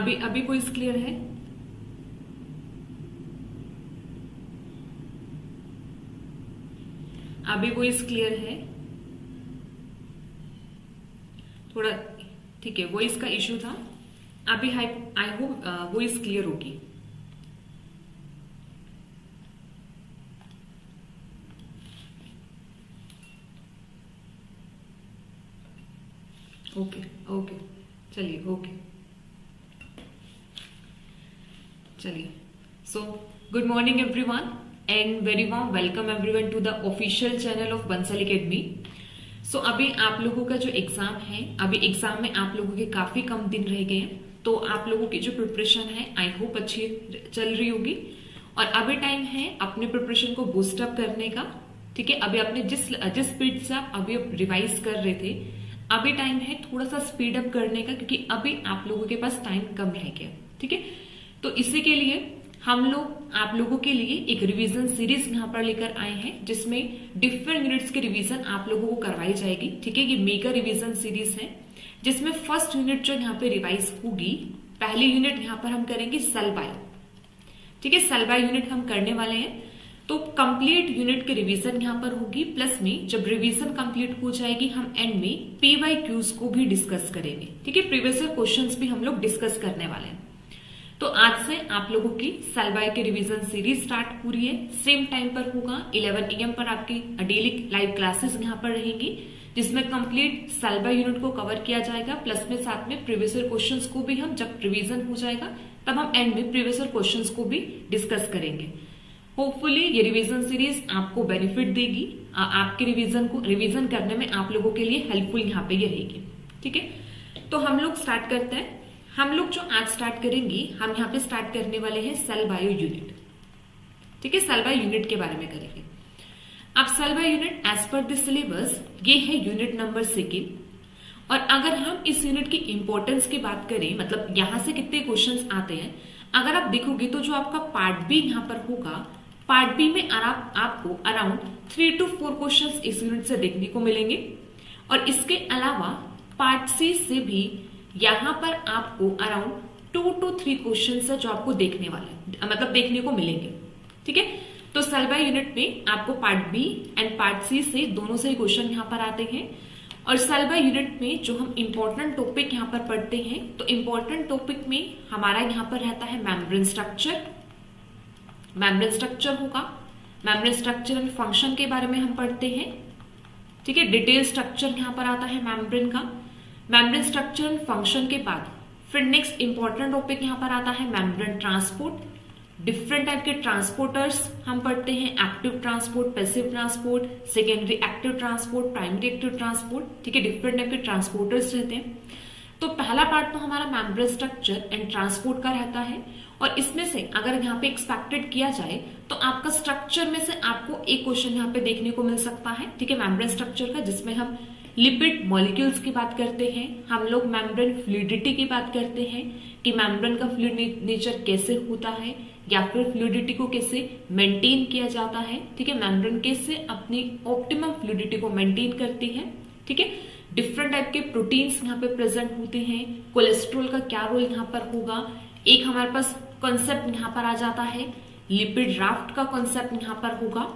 अभी अभी voice clear है? अभी वॉइस क्लियर है? थोड़ा ठीक है, वॉइस का इश्यू था। अभी आई होप वॉइस क्लियर होगी। ओके ओके, चलिए ओके, चलिए। So good morning everyone and very warm welcome everyone to the official channel of Bansal academy. So अभी आप लोगों का जो एग्जाम है, अभी एग्जाम में आप लोगों के काफी कम दिन रह गए हैं, तो आप लोगों की जो प्रिपरेशन है आई होप अच्छी चल रही होगी। और अभी टाइम है अपने प्रिपरेशन को बूस्ट अप करने का। ठीक है, अभी आपने जिस स्पीड से आप अभी रिवाइज कर रहे थे, अभी टाइम है थोड़ा सा स्पीड अप करने का, क्योंकि अभी आप लोगों के पास टाइम कम रह गया। ठीक है, तो इसी के लिए हम लोग आप लोगों के लिए एक रिवीजन सीरीज यहाँ पर लेकर आए हैं, जिसमें डिफरेंट यूनिट्स की रिवीजन आप लोगों को करवाई जाएगी। ठीक है, ये मेगा रिवीजन सीरीज है, जिसमें फर्स्ट यूनिट जो यहाँ पे रिवाइज होगी, पहली यूनिट यहाँ पर हम करेंगे सेल बायो। ठीक है, सेल बायो यूनिट हम करने वाले हैं, तो कंप्लीट यूनिट की रिवीजन यहाँ पर होगी। प्लस में जब रिवीजन कंप्लीट हो जाएगी, हम एंड में PYQs को भी डिस्कस करेंगे। ठीक है, प्रीवियस क्वेश्चंस भी हम लोग डिस्कस करने वाले हैं। तो आज से आप लोगों की सेल बायो की रिवीजन सीरीज स्टार्ट हो रही है। सेम टाइम पर होगा 11 AM पर आपकी डेली लाइव क्लासेस यहाँ पर रहेंगी, जिसमें कंप्लीट सेल बायो यूनिट को कवर किया जाएगा। प्लस में साथ में प्रीवियस क्वेश्चंस को भी हम जब रिवीजन हो जाएगा तब हम एंड में प्रीवियस क्वेश्चंस को भी डिस्कस करेंगे। होपफुली ये रिवीजन सीरीज आपको बेनिफिट देगी, आपके रिवीजन करने में आप लोगों के लिए हेल्पफुल यहाँ पे ये रहेगी। ठीक है, तो हम लोग स्टार्ट करते हैं। हम लोग जो आज स्टार्ट करेंगे, हम यहाँ पे स्टार्ट करने वाले हैं सेल बायो यूनिट। ठीक है, सेल बायो यूनिट के बारे में करेंगे। अब cell bio unit as per the syllabus ये है यूनिट नंबर 2। और अगर हम इस यूनिट की इंपॉर्टेंस की बात करें, मतलब यहां से कितने क्वेश्चंस आते हैं, अगर आप देखोगे तो जो आपका पार्ट बी यहाँ पर होगा, पार्ट बी में आपको अराउंड 3 to 4 क्वेश्चंस इस यूनिट से देखने को मिलेंगे। और इसके अलावा पार्ट सी से भी यहां पर आपको अराउंड 2 to 3 क्वेश्चंस है जो आपको देखने को मिलेंगे। ठीक है, तो सेल बायो यूनिट में आपको part B and part C से दोनों से ही क्वेश्चन यहाँ पर आते हैं। और सेल बायो यूनिट में जो हम इंपॉर्टेंट टॉपिक यहाँ पर पढ़ते हैं, तो इंपॉर्टेंट टॉपिक में हमारा यहाँ पर रहता है मेम्ब्रेन स्ट्रक्चर। मेम्ब्रेन स्ट्रक्चर होगा, मेम्ब्रेन स्ट्रक्चर एंड फंक्शन के बारे में हम पढ़ते हैं। ठीक है, डिटेल स्ट्रक्चर यहाँ पर आता है मेम्ब्रेन का। मेम्ब्रेन स्ट्रक्चर एंड फंक्शन के बाद फिर नेक्स्ट इंपॉर्टेंट टॉपिक यहाँ पर आता है मेम्ब्रेन ट्रांसपोर्ट। डिफरेंट टाइप के ट्रांसपोर्टर्स हम पढ़ते हैं, active transport, passive transport, secondary active transport, primary active transport. ठीक है, डिफरेंट टाइप के ट्रांसपोर्टर्स रहते हैं। तो पहला पार्ट तो हमारा मेम्ब्रेन स्ट्रक्चर एंड ट्रांसपोर्ट का रहता है। और इसमें से अगर यहाँ पे एक्सपेक्टेड किया जाए तो आपका स्ट्रक्चर में से आपको एक क्वेश्चन यहाँ पे देखने को मिल सकता है। ठीक है, मेम्ब्रेन स्ट्रक्चर का, जिसमें हम लिपिड मॉलिक्यूल्स की बात करते हैं, हम लोग मेम्ब्रेन फ्लूइडिटी की बात करते हैं कि मेम्ब्रेन का फ्लूइड नेचर कैसे होता है, या फिर फ्लूइडिटी को कैसे मेंटेन किया जाता है। ठीक है, मेम्ब्रेन कैसे अपनी ऑप्टिमम फ्लूइडिटी को मेंटेन करती है। ठीक है, डिफरेंट टाइप के प्रोटीन्स यहाँ पे प्रेजेंट होते हैं, कोलेस्ट्रॉल का क्या रोल यहाँ पर होगा। एक हमारे पास कॉन्सेप्ट यहाँ पर आ जाता है, लिपिड राफ्ट का कॉन्सेप्ट यहाँ पर होगा।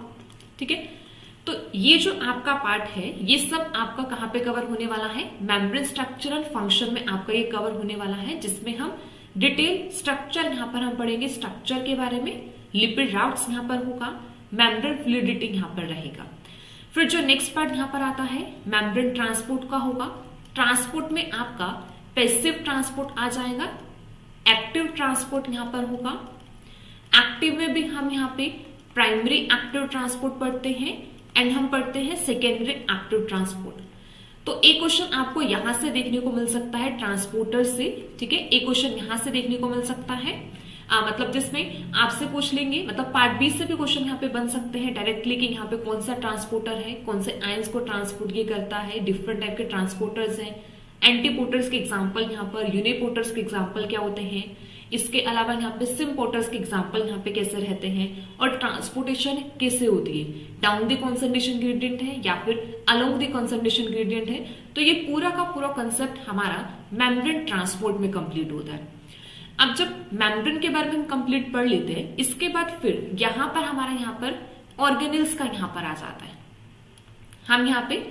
ठीक है, तो ये जो आपका पार्ट है, ये सब आपका कहाँ पे कवर होने वाला है, मेम्ब्रेन स्ट्रक्चर एंड फंक्शन में आपका ये कवर होने वाला है, जिसमें हम डिटेल स्ट्रक्चर यहाँ पर हम पढ़ेंगे, स्ट्रक्चर के बारे में, लिपिड राफ्ट्स यहाँ पर होगा, मेम्ब्रेन फ्लूइडिटी यहाँ पर रहेगा। फिर जो नेक्स्ट पार्ट यहाँ पर आता है मेम्ब्रेन ट्रांसपोर्ट का होगा। ट्रांसपोर्ट में आपका पैसिव ट्रांसपोर्ट आ जाएगा, एक्टिव ट्रांसपोर्ट यहाँ पर होगा। एक्टिव में भी हम यहाँ पे प्राइमरी एक्टिव ट्रांसपोर्ट पढ़ते हैं एंड हम पढ़ते हैं सेकेंडरी एक्टिव ट्रांसपोर्ट। तो एक क्वेश्चन आपको यहां से देखने को मिल सकता है ट्रांसपोर्टर से। ठीक है, एक क्वेश्चन यहां से देखने को मिल सकता है, मतलब जिसमें आपसे पूछ लेंगे, मतलब पार्ट बी से भी क्वेश्चन यहाँ पे बन सकते हैं डायरेक्टली कि यहाँ पे कौन सा ट्रांसपोर्टर है, कौन से आयंस को ट्रांसपोर्ट ये करता है। डिफरेंट टाइप के ट्रांसपोर्टर्स हैं, एंटीपोर्टर्स के एग्जाम्पल यहाँ पर, यूनिपोर्टर्स के एग्जाम्पल क्या होते हैं, इसके अलावा यहाँ पे सिम्पोर्टर्स के एग्जाम्पल यहाँ पे कैसे रहते हैं, और ट्रांसपोर्टेशन कैसे होती है, डाउन द कॉन्सेंट्रेशन ग्रेडियंट है या फिर अलोंग द कॉन्सेंट्रेशन ग्रेडियंट है। तो ये पूरा का पूरा कंसेप्ट हमारा मेम्ब्रेन ट्रांसपोर्ट में कंप्लीट होता है। अब जब मेम्ब्रेन के बारे में हम कंप्लीट पढ़ लेते हैं, इसके बाद फिर यहाँ पर ऑर्गेनेल्स का यहाँ पर आ जाता है। हम यहाँ पे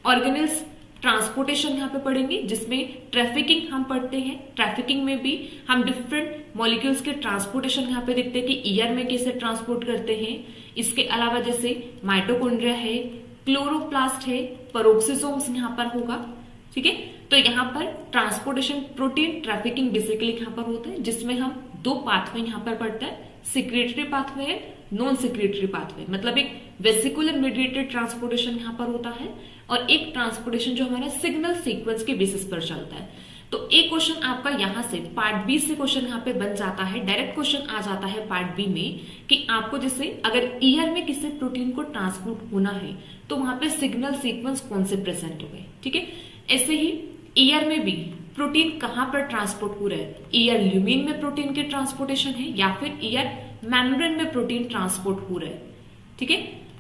ऑर्गेनेल्स ट्रांसपोर्टेशन यहाँ पे पढ़ेंगे, जिसमें ट्रैफिकिंग हम पढ़ते हैं। ट्रैफिकिंग में भी हम डिफरेंट मॉलिक्यूल्स के ट्रांसपोर्टेशन यहाँ पे देखते हैं कि ईयर में कैसे ट्रांसपोर्ट करते हैं। इसके अलावा जैसे माइटोकॉन्ड्रिया है, क्लोरोप्लास्ट है, पेरोक्सिसोम्स यहाँ पर होगा। ठीक है, तो यहाँ पर ट्रांसपोर्टेशन प्रोटीन ट्रैफिकिंग बेसिकली यहाँ पर होता है, जिसमें हम दो पाथवे यहाँ पर पढ़ते हैं, सिक्रेटरी पाथवे है, नॉन सिक्रेटरी पाथवे। मतलब एक वेसिकुलर मीडिएटेड ट्रांसपोर्टेशन यहाँ पर होता है और एक ट्रांसपोर्टेशन जो हमारा सिग्नल सीक्वेंस के बेसिस पर चलता है। तो एक क्वेश्चन आपका यहाँ से पार्ट बी से क्वेश्चन यहाँ पे बन जाता है, डायरेक्ट क्वेश्चन आ जाता है पार्ट बी में कि आपको जैसे अगर ईयर में किसी प्रोटीन को ट्रांसपोर्ट होना है तो वहां पे सिग्नल सीक्वेंस कौन से प्रेजेंट हो गए। ठीक है, ऐसे ही ईयर में भी प्रोटीन कहां पर ट्रांसपोर्ट हो रहा है, ईयर ल्यूमिन में प्रोटीन के ट्रांसपोर्टेशन है या फिर ईयर मेम्ब्रेन में प्रोटीन ट्रांसपोर्ट हो रहा है। ठीक है,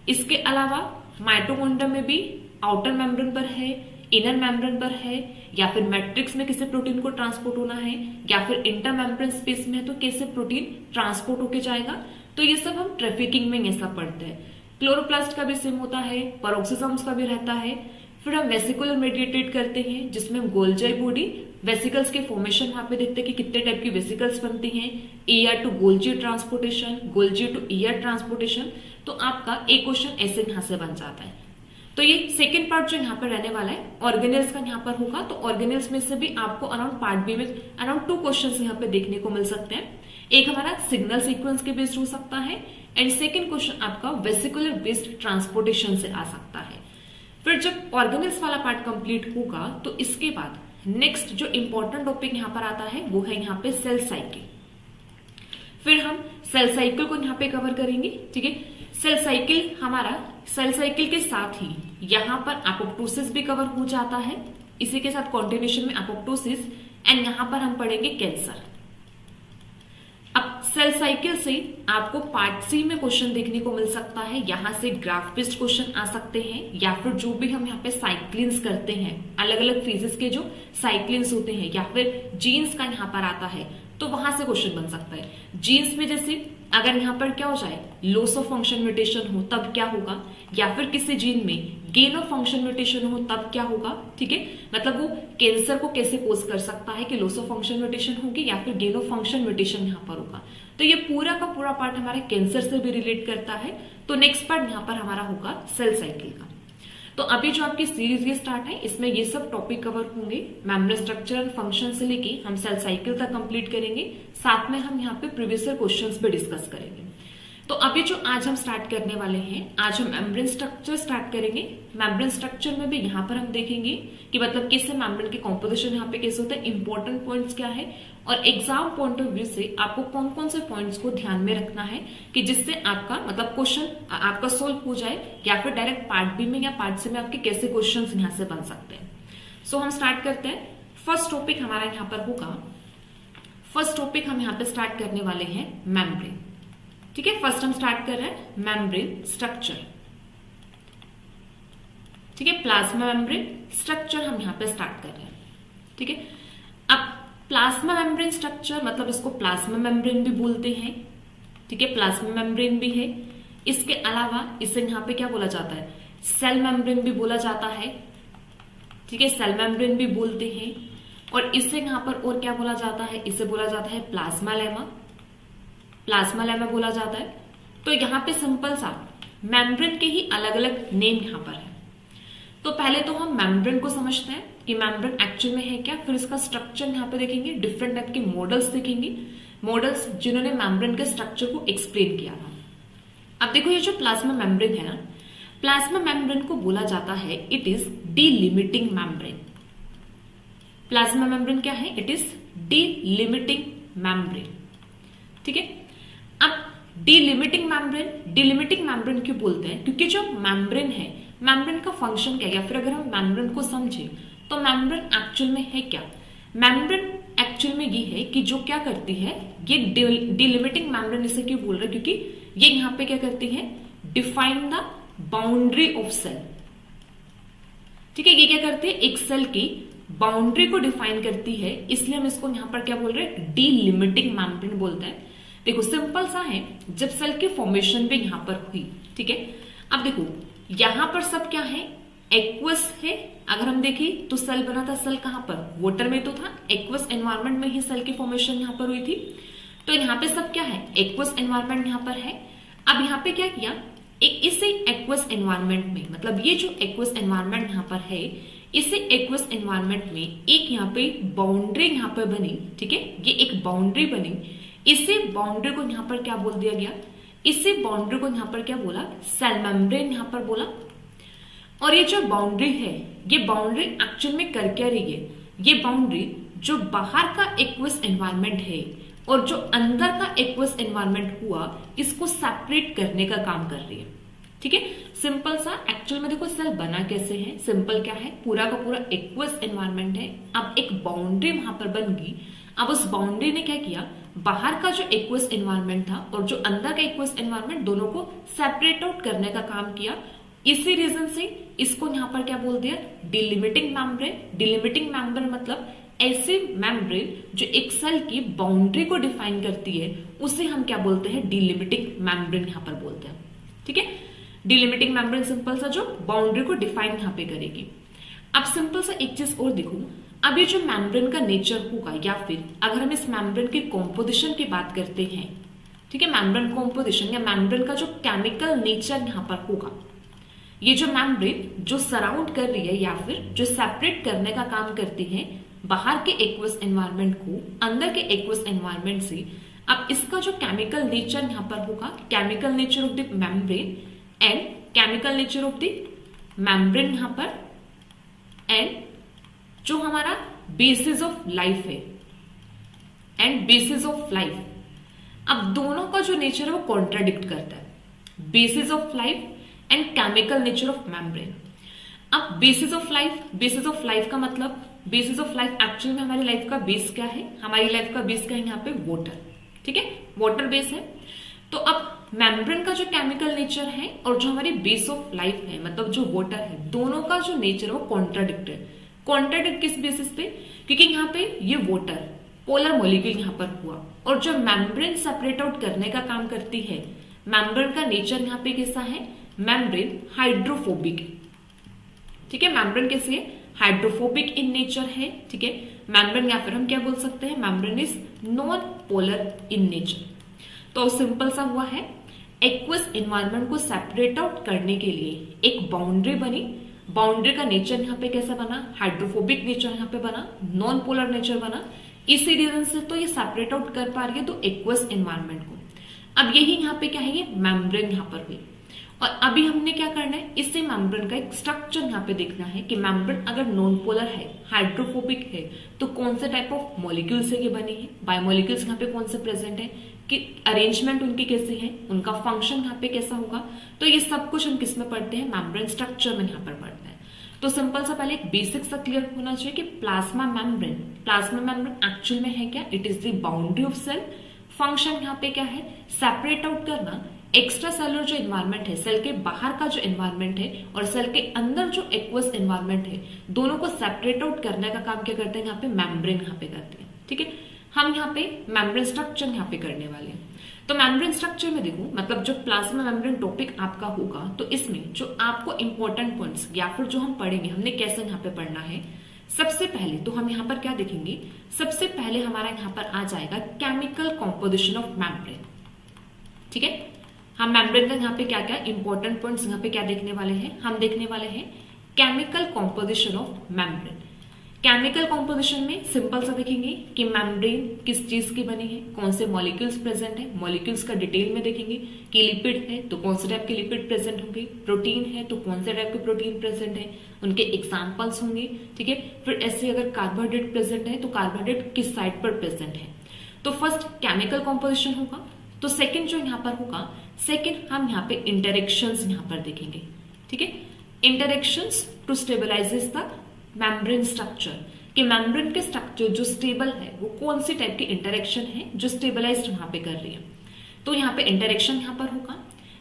इसके अलावा माइटोकॉन्ड्रिया में भी आउटर मेम्ब्रेन पर है, इनर मेम्ब्रेन पर है, या फिर मैट्रिक्स में किसी प्रोटीन को ट्रांसपोर्ट होना है, या फिर इंटर मेम्ब्रेन स्पेस में है तो कैसे प्रोटीन ट्रांसपोर्ट होके जाएगा। तो ये सब हम ट्रैफिकिंग में ऐसा पढ़ते हैं। क्लोरोप्लास्ट का भी सेम होता है, पेरोक्सिसम्स का भी रहता है। फिर हम वेसिकुलर मेडिएटेड करते हैं, जिसमें हम गोल्जी बॉडी वेसिकल्स के फॉर्मेशन यहाँ पे देखते हैं कि कितने टाइप की वेसिकल्स बनती हैं, ER to Golgi transportation, Golgi to ER transportation. तो आपका एक क्वेश्चन ऐसे यहाँ से बन जाता है। तो ये सेकेंड पार्ट जो यहाँ पर रहने वाला है ऑर्गेनेल्स का यहाँ पर होगा। तो ऑर्गेनेल्स में से भी आपको अराउंड पार्ट बी में अराउंड 2 क्वेश्चन यहाँ पे देखने को मिल सकते हैं। एक हमारा सिग्नल सीक्वेंस के बेस्ड हो सकता है एंड सेकेंड क्वेश्चन आपका वेसिकुलर बेस्ड ट्रांसपोर्टेशन से आ सकता है। फिर जब ऑर्गेनेल्स वाला पार्ट कंप्लीट होगा तो इसके बाद नेक्स्ट जो इंपॉर्टेंट टॉपिक यहाँ पर आता है वो है यहाँ पे सेल साइकिल। फिर हम सेल साइकिल को यहाँ पे कवर करेंगे। ठीक है, सेल साइकिल हमारा सेल साइकिल के साथ ही यहाँ पर एपोप्टोसिस भी कवर हो जाता है। इसी के साथ कॉन्टिन्यूशन में एपोप्टोसिस एंड यहाँ पर हम पढ़ेंगे कैंसर। अब सेल साइकिल से आपको पार्ट सी में क्वेश्चन देखने को मिल सकता है। यहाँ से ग्राफ बेस्ड क्वेश्चन आ सकते हैं या फिर जो भी हम यहाँ पे साइक्लिन्स करते हैं, अलग अलग फेजेस के जो साइक्लिन्स होते हैं, या फिर जीन्स का यहाँ पर आता है तो वहां से क्वेश्चन बन सकता है। जीन्स में जैसे अगर यहाँ पर क्या हो जाए, लॉस ऑफ फंक्शन म्यूटेशन हो तब क्या होगा, या फिर किसी जीन में गेन ऑफ फंक्शन म्यूटेशन हो तब क्या होगा। ठीक है, मतलब वो कैंसर को कैसे कोज कर सकता है कि लॉस ऑफ फंक्शन म्यूटेशन होगी या फिर गेन ऑफ फंक्शन म्यूटेशन यहाँ पर होगा। तो ये पूरा का पूरा पार्ट हमारे कैंसर से भी रिलेट करता है। तो नेक्स्ट पार्ट यहाँ पर हमारा होगा सेल साइकिल का। तो अभी जो आपकी सीरीज ये स्टार्ट है, इसमें ये सब टॉपिक कवर होंगे। मेम्ब्रेन स्ट्रक्चर एंड फंक्शन से लेके हम सेल साइकिल तक कंप्लीट करेंगे। साथ में हम यहाँ पे प्रीवियस क्वेश्चंस भी डिस्कस करेंगे। तो अभी जो आज हम स्टार्ट करने वाले हैं, आज हम मेम्ब्रेन स्ट्रक्चर स्टार्ट करेंगे। मेम्ब्रेन स्ट्रक्चर में भी यहाँ पर हम देखेंगे कि मतलब कैसे मेम्ब्रेन की कॉम्पोजिशन यहाँ पे कैसे होता है, इंपॉर्टेंट पॉइंट्स क्या है, और एग्जाम पॉइंट ऑफ व्यू से आपको कौन कौन से पॉइंट्स को ध्यान में रखना है कि जिससे आपका मतलब क्वेश्चन आपका सोल्व हो जाए, या फिर डायरेक्ट पार्ट बी में या पार्ट सी में आपके कैसे क्वेश्चन यहाँ से बन सकते हैं। सो हम स्टार्ट करते हैं। फर्स्ट टॉपिक हमारा यहाँ पर होगा, फर्स्ट टॉपिक हम यहाँ पे स्टार्ट करने वाले हैं मेम्ब्रेन। ठीक है, फर्स्ट हम स्टार्ट कर रहे हैं मेम्ब्रेन स्ट्रक्चर। ठीक है, प्लाज्मा मेम्ब्रेन स्ट्रक्चर हम यहाँ पे स्टार्ट कर रहे हैं। ठीक है, अब प्लाज्मा मेम्ब्रेन स्ट्रक्चर मतलब इसको प्लाज्मा मेम्ब्रेन भी बोलते हैं। ठीक है, प्लाज्मा मेम्ब्रेन भी है। इसके अलावा इसे यहाँ पे क्या बोला जाता है, सेल मेम्ब्रेन भी बोला जाता है। ठीक है, सेल मेम्ब्रेन भी बोलते हैं। और इससे यहाँ पर और क्या बोला जाता है, इसे बोला जाता है प्लाज्मा लेमा, प्लाज्मा लेमा बोला जाता है। तो यहाँ पे सिंपल सा मेम्ब्रेन के ही अलग अलग नेम यहाँ पर है। तो पहले तो हम मेम्ब्रेन को समझते हैं कि मेम्ब्रेन एक्चुअल में है क्या, फिर इसका स्ट्रक्चर यहाँ पे देखेंगे, डिफरेंट टाइप के मॉडल्स देखेंगे, मॉडल्स जिन्होंने मेम्ब्रेन के स्ट्रक्चर को एक्सप्लेन किया था। अब देखो ये जो प्लाज्मा मेम्ब्रेन है ना, प्लाज्मा मेम्ब्रेन को बोला जाता है it is delimiting membrane. Plasma membrane क्या है, इट इज डीलिमिटिंग मेम्ब्रेन। ठीक है, अब डीलिमिटिंग मेम्ब्रेन क्यों बोलते हैं, क्योंकि जो मेम्ब्रेन है, मेम्ब्रेन का फंक्शन क्या है, या फिर अगर हम मेम्ब्रेन को समझे तो मेम्ब्रेन एक्चुअल में है क्या। मेम्ब्रेन एक्चुअल में ये है कि जो क्या करती है, ये डीलिमिटिंग मेम्ब्रेन इसे क्यों बोल रहे हैं, क्योंकि ये यहाँ पे क्या करती है, define the boundary of cell. ठीक है, ये क्या करती है, एक सेल की बाउंड्री को डिफाइन करती है, इसलिए हम इसको यहाँ पर क्या बोल रहे हैं, डीलिमिटिंग मेम्ब्रेन बोलते हैं। देखो सिंपल सा है, जब सेल की फॉर्मेशन भी यहाँ पर हुई, ठीक है। अब देखो यहाँ पर सब क्या है, एक्वस है। अगर हम देखें तो सेल बना था, सेल कहाँ पर, वाटर में तो था, एक्वस एनवायरमेंट में ही सेल की फॉर्मेशन यहाँ पर हुई थी। तो यहाँ पे सब क्या है, एक्वस एनवायरमेंट यहाँ पर है। अब यहाँ पे क्या किया, इसे एक्वस एनवायरमेंट में, मतलब ये जो एक्वस एनवायरमेंट यहाँ पर है, इसे एक्वस एनवायरमेंट में एक यहाँ पे बाउंड्री यहाँ पर बनी, ठीक है, ये एक बाउंड्री बनी। इसे बाउंड्री को यहाँ पर क्या बोल दिया गया, इसे बाउंड्री को यहाँ पर क्या बोला, सेल मेम्ब्रेन यहाँ पर बोला। और ये जो बाउंड्री है, ये बाउंड्री एक्चुअल में कर क्या रही है, ये बाउंड्री जो बाहर का एक्वस एनवायरमेंट है और जो अंदर का एक्वस एनवायरमेंट हुआ, इसको सेपरेट करने का काम कर रही है, ठीक है। सिंपल सा, एक्चुअल में देखो सेल बना कैसे है, सिंपल क्या है, पूरा का पूरा एक्वस एनवायरमेंट है। अब एक बाउंड्री वहां पर बन गई। अब उस बाउंड्री ने क्या किया, बाहर का जो एक्वस एनवायरमेंट था और जो अंदर का एक्वस एनवायरमेंट, दोनों को सेपरेट आउट करने का काम किया। इसी रीजन से इसको यहाँ पर क्या बोल दिया, डिलिमिटिंग मेम्ब्रेन। डिलिमिटिंग मेम्ब्रेन मतलब ऐसे मेम्ब्रेन जो एक सेल की बाउंड्री को डिफाइन करती है, उसे हम क्या बोलते हैं, डिलिमिटिंग मेम्ब्रेन यहाँ पर बोलते हैं, ठीक है। डिलिमिटिंग मेम्ब्रेन सिंपल सा जो बाउंड्री को डिफाइन यहाँ पे करेगी। अब सिंपल सा एक चीज और देखो, अब ये जो मेम्ब्रेन का नेचर होगा, या फिर अगर हम इस मेम्ब्रेन की कॉम्पोजिशन की बात करते हैं, ठीक है, मेम्ब्रेन कॉम्पोजिशन या मेम्ब्रेन का जो केमिकल नेचर यहाँ पर होगा, ये जो मेम्ब्रेन जो सराउंड कर रही है या फिर जो सेपरेट करने का काम करती है बाहर के एक्वस एनवायरनमेंट को अंदर के एक्वस एनवायरनमेंट से, अब इसका जो केमिकल नेचर यहाँ पर होगा, chemical nature of the membrane and chemical nature of the membrane यहाँ पर, एंड जो हमारा बेसिस ऑफ लाइफ है एंड बेसिस ऑफ लाइफ, अब दोनों का जो नेचर है वो कॉन्ट्राडिक्ट करता है, basis of life and chemical nature of membrane. अब बेसिस ऑफ लाइफ का मतलब, बेसिस ऑफ लाइफ एक्चुअली में हमारी लाइफ का बेस क्या है, हमारी लाइफ का बेस क्या है यहाँ पे, वाटर, ठीक है, वाटर बेस है। तो अब मेम्ब्रेन का जो केमिकल नेचर है और जो हमारी बेस ऑफ लाइफ है, मतलब जो वाटर है, दोनों का जो नेचर है वो कॉन्ट्राडिक्ट है। कॉन्ट्राडिक्ट किस बेसिस पे, क्योंकि यहाँ पे ये वाटर पोलर मॉलिक्यूल यहाँ पर हुआ, और जो मेम्ब्रेन सेपरेट आउट करने का काम करती है, मेम्ब्रेन का नेचर यहाँ पे कैसा है, मेम्ब्रेन हाइड्रोफोबिक, ठीक है, मेम्ब्रेन कैसे है, हाइड्रोफोबिक इन नेचर है, ठीक है। मेम्ब्रेन या फिर हम क्या बोल सकते हैं, membrane is non polar in nature. तो सिंपल सा हुआ है, एक्वस एनवायरनमेंट को सेपरेट आउट करने के लिए एक बाउंड्री बनी। बाउंड्री का नेचर यहाँ पे कैसा बना, हाइड्रोफोबिक नेचर यहाँ पे बना, नॉन पोलर नेचर बना। इसी रीजन से तो ये सेपरेट आउट कर पा रही है तो एक्वस एनवायरनमेंट को। अब यही यहाँ पे क्या है, ये मेम्ब्रेन यहाँ पर हुई। और अभी हमने क्या करना है, इससे मेम्ब्रेन का एक स्ट्रक्चर यहाँ पे देखना है कि मेम्ब्रेन अगर नॉन पोलर है, हाइड्रोफोबिक है, तो कौन से टाइप ऑफ मॉलिक्यूल से ये बनी है, बायोमॉलिक्यूल्स यहाँ पे कौन से प्रेजेंट है, कि अरेंजमेंट उनकी कैसे है, उनका फंक्शन यहाँ पे कैसा होगा। तो ये सब कुछ हम किस में पढ़ते हैं, मेम्ब्रेन स्ट्रक्चर में यहाँ पर पढ़ते हैं। तो सिंपल सा पहले एक बेसिक सा क्लियर होना चाहिए कि प्लाज्मा मेम्ब्रेन एक्चुअल में है क्या, it is the boundary of cell. Function यहाँ पे क्या है, सेपरेट आउट करना एक्स्ट्रा सेलुलर जो एनवायरनमेंट है, सेल के बाहर का जो एनवायरनमेंट है और सेल के अंदर जो एक्वस एनवायरनमेंट है, दोनों को सेपरेट आउट करने का काम क्या करते हैं, यहाँ पे मेम्ब्रेन यहाँ पे करते हैं, ठीक है। हम यहाँ पे मेम्ब्रेन स्ट्रक्चर यहाँ पे करने वाले हैं। तो मेम्ब्रेन स्ट्रक्चर में देखो, मतलब जो प्लाज्मा मेम्ब्रेन टॉपिक आपका होगा, तो इसमें जो आपको इंपॉर्टेंट पॉइंट्स या फिर जो हम पढ़ेंगे, हमने कैसे यहाँ पे पढ़ना है। सबसे पहले तो हम यहाँ पर क्या देखेंगे, सबसे पहले हमारा यहाँ पर आ जाएगा केमिकल कॉम्पोजिशन ऑफ मेम्ब्रेन, ठीक है। हम मेम्ब्रेन का यहाँ पे क्या क्या इंपॉर्टेंट पॉइंट्स यहाँ पे क्या देखने वाले हैं, हम देखने वाले हैं chemical composition of membrane. Chemical composition में सिंपल सा देखेंगे कि मेम्ब्रेन किस चीज की बनी है, कौन से मॉलिक्यूल्स प्रेजेंट है, मॉलिक्यूल्स का डिटेल में देखेंगे कि लिपिड है तो कौन से टाइप के लिपिड प्रेजेंट होंगे, प्रोटीन है तो कौन से टाइप के प्रोटीन प्रेजेंट है, उनके एग्जाम्पल्स होंगे, ठीक है। फिर ऐसे अगर कार्बोहाइड्रेट प्रेजेंट है तो कार्बोहाइड्रेट किस साइड पर प्रेजेंट है। तो फर्स्ट केमिकल कॉम्पोजिशन होगा। तो सेकेंड जो यहाँ पर होगा, सेकेंड हम यहाँ पे इंटरेक्शंस यहाँ पर देखेंगे, ठीक है। Interactions to stabilises the membrane structure, कि मेम्ब्रेन के स्ट्रक्चर जो स्टेबल है वो कौन सी टाइप की इंटरेक्शन है जो स्टेबलाइज्ड वहां पे कर रही है। तो यहाँ पे इंटरेक्शन यहाँ पर होगा।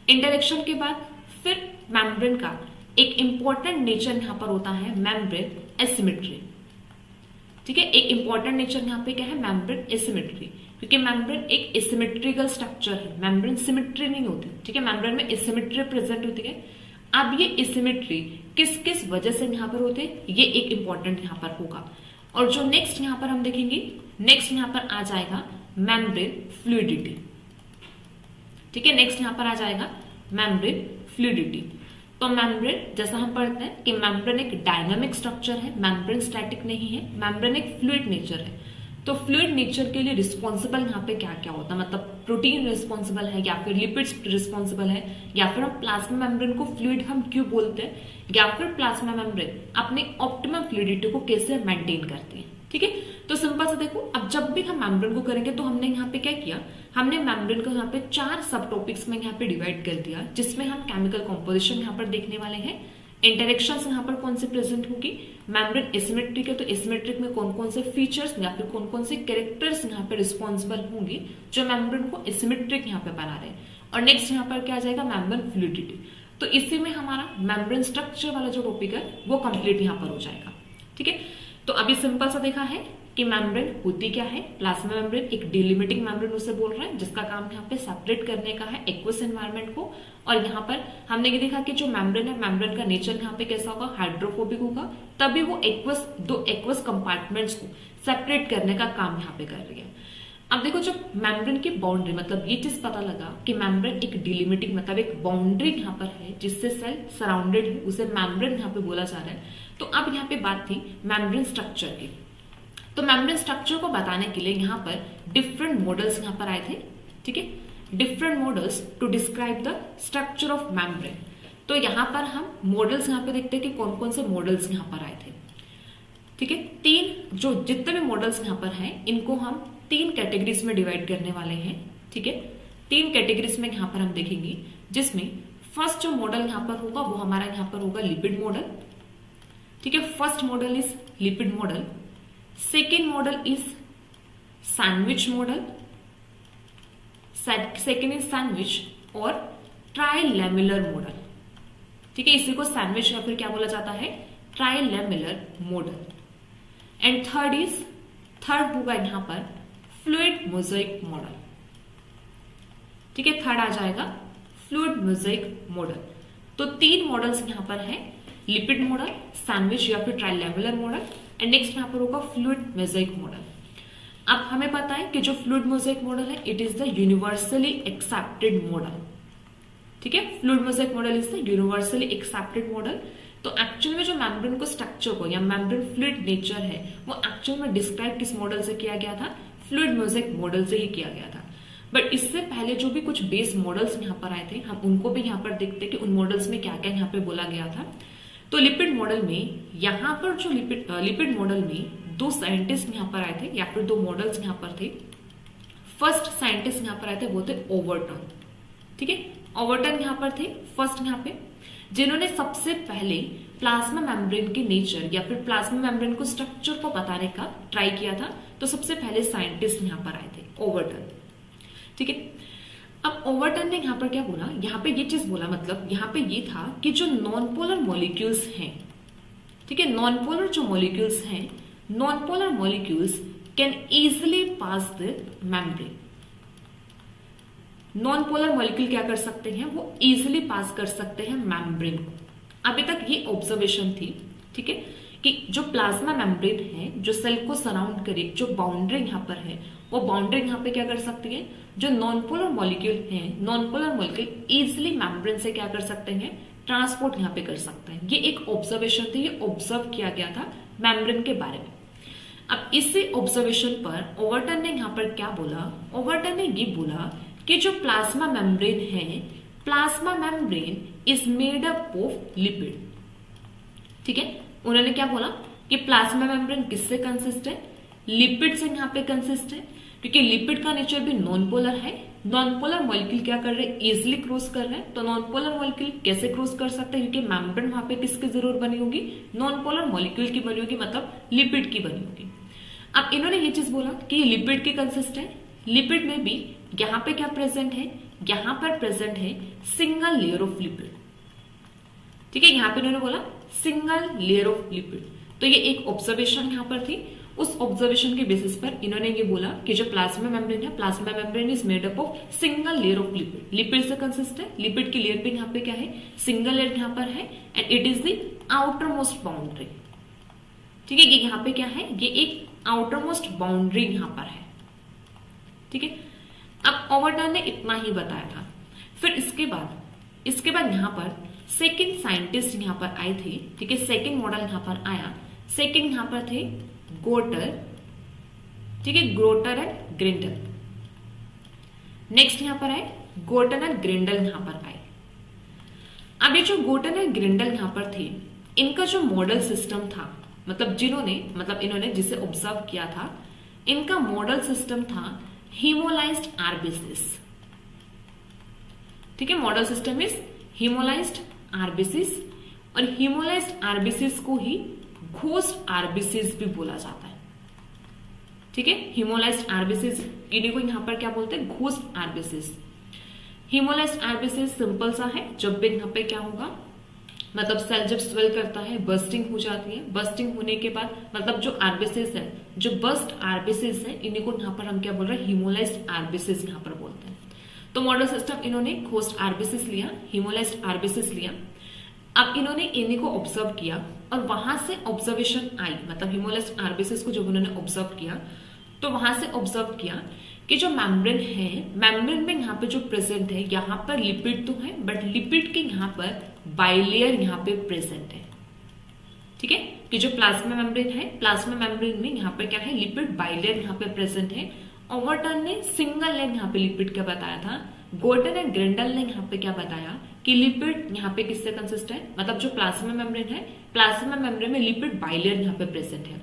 इंटरेक्शन के बाद फिर मेम्ब्रेन का एक इंपॉर्टेंट नेचर यहाँ पर होता है मेम्ब्रेन एसिमेट्री, ठीक है। एक इंपॉर्टेंट नेचर यहाँ पे क्या है, मेम्ब्रेन एसिमेट्री, क्योंकि मेम्ब्रेन एक एसिमेट्रिकल स्ट्रक्चर है, मेम्ब्रेन सिमेट्री नहीं होती, ठीक है, मेम्ब्रेन में एसिमेट्री प्रेजेंट होती है। अब ये एसिमेट्री किस किस वजह से यहाँ पर होते हैं, ये एक इंपॉर्टेंट यहाँ पर होगा। और जो नेक्स्ट यहाँ पर हम देखेंगे, नेक्स्ट यहाँ पर आ जाएगा मेम्ब्रेन फ्लूइडिटी, ठीक है, नेक्स्ट यहाँ पर आ जाएगा मेम्ब्रेन फ्लूइडिटी। तो मेम्ब्रेन जैसा हम पढ़ते हैं कि मेम्ब्रेन एक डायनामिक स्ट्रक्चर है, मेम्ब्रेन स्टैटिक नहीं है, मेम्ब्रेन एक फ्लूइड नेचर है। तो फ्लूइड नेचर के लिए रिस्पॉन्सिबल यहाँ पे क्या क्या होता है, मतलब प्रोटीन रिस्पॉन्सिबल है या फिर लिपिड्स रिस्पॉन्सिबल है, या फिर हम प्लाज्मा मेम्ब्रेन को फ्लूइड हम क्यों बोलते हैं, या फिर प्लाज्मा मेम्ब्रेन अपने ऑप्टिमम फ्लूइडिटी को कैसे मेंटेन करते हैं, ठीक है। तो सिंपल से देखो, अब जब भी हम मेम्ब्रेन को करेंगे तो हमने यहाँ पे क्या किया, हमने मेम्ब्रेन को यहाँ पे 4 सब टॉपिक्स में यहाँ पे डिवाइड कर दिया, जिसमें हम केमिकल कॉम्पोजिशन यहाँ पर देखने वाले हैं, इंटरेक्शंस यहाँ पर कौन से प्रेजेंट होगी, मेम्ब्रेन एसिमेट्रिक है तो एसिमेट्रिक में कौन कौन से फीचर्स या फिर कौन कौन से कैरेक्टर्स यहाँ पे रिस्पॉन्सिबल होंगे जो मेम्ब्रेन को एसिमेट्रिक यहाँ पे बना रहे हैं, और नेक्स्ट यहाँ पर क्या आ जाएगा, मेम्ब्रेन फ्लूइडिटी। तो इसी में हमारा मेम्ब्रेन स्ट्रक्चर वाला जो टॉपिक है वो कंप्लीट यहाँ पर हो जाएगा, ठीक है। तो अभी सिंपल सा देखा है कि मेम्ब्रेन होती क्या है, प्लाज्मा मेम्ब्रेन एक डिलिमिटिंग मेम्ब्रेन उसे बोल रहे हैं, जिसका काम यहाँ पे सेपरेट करने का है एक्वस एनवायरनमेंट को। और यहाँ पर हमने ये देखा कि जो मेम्ब्रेन है, मेम्ब्रेन का नेचर यहाँ पे कैसा होगा, हाइड्रोफोबिक होगा, तभी वो दो एक्वस कंपार्टमेंट्स को सेपरेट करने का काम यहाँ पे कर रही है। अब देखो, जब मेम्ब्रेन की बाउंड्री, मतलब ये चीज पता लगा कि मेम्ब्रेन एक डिलिमिटिंग मतलब एक बाउंड्री यहाँ पर है जिससे सेल सराउंडेड है, उसे मेम्ब्रेन यहाँ पे बोला जा रहा है। तो अब यहाँ पे बात थी मेम्ब्रेन स्ट्रक्चर की, तो मेम्ब्रेन स्ट्रक्चर को बताने के लिए यहाँ पर डिफरेंट मॉडल्स यहाँ पर आए थे, ठीक है, different models to describe the structure of membrane. तो यहाँ पर हम मॉडल्स यहाँ पे देखते हैं कि कौन कौन से मॉडल्स यहाँ पर आए थे, ठीक है। 3 जो जितने भी मॉडल्स यहाँ पर हैं इनको हम 3 कैटेगरीज में डिवाइड करने वाले हैं, ठीक है। 3 कैटेगरीज में यहाँ पर हम देखेंगे, जिसमें फर्स्ट जो मॉडल यहाँ पर होगा वो हमारा यहाँ पर होगा लिपिड मॉडल, ठीक है। First model is lipid model, second model is sandwich model, second is sandwich और ट्राइलेमुलर मॉडल, ठीक है। इसी को सैंडविच या फिर क्या बोला जाता है, ट्राइलेमुलर मॉडल। एंड थर्ड होगा यहाँ पर फ्लूइड मोज़ेक मॉडल, ठीक है, थर्ड आ जाएगा फ्लूइड मोज़ेक मॉडल। तो 3 मॉडल्स यहाँ पर है, लिपिड मॉडल, सैंडविच या फिर ट्राइलेमुलर मॉडल, एंड नेक्स्ट यहाँ पर होगा फ्लूइड मोज़ेक मॉडल। अब हमें पता है कि जो फ्लूइड मोज़ेक मॉडल है it is the universally accepted model, ठीक है। Fluid mosaic model is the universally accepted model. तो एक्चुअल में जो मेम्ब्रेन को स्ट्रक्चर को या मेम्ब्रेन फ्लूइड नेचर है वो एक्चुअल में डिस्क्राइब किस मॉडल से किया गया था, फ्लूइड मोज़ेक मॉडल से ही किया गया था। बट इससे पहले जो भी कुछ बेस मॉडल्स यहाँ पर आए थे हम उनको भी यहाँ पर देखते हैं कि उन मॉडल्स में क्या क्या यहाँ पे बोला गया था। तो लिपिड मॉडल में यहाँ पर जो लिपिड मॉडल में 2 साइंटिस्ट यहाँ पर आए थे या फिर 2 मॉडल्स यहाँ पर थे। फर्स्ट साइंटिस्ट यहाँ पर आए थे वो थे ओवरटन, ठीक है, ओवरटन यहाँ पर थे फर्स्ट यहाँ पे, जिन्होंने सबसे पहले प्लाज्मा मेम्ब्रेन के नेचर या फिर प्लाज्मा मेम्ब्रेन को स्ट्रक्चर को बताने का ट्राई किया था। तो सबसे पहले साइंटिस्ट यहाँ पर आए थे ओवरटन, ठीक है। अब ओवरटन ने यहाँ पर क्या बोला, यहाँ पे ये चीज बोला, मतलब यहाँ पे ये था कि जो नॉन पोलर मॉलिक्यूल्स हैं, ठीक है, नॉन पोलर जो मॉलिक्यूल्स हैं, non polar molecules can easily pass the membrane. Non polar molecule क्या कर सकते हैं, वो इजिली पास कर सकते हैं मेम्ब्रेन को। अभी तक ये ऑब्जर्वेशन थी, ठीक है, कि जो प्लाज्मा मेम्ब्रेन है जो सेल को सराउंड करे, जो बाउंड्री यहाँ पर है वो बाउंड्री यहाँ पे क्या कर सकती है, जो नॉन पोलर मॉलिक्यूल है, non polar molecule easily membrane से क्या कर सकते हैं, ट्रांसपोर्ट यहाँ पे कर सकते हैं। ये एक ऑब्जर्वेशन थी, ये ऑब्जर्व किया गया था मेम्ब्रेन के बारे में। अब इसी ऑब्जर्वेशन पर ओवरटन ने यहाँ पर क्या बोला, ओवरटन ने ये बोला कि जो प्लाज्मा मेम्ब्रेन है, plasma membrane is made up of lipid, ठीक है। उन्होंने क्या बोला कि प्लाज्मा मेम्ब्रेन किससे कंसिस्ट है, लिपिड से यहाँ पे कंसिस्ट है, क्योंकि लिपिड का नेचर भी नॉन पोलर है। नॉन पोलर मॉलिक्यूल क्या कर रहे हैं, इजिली क्रॉस कर रहे हैं। तो नॉन पोलर मॉलिक्यूल कैसे क्रॉस कर सकते हैं, क्योंकि मेम्ब्रेन वहां पे किसकी जरूर बनी होगी, नॉन पोलर मॉलिक्यूल की बनी होगी, मतलब लिपिड की बनी होगी। अब इन्होंने ये चीज बोला कि लिपिड की कंसिस्ट है, लिपिड में भी यहाँ पे क्या प्रेजेंट है, यहाँ पर प्रेजेंट है सिंगल लेयर ऑफ लिपिड, ठीक है। यहाँ पे इन्होंने बोला सिंगल लेयर ऑफ लिपिड। तो ये एक ऑब्जर्वेशन यहाँ पर थी। उस ऑब्जर्वेशन के बेसिस पर इन्होंने ये बोला कि जो प्लाज्मा मेम्ब्रेन है, plasma membrane is made up of single layer of lipid. Lipid से कंसिस्ट है, लिपिड की लेयर पे यहाँ पे क्या है, सिंगल लेयर यहाँ पर है, and it is the outer most boundary. ठीक है, ये यहाँ पे क्या है, ये एक आउटर मोस्ट बाउंड्री यहाँ पर है। ठीक है, अब ओवरटन ने इतना ही बताया था। फिर इसके बाद यहाँ पर सेकंड साइंटिस्ट यहाँ पर आए थे। ठीक है, सेकंड मॉडल यहाँ पर आया। सेकंड यहाँ पर थे गोटर। ठीक है, ग्रोटर एंड ग्रिंडल। नेक्स्ट यहाँ पर आए गोटन एंड ग्रिंडल यहाँ पर आए। अब ये जो गोटन एंड ग्रिंडल यहाँ पर थे, इनका जो मॉडल सिस्टम था, मतलब इन्होंने जिसे ऑब्जर्व किया था, इनका मॉडल सिस्टम था हीमोलाइज्ड आरबीसीस। ठीक है, मॉडल सिस्टम इज हीमोलाइज्ड आरबीसीस, और हीमोलाइज्ड आरबीसीस को ही घोस्ट आरबीसीस भी बोला जाता है। ठीक है, हीमोलाइज्ड आरबीसीस, इन्हीं को यहां पर क्या बोलते हैं, घोस्ट आरबीसीस। हीमोलाइज्ड आरबीसीस सिंपल सा है, जब भी यहाँ पे क्या होगा, मतलब सेल जब स्वेल करता है, बर्स्टिंग हो जाती है। बर्स्टिंग होने के बाद मतलब जो आरबीसीस है, जो बर्स्ट आरबीसीस है, इन्हीं को यहाँ पर हम क्या बोल रहे हैं, हीमोलाइज्ड आरबीसीस यहाँ पर बोलते हैं। तो मॉडल सिस्टम इन्होंने घोस्ट आरबीसीस लिया, हीमोलाइज्ड आरबीसीस लिया। अब इन्होंने इन्हीं को ऑब्जर्व किया, और वहां से ऑब्जर्वेशन आई, मतलब हीमोलाइज्ड आरबीसीस को जब उन्होंने ऑब्जर्व किया, तो वहां से ऑब्जर्व किया कि जो मेम्ब्रेन है, मेम्ब्रेन में यहाँ पे जो प्रेजेंट है, यहाँ पर लिपिड तो है, बट लिपिड के यहाँ पर बाइलेयर यहाँ पे प्रेजेंट है। ठीक है, कि जो प्लाज्मा मेम्ब्रेन है, प्लाज्मा मेम्ब्रेन में यहाँ पर क्या है, लिपिड बाइलेयर यहाँ पे प्रेजेंट है। ओवरटन ने सिंगल लेयर यहाँ पे लिपिड का बताया था। गोटन एंड ग्रिंडल ने यहाँ पे क्या बताया कि लिपिड यहाँ पे किससे कंसिस्ट है, मतलब जो प्लाज्मा मेम्ब्रेन है, प्लाज्मा मेम्ब्रेन में लिपिड बाइलेयर यहाँ पे प्रेजेंट है।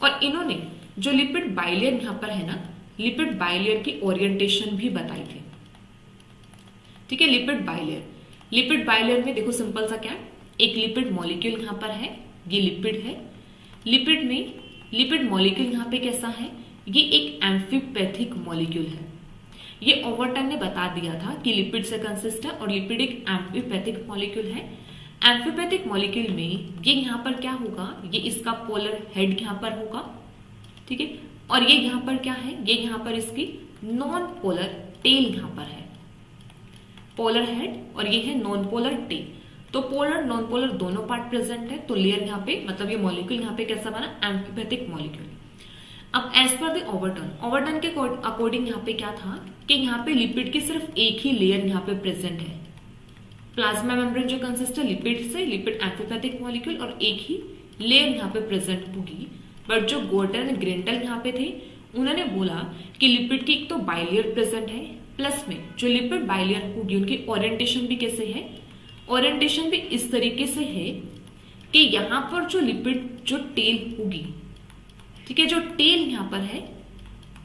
और इन्होंने जो लिपिड बाइलेयर यहाँ पर है ना, लिपिड बाइलेयर की ओरिएंटेशन भी बताई थी। ठीक है, लिपिड बाइलेयर में देखो सिंपल सा क्या है, एक लिपिड मॉलिक्यूल यहाँ पर है, ये लिपिड है। लिपिड में लिपिड मॉलिक्यूल यहाँ पे कैसा है, ये एक एम्फीपैथिक मॉलिक्यूल है। ये ओवरटन ने बता दिया था कि लिपिड से कंसिस्ट है, और लिपिड एक एम्फीपैथिक मॉलिक्यूल है। एम्फीपैथिक मॉलिक्यूल में ये यहाँ पर क्या होगा, ये इसका पोलर हेड यहाँ पर होगा। ठीक है, और ये यहाँ पर क्या है, ये यहाँ पर इसकी नॉन पोलर टेल यहाँ पर है। पोलर हेड और ये है नॉन पोलर टेल। तो पोलर नॉन पोलर दोनों पार्ट प्रेजेंट है। तो लेयर यहाँ पे, मतलब ये मॉलिक्यूल यहाँ पे कैसा बना, एम्फीपैथिक मॉलिक्यूल। अब एज पर द ओवरटन के अकॉर्डिंग यहाँ पे क्या था कि यहाँ पे लिपिड की सिर्फ एक ही लेयर यहाँ पे प्रेजेंट है। प्लाज्मा मेम्ब्रेन जो कंसिस्ट है लिपिड से, लिपिड एम्फीपैथिक मॉलिक्यूल, और एक ही लेयर यहाँ पे प्रेजेंट होगी। बट जो गोटन ग्रिंडल यहाँ पे थे, उन्होंने बोला कि लिपिड की एक तो बाइलेयर प्रेजेंट है, प्लस में जो लिपिड बाइलेयर होगी उनकी ओरिएंटेशन भी कैसे है, ओरिएंटेशन भी इस तरीके से है कि यहाँ पर जो लिपिड जो टेल होगी, ठीक है, जो टेल यहाँ पर है,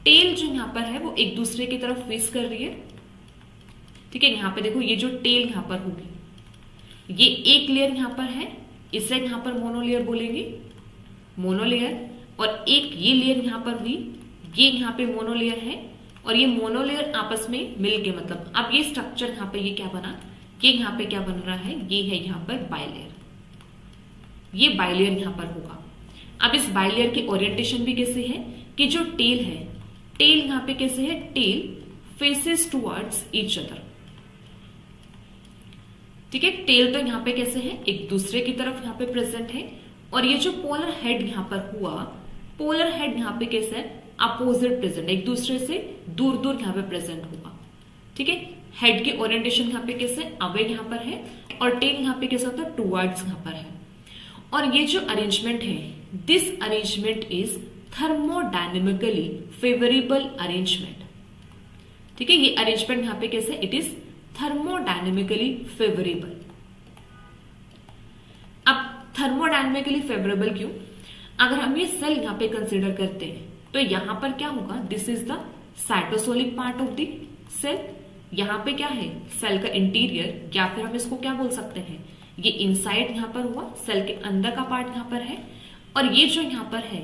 टेल जो यहाँ पर है वो एक दूसरे की तरफ फेस कर रही है। ठीक है, यहाँ पे देखो ये जो टेल यहाँ पर होगी, ये एक लेयर यहाँ पर है, इसे यहाँ पर मोनोलेयर बोलेंगे, मोनोलेयर। और एक ये लेयर यहाँ पर हुई, ये यहाँ पे मोनोलेयर है, और ये मोनोलेयर आपस में मिलके, मतलब अब ये स्ट्रक्चर यहाँ पे ये क्या बना, ये यहाँ पे क्या बन रहा है, ये है यहाँ पर बाइलेयर। ये बाइलेयर यहाँ पर होगा। अब इस बाइलेयर की ओरिएंटेशन भी कैसे है कि जो टेल है, टेल यहाँ पे कैसे है, tail faces towards each other. ठीक है, टेल तो यहाँ पे कैसे है, एक दूसरे की तरफ यहाँ पे प्रेजेंट है। और ये जो पोलर हेड यहाँ पर हुआ, पोलर हेड यहाँ पे कैसे है, अपोजिट प्रेजेंट, एक दूसरे से दूर दूर यहाँ पे प्रेजेंट होगा। ठीक है, हेड की ओरिएंटेशन यहाँ पे कैसे, अवे यहाँ पर है, और टेल यहाँ पे कैसा होता है, टुवर्ड्स यहाँ पर है। और ये जो अरेंजमेंट है, this arrangement is thermodynamically favourable arrangement. ठीक है, ये अरेंजमेंट यहाँ पे कैसे, इट इज थर्मोडायनेमिकली फेवरेबल। अब थर्मोडायनेमिकली फेवरेबल क्यों, अगर हम ये सेल यहाँ पे कंसिडर करते हैं तो यहाँ पर क्या होगा, this is the cytosolic part of the cell. यहाँ पे क्या है, सेल का इंटीरियर, या फिर हम इसको क्या बोल सकते हैं, ये इनसाइड यहाँ पर हुआ, सेल के अंदर का पार्ट यहाँ पर है। और ये जो यहाँ पर है,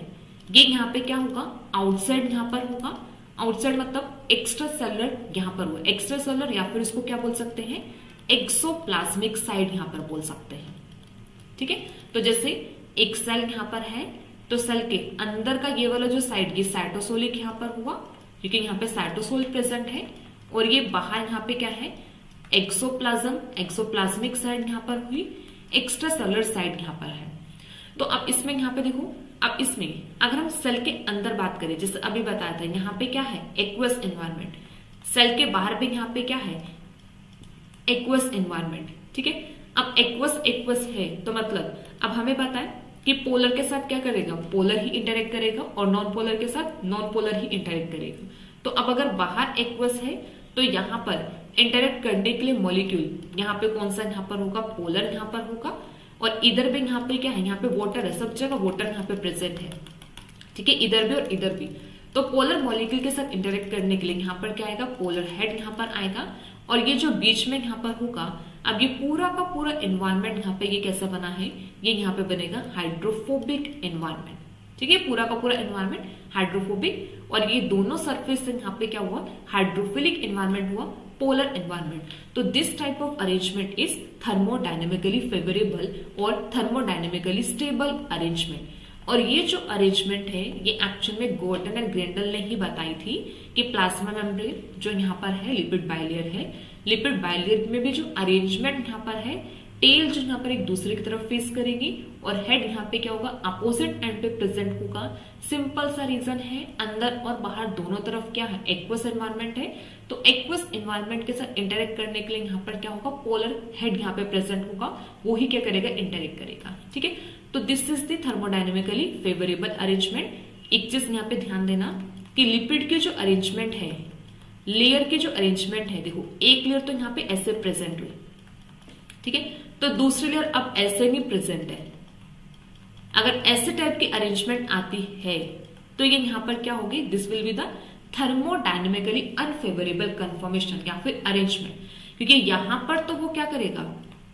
ये यहाँ पे क्या होगा, आउटसाइड यहाँ पर होगा। आउटसाइड मतलब एक्स्ट्रा सेलुलर यहाँ पर हुआ, एक्स्ट्रा सेलुलर, या फिर इसको क्या बोल सकते हैं, एक्सोप्लाज्मिक साइड यहाँ पर बोल सकते हैं। ठीक है, तो जैसे एक सेल यहाँ पर है, तो सेल के अंदर का ये वाला जो साइड, ये साइटोसोलिक यहाँ पर हुआ क्योंकि यहाँ पे साइटोसोल प्रेजेंट है, और ये बाहर यहाँ पे क्या है, एक्सोप्लाज्म, एक्सोप्लाज्मिक साइड यहाँ पर हुई, एक्स्ट्रा सेलुलर साइड यहाँ पर है। तो अब इसमें यहाँ पे देखो, अब इसमें अगर हम सेल के अंदर बात करें, जैसे अभी बताया था, यहाँ पे क्या है, एक्वस एनवायरमेंट। सेल के बाहर भी यहाँ पे क्या है, एक्वस एनवायरमेंट। ठीक है, अब एक्वस है तो मतलब अब हमें पता है कि पोलर के साथ क्या करेगा, पोलर ही इंटरेक्ट करेगा, और नॉन पोलर के साथ नॉन पोलर ही इंटरेक्ट करेगा। तो अब अगर बाहर एक्वस है तो यहाँ पर इंटरेक्ट करने के लिए मॉलिक्यूल यहाँ पे कौन सा यहाँ पर होगा, पोलर यहाँ पर होगा, और इधर भी यहाँ पे क्या है, यहाँ पे वाटर है, सब जगह वाटर यहाँ पे प्रेजेंट है। ठीक है, इधर भी और इधर भी। तो पोलर मॉलिक्यूल के साथ इंटरेक्ट करने के लिए यहाँ पर क्या आएगा, पोलर हेड यहाँ पर आएगा, और ये जो बीच में यहाँ पर होगा, अब ये पूरा का पूरा एनवायरमेंट यहाँ पे ये कैसा बना है, ये यहाँ पे बनेगा हाइड्रोफोबिक एनवायरमेंट। ठीक है, पूरा का पूरा एनवायरमेंट हाइड्रोफोबिक, और ये दोनों सरफेस से यहाँ पे क्या हुआ, हाइड्रोफिलिक एनवायरमेंट हुआ, पोलर एनवायरमेंट। तो this type of arrangement is thermodynamically favourable और थर्मोडायनेमिकली स्टेबल अरेंजमेंट। और ये जो अरेंजमेंट है ये एक्चुअल में गॉर्डन एंड ग्रेंडल ने ही बताई थी कि प्लाज्मा मेम्ब्रेन जो यहाँ पर है लिपिड बाइलेयर है, लिपिड बाइलेयर में भी जो अरेंजमेंट यहाँ पर है, टेल जो यहाँ पर एक दूसरे की तरफ फेस करेगी और हेड यहाँ पे क्या होगा, अपोजिट एंड पे प्रेजेंट होगा। सिंपल सा रीजन है, अंदर और बाहर दोनों तरफ क्या है, एक्वस एनवायरमेंट है, तो एक्वस एनवायरमेंट के साथ इंटरेक्ट करने के लिए यहाँ पर क्या होगा, पोलर हेड यहाँ पे प्रेजेंट होगा, वो ही क्या करेगा, इंटरेक्ट करेगा। ठीक है, तो this is the thermodynamically favourable arrangement. एक चीज यहाँ पे ध्यान देना कि लिपिड के जो अरेंजमेंट है, लेयर के जो अरेंजमेंट है, देखो एक लेयर तो यहाँ पे ऐसे प्रेजेंट हुई, ठीक है, तो दूसरी लेयर अब ऐसे नहीं प्रेजेंट है। अगर ऐसे टाइप की अरेंजमेंट आती है तो ये यहाँ पर क्या होगी, this will be the thermodynamically unfavourable conformation या फिर अरेंजमेंट, क्योंकि यहां पर तो वो क्या करेगा,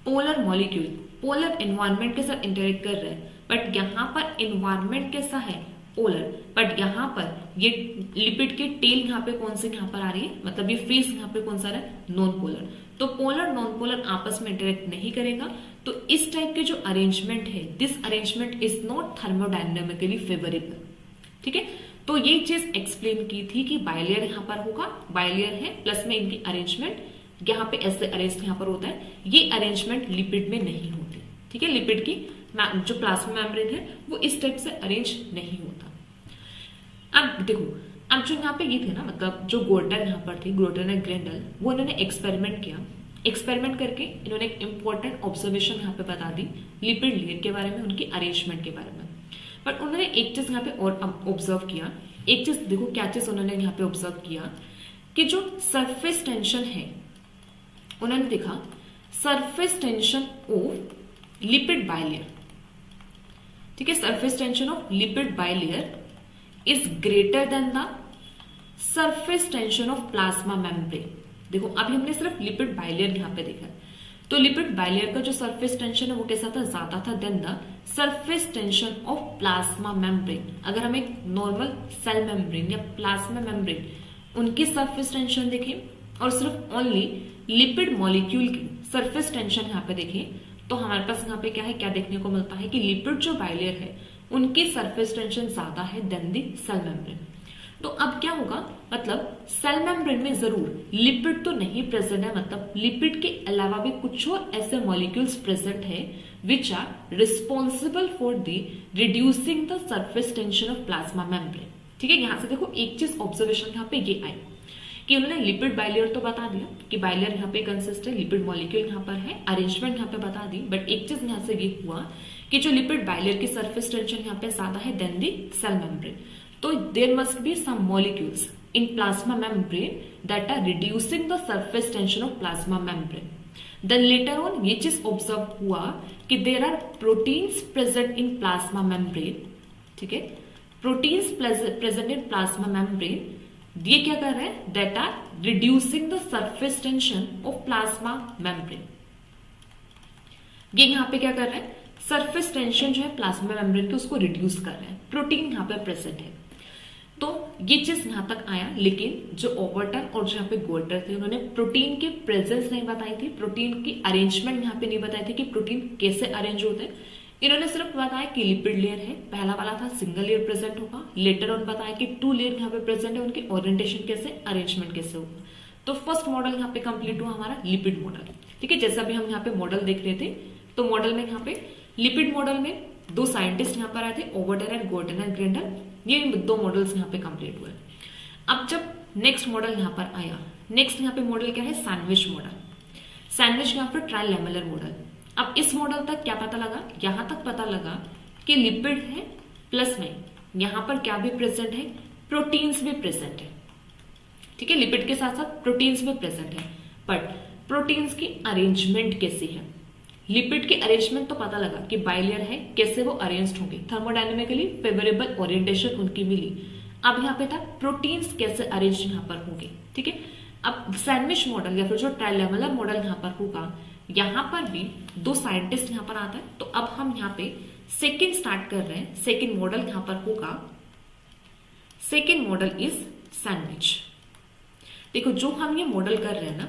पोलर मॉलिक्यूल पोलर एनवायरमेंट के साथ इंटरेक्ट कर रहा है, बट यहाँ पर एनवायरमेंट कैसा है, पोलर, बट यहाँ पर ये लिपिड के टेल यहाँ पे कौन से यहाँ पर आ रही है, मतलब ये फेस यहाँ पे कौन सा रहा है, नॉन पोलर। तो पोलर नॉन पोलर आपस में इंटरेक्ट नहीं करेगा, तो इस टाइप के जो अरेंजमेंट है, this arrangement is not thermodynamically favourable. ठीक है, तो ये चीज एक्सप्लेन की थी कि बाइलेयर यहाँ पर होगा, बाइलेयर है, प्लस में इनकी अरेंजमेंट यहाँ पे ऐसे अरेंज यहाँ पर होता है, ये अरेंजमेंट लिपिड में नहीं होती। ठीक है, लिपिड की जो प्लाज्मा मेम्ब्रेन है वो इस टाइप से अरेंज नहीं होता। अब देखो, अब जो यहाँ पे ये थे ना, मतलब जो गॉर्डन यहाँ पर थी, गॉर्डन एंड ग्रेंडल, वो इन्होंने एक्सपेरिमेंट किया, एक्सपेरिमेंट करके इन्होंने एक इंपॉर्टेंट ऑब्जर्वेशन यहाँ पे बता दी लिपिड लेयर के बारे में, उनकी अरेंजमेंट के बारे में। बट उन्होंने एक चीज यहाँ पे और ऑब्जर्व किया, एक चीज देखो क्या चीज उन्होंने यहाँ पे ऑब्जर्व किया कि जो सरफेस टेंशन है, उन्होंने देखा surface tension of lipid bilayer, ठीक है, surface tension of lipid bilayer is greater than the surface tension of plasma membrane. देखो अभी हमने सिर्फ लिपिड बाइलेयर यहाँ पे देखा, तो लिपिड बाइलेयर का जो सरफेस टेंशन है वो कैसा था, ज्यादा था than the surface tension of plasma membrane. अगर हम एक नॉर्मल सेल मेम्ब्रेन या प्लाज्मा मेम्ब्रेन उनकी सरफेस टेंशन देखें और सिर्फ ओनली लिपिड मॉलिक्यूल की सरफेस टेंशन यहाँ पे देखें, तो हमारे पास यहाँ पे क्या है, क्या देखने को मिलता है कि लिपिड जो बाइलेयर है उनकी सरफेस टेंशन ज्यादा है देन दी सेल मेम्ब्रेन। तो अब क्या होगा, मतलब सेल मेम्ब्रेन में जरूर लिपिड तो नहीं प्रेजेंट है, मतलब लिपिड के अलावा भी कुछ और ऐसे मॉलिक्यूल्स प्रेजेंट है which are responsible for the reducing the surface tension of plasma membrane. ठीक है, यहां से देखो एक चीज ऑब्जर्वेशन यहाँ पे ये आई कि उन्होंने लिपिड बाइलेयर तो बता दिया कि बाइलेयर यहाँ पे कंसिस्ट है, लिपिड मॉलिक्यूल यहाँ पर है, अरेंजमेंट यहाँ पे बता दी, बट एक चीज यहाँ से ये हुआ कि जो लिपिड बाइलेयर की सरफेस टेंशन यहाँ पे ज्यादा है देन दी सेल मेम्ब्रेन, तो there must be some molecules in plasma membrane that are reducing the surface tension of plasma membrane. Then later on ये चीज ऑब्जर्व हुआ कि there are proteins present in plasma membrane. ठीक है, proteins present in plasma membrane, ये क्या कर रहे हैं, that are reducing the surface tension of plasma membrane. ये यहाँ पे क्या कर रहे हैं, सरफेस टेंशन जो है प्लाज्मा मेम्ब्रेन की उसको रिड्यूस कर रहे हैं, प्रोटीन यहाँ पे प्रेजेंट है। तो ये चीज यहां तक आया, लेकिन जो ओवर्टन और जो यहाँ पे गोल्टर थे उन्होंने प्रोटीन की प्रेजेंस नहीं बताई थी, प्रोटीन की अरेंजमेंट यहाँ पे नहीं बताई थी कि प्रोटीन कैसे अरेंज होते हैं। इन्होंने सिर्फ बताया कि लिपिड लेयर है, पहला वाला था सिंगल लेयर प्रेजेंट होगा, लेटर ऑन बताया कि 2 लेयर यहाँ पे प्रेजेंट है, उनकी ओरिएंटेशन कैसे, अरेंजमेंट कैसे होगा। तो फर्स्ट मॉडल यहाँ पे कंप्लीट हुआ हमारा लिपिड मॉडल। ठीक है, जैसा भी हम यहाँ पे मॉडल देख रहे थे, तो मॉडल में यहाँ पे लिपिड मॉडल में 2 साइंटिस्ट यहाँ पर आए थे, ओवरटन एंड गोर्टन एंड ग्रेंडल, ये 2 मॉडल्स यहाँ पे कंप्लीट हुए। अब जब नेक्स्ट मॉडल यहाँ पर आया, नेक्स्ट यहाँ पे मॉडल क्या है, सैंडविच मॉडल। सैंडविच यहाँ पर ट्राई लैमेलर मॉडल। अब इस मॉडल तक क्या पता लगा, यहां तक पता लगा कि लिपिड है, प्लस में यहां पर क्या भी प्रेजेंट है, प्रोटीन्स भी प्रेजेंट है। ठीक है, लिपिड के साथ साथ प्रोटीन्स भी प्रेजेंट है, बट प्रोटीन्स की अरेंजमेंट कैसी है। लिपिड की अरेंजमेंट तो पता लगा कि बाइलेयर है, कैसे वो अरेंज्ड होंगे, थर्मोडायनेमिकली फेवरेबल ओरिएंटेशन उनकी मिली। अब यहाँ पे था प्रोटीन्स कैसे अरेंज यहाँ पर होंगे। ठीक है, अब सैंडविच मॉडल या फिर जो ट्राइलेमुलर मॉडल यहाँ पर होगा, यहां पर भी 2 साइंटिस्ट यहां पर आता है। तो अब हम यहां पे सेकेंड स्टार्ट कर रहे हैं, सेकेंड मॉडल यहां पर होगा, सेकेंड मॉडल इज सैंडविच। देखो जो हम ये मॉडल कर रहे हैं ना,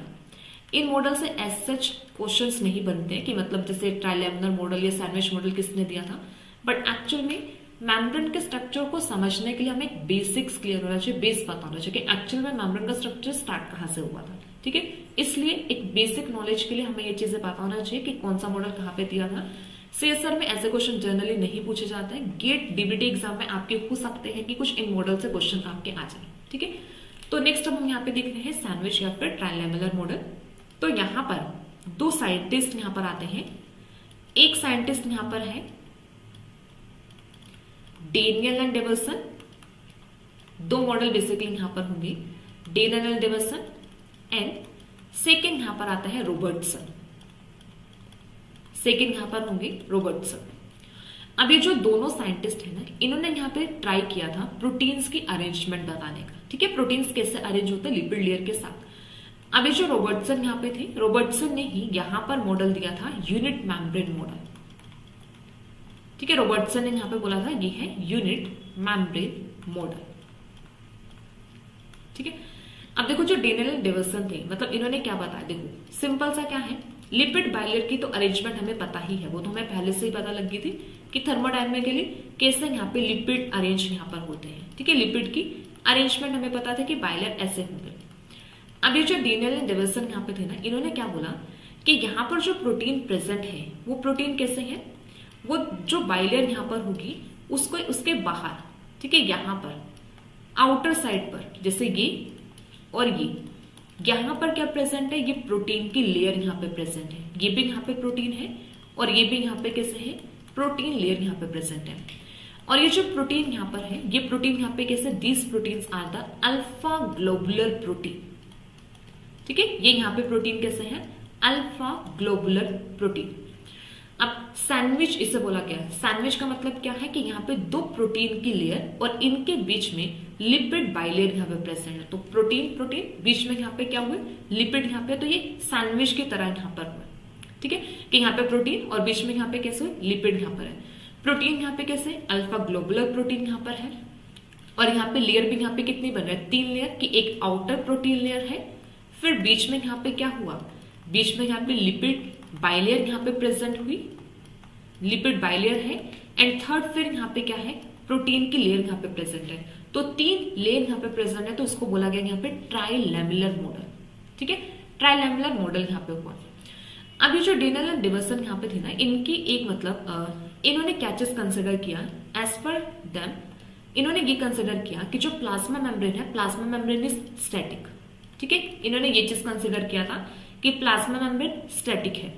इन मॉडल से एज सच क्वेश्चंस नहीं बनते कि मतलब जैसे ट्राइलेमुलर मॉडल या सैंडविच मॉडल किसने दिया था, बट एक्चुअल में मेम्ब्रेन के स्ट्रक्चर को समझने के लिए हमें एक बेसिक्स क्लियर होना चाहिए, बेस पता होना चाहिए कि एक्चुअल में मेम्ब्रेन का स्ट्रक्चर स्टार्ट कहां से हुआ था। ठीक है, इसलिए एक बेसिक नॉलेज के लिए हमें ये चीजें पता होना चाहिए कि कौन सा मॉडल कहाँ पे दिया था। सीएसआर में ऐसे क्वेश्चन जनरली नहीं पूछे जाते हैं, गेट डीबीटी एग्जाम में आपके हो सकते हैं कि कुछ इन मॉडल से क्वेश्चन आपके आ जाए। ठीक है, तो नेक्स्ट हम यहाँ पे देख रहे हैं सैंडविच या फिर ट्राइलेमुलर मॉडल। तो यहाँ पर 2 साइंटिस्ट यहाँ पर आते हैं, एक साइंटिस्ट यहाँ पर है Daniel and Davison. 2 model basically यहां पर होंगे, Daniel and Davison, and second यहां पर आता है रॉबर्टसन। सेकेंड यहां पर होंगे रॉबर्टसन। अब ये जो दोनों साइंटिस्ट है ना, इन्होंने यहां पे ट्राई किया था प्रोटीन्स की अरेंजमेंट बताने का। ठीक है, प्रोटीन्स कैसे अरेंज होते हैं लिपिड लेयर के साथ। अब ये जो रॉबर्टसन यहां पे थे, रॉबर्टसन ने ही यहां पर मॉडल दिया था यूनिट मेम्ब्रेन मॉडल। ठीक है, रॉबर्टसन ने यहां पे बोला था ये है यूनिट मेम्ब्रेन मॉडल। ठीक है, अब देखो जो डेनियल एंड डेविसन थे, मतलब इन्होंने क्या बताया, देखो सिंपल सा क्या है, लिपिड बाइलेयर की तो अरेंजमेंट हमें पता ही है, वो तो हमें पहले से ही पता लग गई थी कि थर्मोडायनेमिकली कैसे यहाँ पे लिपिड अरेंज यहाँ पर होते हैं। ठीक है, लिपिड की अरेंजमेंट हमें पता था कि बाइलेयर ऐसे होंगे। अब ये जो डेनियल एंड डेविसन यहाँ पे थे ना, इन्होंने क्या बोला कि यहाँ पर जो प्रोटीन प्रेजेंट है वो प्रोटीन कैसे है, वो जो बाइलेयर यहाँ पर होगी उसको उसके बाहर, ठीक है, यहाँ पर आउटर साइड पर, जैसे ये और ये, यहाँ पर क्या प्रेजेंट है, ये प्रोटीन की लेयर यहाँ पे प्रेजेंट है, ये भी यहाँ पे प्रोटीन है और ये भी यहाँ पे कैसे है, प्रोटीन लेयर यहाँ पे प्रेजेंट है। और ये जो प्रोटीन यहाँ पर है, ये प्रोटीन यहाँ पे कैसे, these proteins are the alpha globular protein. ठीक है, ये यहाँ पे प्रोटीन कैसे है, अल्फा ग्लोबुलर प्रोटीन। अब सैंडविच इसे बोला गया है, सैंडविच का मतलब क्या है कि यहाँ पे 2 प्रोटीन की लेयर और इनके बीच में लिपिड बाइलेयर यहाँ पे प्रेजेंट है। तो प्रोटीन प्रोटीन बीच में यहाँ पे क्या हुए, लिपिड यहाँ पे, तो ये सैंडविच की तरह यहाँ पर हुआ। ठीक है, कि यहाँ पे प्रोटीन और बीच में यहाँ पे कैसे हुए, लिपिड यहाँ पर है। प्रोटीन यहाँ पे कैसे, अल्फा ग्लोबुलर प्रोटीन यहाँ पर है, और यहाँ पे लेयर भी यहाँ पे कितनी बन रही है, 3 लेयर की, एक आउटर प्रोटीन लेयर है, फिर बीच में यहाँ पे क्या हुआ, बीच में यहाँ पे लिपिड बाइलेयर यहाँ पे प्रेजेंट हुई, लिपिड बाइलेयर है, एंड थर्ड फिर यहाँ पे क्या है, प्रोटीन की लेयर यहाँ पे प्रेजेंट है। तो 3 लेयर यहाँ पे प्रेजेंट है, तो इसको बोला गया यहाँ पे ट्राइलेमुलर मॉडल। ठीक है, ट्राइलेमुलर मॉडल यहाँ पे हुआ। अब ये जो डेनियल एंड डेविसन यहाँ पे थे ना, इनकी एक मतलब इन्होंने क्या चीज कंसिडर किया, एज पर देम इन्होंने ये कंसिडर किया कि जो प्लाज्मा मेम्ब्रेन है, प्लाज्मा मेम्ब्रेन इज स्टैटिक। ठीक है, इन्होंने ये चीज कंसिडर किया था कि प्लाज्मा मेम्ब्रेन स्टैटिक है।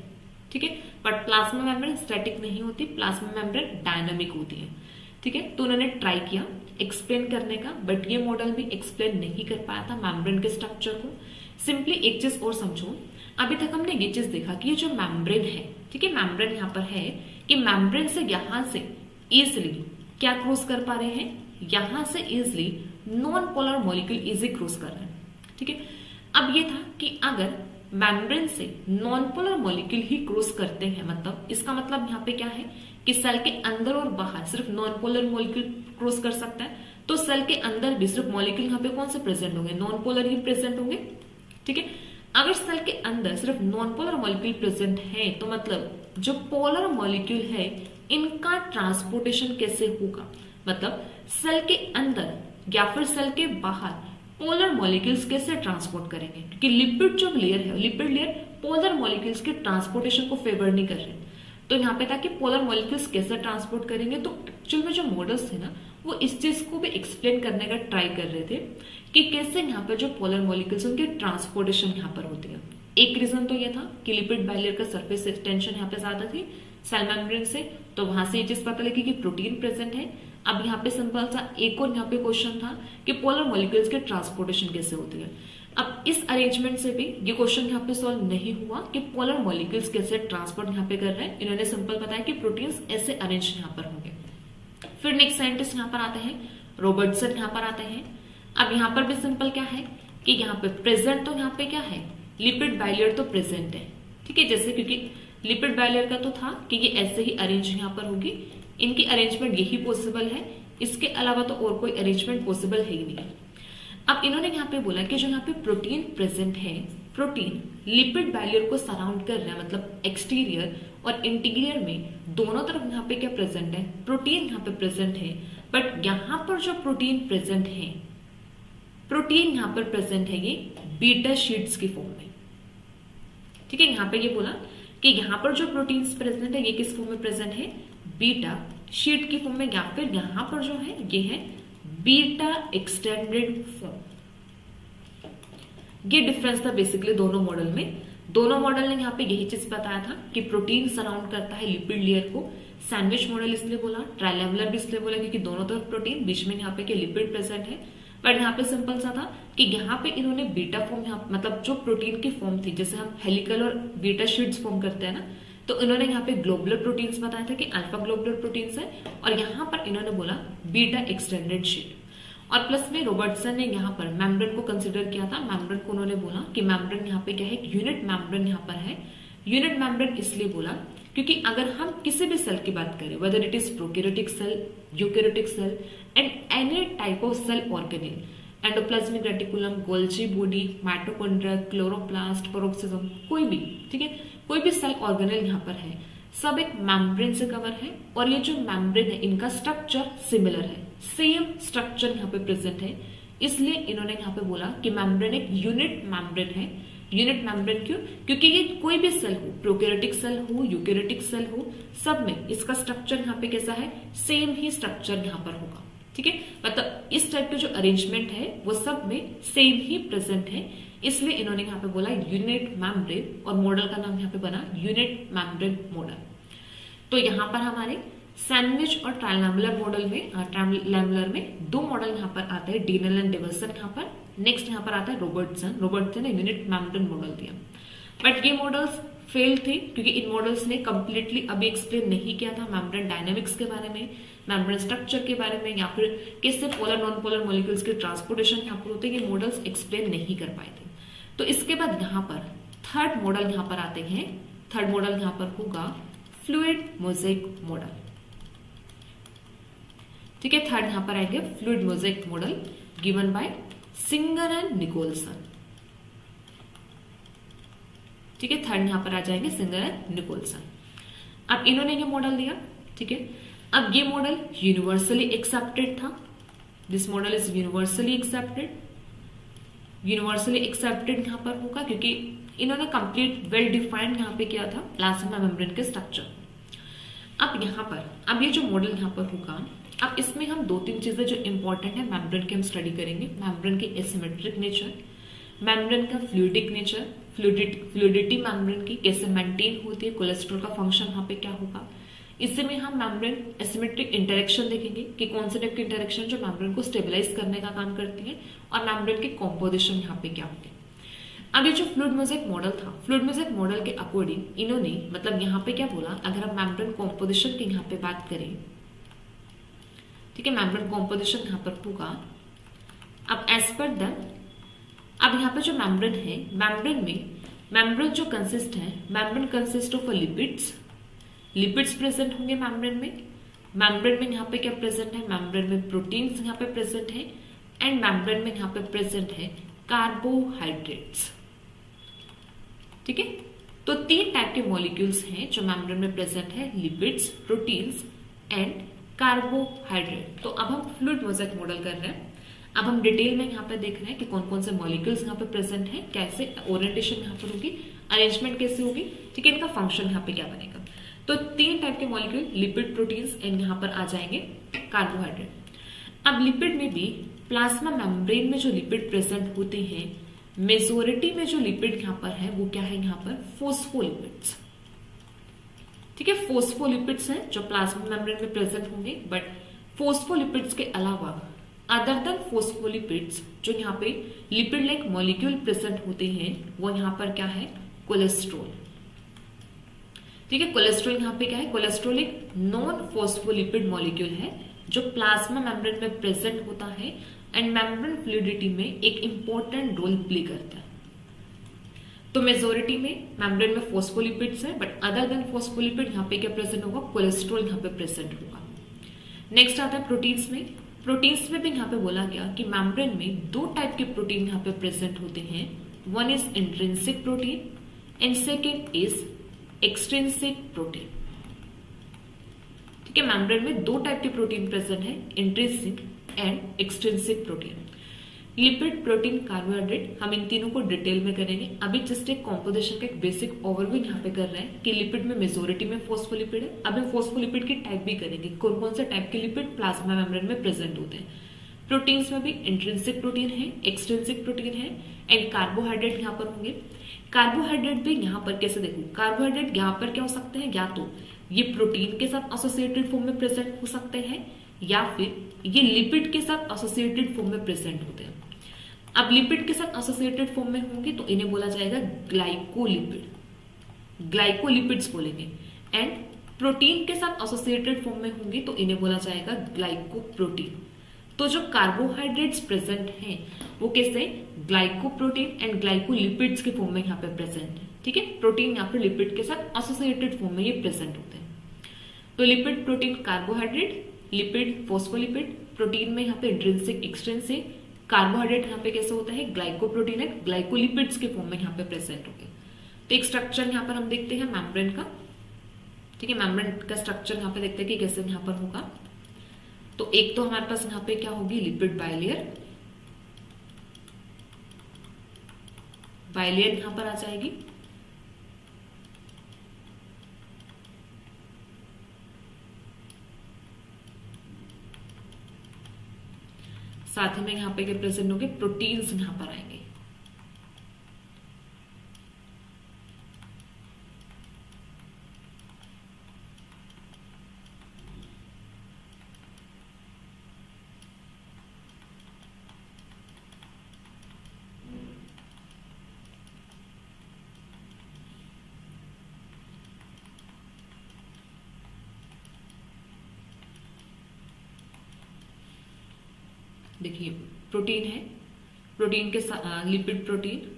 ठीक है, बट प्लाज्मा मेम्ब्रेन स्टैटिक नहीं होती, प्लाज्मा मेम्ब्रेन डायनामिक होती है। ठीक है, तो उन्होंने ट्राई किया एक्सप्लेन करने का, बट ये मॉडल भी एक्सप्लेन नहीं कर पाया था मेम्ब्रेन के स्ट्रक्चर को। सिंपली एक चीज और समझो, अभी तक हमने ये चीज देखा कि ये जो मेम्ब्रेन है, ठीक है, मेम्ब्रेन यहाँ पर है कि मेम्ब्रेन से यहां से इजिली क्या क्रॉस कर पा रहे हैं, यहां से easily non polar molecule easy cross कर रहे हैं। ठीक है, अब ये था कि अगर मेम्ब्रेन से नॉन पोलर मॉलिक्यूल ही क्रॉस करते हैं, मतलब इसका मतलब यहाँ पे क्या है कि सेल के अंदर और बाहर सिर्फ नॉन पोलर मॉलिक्यूल क्रॉस कर सकता है, तो सेल के अंदर भी सिर्फ मॉलिक्यूल यहाँ पे कौन से प्रेजेंट होंगे, नॉन पोलर ही प्रेजेंट होंगे। ठीक है, अगर सेल के अंदर सिर्फ नॉन पोलर मॉलिक्यूल प्रेजेंट है, तो मतलब जो पोलर मॉलिक्यूल है इनका ट्रांसपोर्टेशन कैसे होगा, मतलब सेल के अंदर या फिर सेल के बाहर पोलर मॉलिक्यूल्स कैसे ट्रांसपोर्ट करेंगे, क्योंकि लिपिड जो लेयर है, लिपिड लेयर पोलर मॉलिक्यूल्स के ट्रांसपोर्टेशन को फेवर नहीं कर रहे। तो यहाँ पे था कि पोलर मॉलिक्यूल्स कैसे ट्रांसपोर्ट करेंगे। तो एक्चुअल में जो मॉडल्स थे ना वो इस चीज को भी एक्सप्लेन करने का ट्राई कर रहे थे कि कैसे यहाँ पे जो पोलर मॉलिक्यूल्स उनकी ट्रांसपोर्टेशन यहाँ पर होती है। एक रीजन तो ये था कि लिपिड बाइलेयर का सरफेस टेंशन यहाँ पे ज्यादा थी सेल मेम्ब्रेन से, तो वहां से ये चीज पता लगी कि प्रोटीन प्रेजेंट है। अब यहाँ पे सिंपल सा एक और यहाँ पे क्वेश्चन था कि पोलर मॉलिक्यूल्स के ट्रांसपोर्टेशन कैसे होती है। अब इस अरेंजमेंट से भी ये क्वेश्चन यहाँ पे सॉल्व नहीं हुआ कि पोलर मॉलिक्यूल्स कैसे ट्रांसपोर्ट यहाँ पे कर रहे हैं। इन्होंने सिंपल बताया कि प्रोटीन्स ऐसे अरेंज यहाँ पर होंगे। फिर नेक्स्ट साइंटिस्ट यहाँ पर आते हैं, रॉबर्टसन यहाँ पर आते हैं। अब यहाँ पर भी सिंपल क्या है कि यहाँ पे प्रेजेंट तो यहाँ पे क्या है, लिपिड बाइलेयर तो प्रेजेंट है, ठीक है। जैसे क्योंकि लिपिड बाइलेयर का तो था कि ये ऐसे ही अरेंज यहाँ पर होगी, इनकी अरेंजमेंट यही पॉसिबल है, इसके अलावा तो और कोई अरेंजमेंट पॉसिबल है ही नहीं। अब इन्होंने यहाँ पे बोला कि जो यहाँ पे प्रोटीन प्रेजेंट है, प्रोटीन लिपिड बाइलेयर को सराउंड कर रहा है, मतलब एक्सटीरियर और इंटीरियर में दोनों तरफ यहाँ पे क्या प्रेजेंट है, प्रोटीन यहाँ पे प्रेजेंट है। बट यहाँ पर जो प्रोटीन प्रेजेंट है, प्रोटीन यहाँ पर प्रेजेंट है ये बीटा शीट्स की फॉर्म में, ठीक है। यहाँ पे ये बोला कि यहाँ पर जो प्रोटीन्स प्रेजेंट है ये किस फॉर्म में प्रेजेंट है, बीटा शीट की फॉर्म में, या फिर यहाँ पर जो है ये है बीटा एक्सटेंडेड फॉर्म। ये डिफरेंस था बेसिकली दोनों मॉडल में। दोनों मॉडल ने यहाँ पे यही चीज बताया था कि प्रोटीन सराउंड करता है लिपिड लेयर को। सैंडविच मॉडल इसलिए बोला, ट्राइलेमुलर भी इसलिए बोला क्योंकि दोनों तरफ प्रोटीन, बीच में यहाँ पे क्या लिपिड प्रेजेंट है। पर यहाँ पे सिंपल सा था कि यहाँ पे इन्होंने बीटा फॉर्म, यहाँ मतलब जो प्रोटीन की फॉर्म थी, जैसे हम हेलिकल और बीटा शीट्स फॉर्म करते हैं ना, तो इन्होंने यहाँ पे ग्लोबुलर प्रोटीन्स बताया था कि अल्फा ग्लोबुलर प्रोटीन्स है, और यहाँ पर इन्होंने बोला बीटा एक्सटेंडेड शीट। और प्लस में रॉबर्टसन ने यहाँ पर मेम्ब्रेन को कंसिडर किया था। मेम्ब्रेन को उन्होंने बोला कि मेम्ब्रेन यहाँ पे क्या है, यूनिट मेम्ब्रेन यहाँ पर है। यूनिट मेम्ब्रेन इसलिए बोला क्योंकि अगर हम किसी भी सेल की बात करें, whether it is prokaryotic cell, eukaryotic cell and any type of cell organelle, endoplasmic reticulum, Golgi body, mitochondria, chloroplast, peroxisome, कोई भी, ठीक है, कोई भी सेल ऑर्गेनेल यहाँ पर है, सब एक मेम्ब्रेन से कवर है। और ये जो मेम्ब्रेन है इनका स्ट्रक्चर सिमिलर है, सेम स्ट्रक्चर यहाँ पे प्रेजेंट है। इसलिए इन्होंने यहाँ पे बोला कि मेम्ब्रेन एक यूनिट मेम्ब्रेन है। यूनिट मेम्ब्रेन क्यों, क्योंकि ये कोई भी सेल हो, प्रोकैरियोटिक सेल हो, यूकैरियोटिक सेल हो, सब में इसका स्ट्रक्चर यहाँ पे कैसा है, सेम ही स्ट्रक्चर यहाँ पर होगा, ठीक है। मतलब इस टाइप का जो अरेंजमेंट है वो सब में सेम ही प्रेजेंट है। इसलिए इन्होंने यहाँ पे बोला यूनिट मेम्ब्रेन, और मॉडल का नाम यहाँ पे बना यूनिट मेम्ब्रेन मॉडल। तो यहाँ पर हमारे सैंडविच और ट्राइलेमुलर मॉडल में, ट्राइलेमुलर में दो मॉडल यहाँ पर आते हैं, डीनेल एंड डेविसन यहाँ पर। नेक्स्ट यहाँ पर आता है रॉबर्टसन ने यूनिट मेम्ब्रेन मॉडल दिया। बट ये मॉडल्स फेल थे क्योंकि इन मॉडल्स ने कंप्लीटली अभी एक्सप्लेन नहीं किया था मेम्ब्रेन डायनामिक्स के बारे में, मेम्ब्रेन स्ट्रक्चर के बारे में, या फिर किससे पोलर नॉन पोलर मॉलिक्यूल्स के ट्रांसपोर्टेशन यहाँ पर होते हैं, ये मॉडल्स एक्सप्लेन नहीं कर पाए थे। तो इसके बाद यहाँ पर थर्ड मॉडल यहाँ पर आते हैं। थर्ड मॉडल यहाँ पर होगा फ्लूइड मोज़ेक मॉडल, ठीक है। थर्ड यहाँ पर आएंगे fluid mosaic model given by Singer and Nicolson, ठीक है। थर्ड यहाँ पर आ जाएंगे सिंगर एंड निकोलसन। अब इन्होंने ये मॉडल दिया, ठीक है। अब ये मॉडल यूनिवर्सली एक्सेप्टेड था, this model is universally accepted. Universally accepted यहाँ पर होगा क्योंकि इन्होंने कंप्लीट वेल डिफाइंड यहाँ पे किया था प्लाज्मा मेम्ब्रेन के स्ट्रक्चर। अब यहाँ पर, अब ये जो मॉडल यहाँ पर होगा, अब इसमें हम दो तीन चीजें जो इंपॉर्टेंट है मेम्ब्रेन की हम स्टडी करेंगे। मेम्ब्रेन की एसिमेट्रिक नेचर, मेम्ब्रेन का फ्लूइडिक नेचर, फ्लूइडिटी मेम्ब्रेन की कैसे मेंटेन होती है, कोलेस्ट्रॉल का फंक्शन यहाँ पे क्या होगा। इससे में हम मेम्ब्रेन एसिमेट्रिक इंटरेक्शन देखेंगे कि कौन से टाइप की इंटरेक्शन जो मेम्ब्रेन को स्टेबलाइज करने का काम करती है, और मेम्ब्रेन की कॉम्पोजिशन यहाँ पे क्या होती है। अब ये जो फ्लूइड मोज़ेक मॉडल था, फ्लूइड मोज़ेक मॉडल के अकॉर्डिंग इन्होंने मतलब यहाँ पे क्या बोला, अगर हम मेम्ब्रेन कॉम्पोजिशन की यहाँ पे बात करें, ठीक है, मेम्ब्रेन कॉम्पोजिशन यहाँ पर होगा। अब एज पर द, अब यहाँ पे जो मेम्ब्रेन है, मेम्ब्रेन में मेम्ब्रेन जो कंसिस्ट है, membrane consist of lipids, lipids present होंगे मेम्ब्रेन में। मेम्ब्रेन में यहाँ पे क्या प्रेजेंट है, मेम्ब्रेन में प्रोटीन्स यहाँ पे प्रेजेंट है, एंड मेम्ब्रेन में यहाँ पे प्रेजेंट है कार्बोहाइड्रेट्स, ठीक है। तो 3 टाइप के मॉलिक्यूल्स हैं जो मेम्ब्रेन में प्रेजेंट है, लिपिड्स, प्रोटीन्स एंड कार्बोहाइड्रेट। तो अब हम फ्लूइड मोज़ेक मॉडल कर रहे हैं। अब हम डिटेल में यहाँ पे देख रहे हैं कि कौन कौन से मॉलिक्यूल्स यहाँ पे प्रेजेंट हैं, कैसे ओरिएंटेशन यहाँ पर होगी, अरेंजमेंट कैसे होगी, ठीक है, इनका फंक्शन यहाँ पे क्या बनेगा। तो 3 टाइप के मॉलिक्यूल, लिपिड, प्रोटीन्स एंड यहाँ पर आ जाएंगे कार्बोहाइड्रेट। अब लिपिड में भी प्लाज्मा मेम्ब्रेन में जो लिपिड प्रेजेंट होते हैं, मेजोरिटी में जो लिपिड यहाँ पर है वो क्या है, यहाँ पर फोस्फोलिपिड्स, ठीक है, फोस्फोलिपिड्स हैं जो प्लाज्मा मेम्ब्रेन में प्रेजेंट होंगे। बट फोस्फोलिपिड्स के अलावा अदर देन फोस्फोलिपिड्स जो यहाँ पे लिपिड लाइक मॉलिक्यूल प्रेजेंट होते हैं वो यहाँ पर क्या है, कोलेस्ट्रॉल, ठीक है। कोलेस्ट्रॉल यहाँ पे क्या है, कोलेस्ट्रॉल एक नॉन फोस्फोलिपिड मॉलिक्यूल है जो प्लाज्मा मेम्ब्रेन में प्रेजेंट होता है एंड मेम्ब्रेन फ्लूइडिटी में एक इंपॉर्टेंट रोल प्ले करता है। तो मेजोरिटी में मेम्ब्रेन में फोस्फोलिपिड्स है, बट अदर देन फोस्फोलिपिड यहाँ पे क्या प्रेजेंट होगा, कोलेस्ट्रॉल यहाँ पे प्रेजेंट होगा। नेक्स्ट आता है प्रोटीन्स में। प्रोटीन्स में भी यहाँ पे बोला गया कि मेम्ब्रेन में 2 टाइप के प्रोटीन यहाँ पे प्रेजेंट होते हैं। One is intrinsic protein and second is extrinsic protein, ठीक है। मेम्ब्रेन में 2 टाइप के प्रोटीन प्रेजेंट है, intrinsic and extrinsic protein. Lipid, protein, carbohydrate, हम इन तीनों को डिटेल में करेंगे। अभी जस्ट एक कॉम्पोजिशन का एक बेसिक ओवरव्यू यहाँ पे कर रहे हैं कि लिपिड में मेजोरिटी में फोस्फोलिपिड है। अब हम फोस्फोलिपिड की टाइप भी करेंगे, कौन कौन से टाइप के लिपिड प्लाज्मा मेम्ब्रेन में प्रेजेंट होते हैं। प्रोटीन्स में भी इंट्रिंसिक प्रोटीन है, एक्सट्रिंसिक प्रोटीन है एंड कार्बोहाइड्रेट यहाँ पर होंगे। कार्बोहाइड्रेट भी यहाँ पर कैसे देखो, कार्बोहाइड्रेट यहाँ पर क्या हो सकते हैं, या तो ये प्रोटीन के साथ एसोसिएटेड फॉर्म में प्रेजेंट हो सकते हैं या फिर ये लिपिड के साथ एसोसिएटेड फॉर्म में प्रेजेंट होते हैं। अब लिपिड के साथ एसोसिएटेड फॉर्म में होंगे तो इन्हें बोला जाएगा ग्लाइकोलिपिड, ग्लाइकोलिपिड्स बोलेंगे। एंड प्रोटीन के साथ एसोसिएटेड फॉर्म में होंगे तो इन्हें बोला जाएगा ग्लाइकोप्रोटीन। तो जो कार्बोहाइड्रेट्स प्रेजेंट हैं वो कैसे, ग्लाइकोप्रोटीन एंड ग्लाइकोलिपिड्स के फॉर्म में यहाँ पे प्रेजेंट है, ठीक है। प्रोटीन यहाँ पे लिपिड के साथ एसोसिएटेड फॉर्म में ये प्रेजेंट होते हैं। तो lipid, protein, carbohydrate, lipid, phospholipid, protein में यहाँ पे इंट्रिंसिक, एक्सट्रिंसिक, कार्बोहाइड्रेट यहाँ पे कैसे होता है, ग्लाइकोप्रोटीन है, ग्लाइकोलिपिड्स के फॉर्म में यहाँ पे प्रेजेंट होंगे। तो एक स्ट्रक्चर यहाँ पर हम देखते हैं मेम्ब्रेन का, ठीक है। मेम्ब्रेन का स्ट्रक्चर यहाँ पे देखते हैं कि कैसे यहाँ पर होगा। तो एक तो हमारे पास यहाँ पे क्या होगी, लिपिड बाइलेयर, बाइलेयर यहाँ पर आ जाएगी। साथ ही में यहाँ पे क्या प्रेजेंट होंगे, प्रोटीन्स यहाँ पर आएंगे। देखिए प्रोटीन है, प्रोटीन के साथ लिपिड प्रोटीन,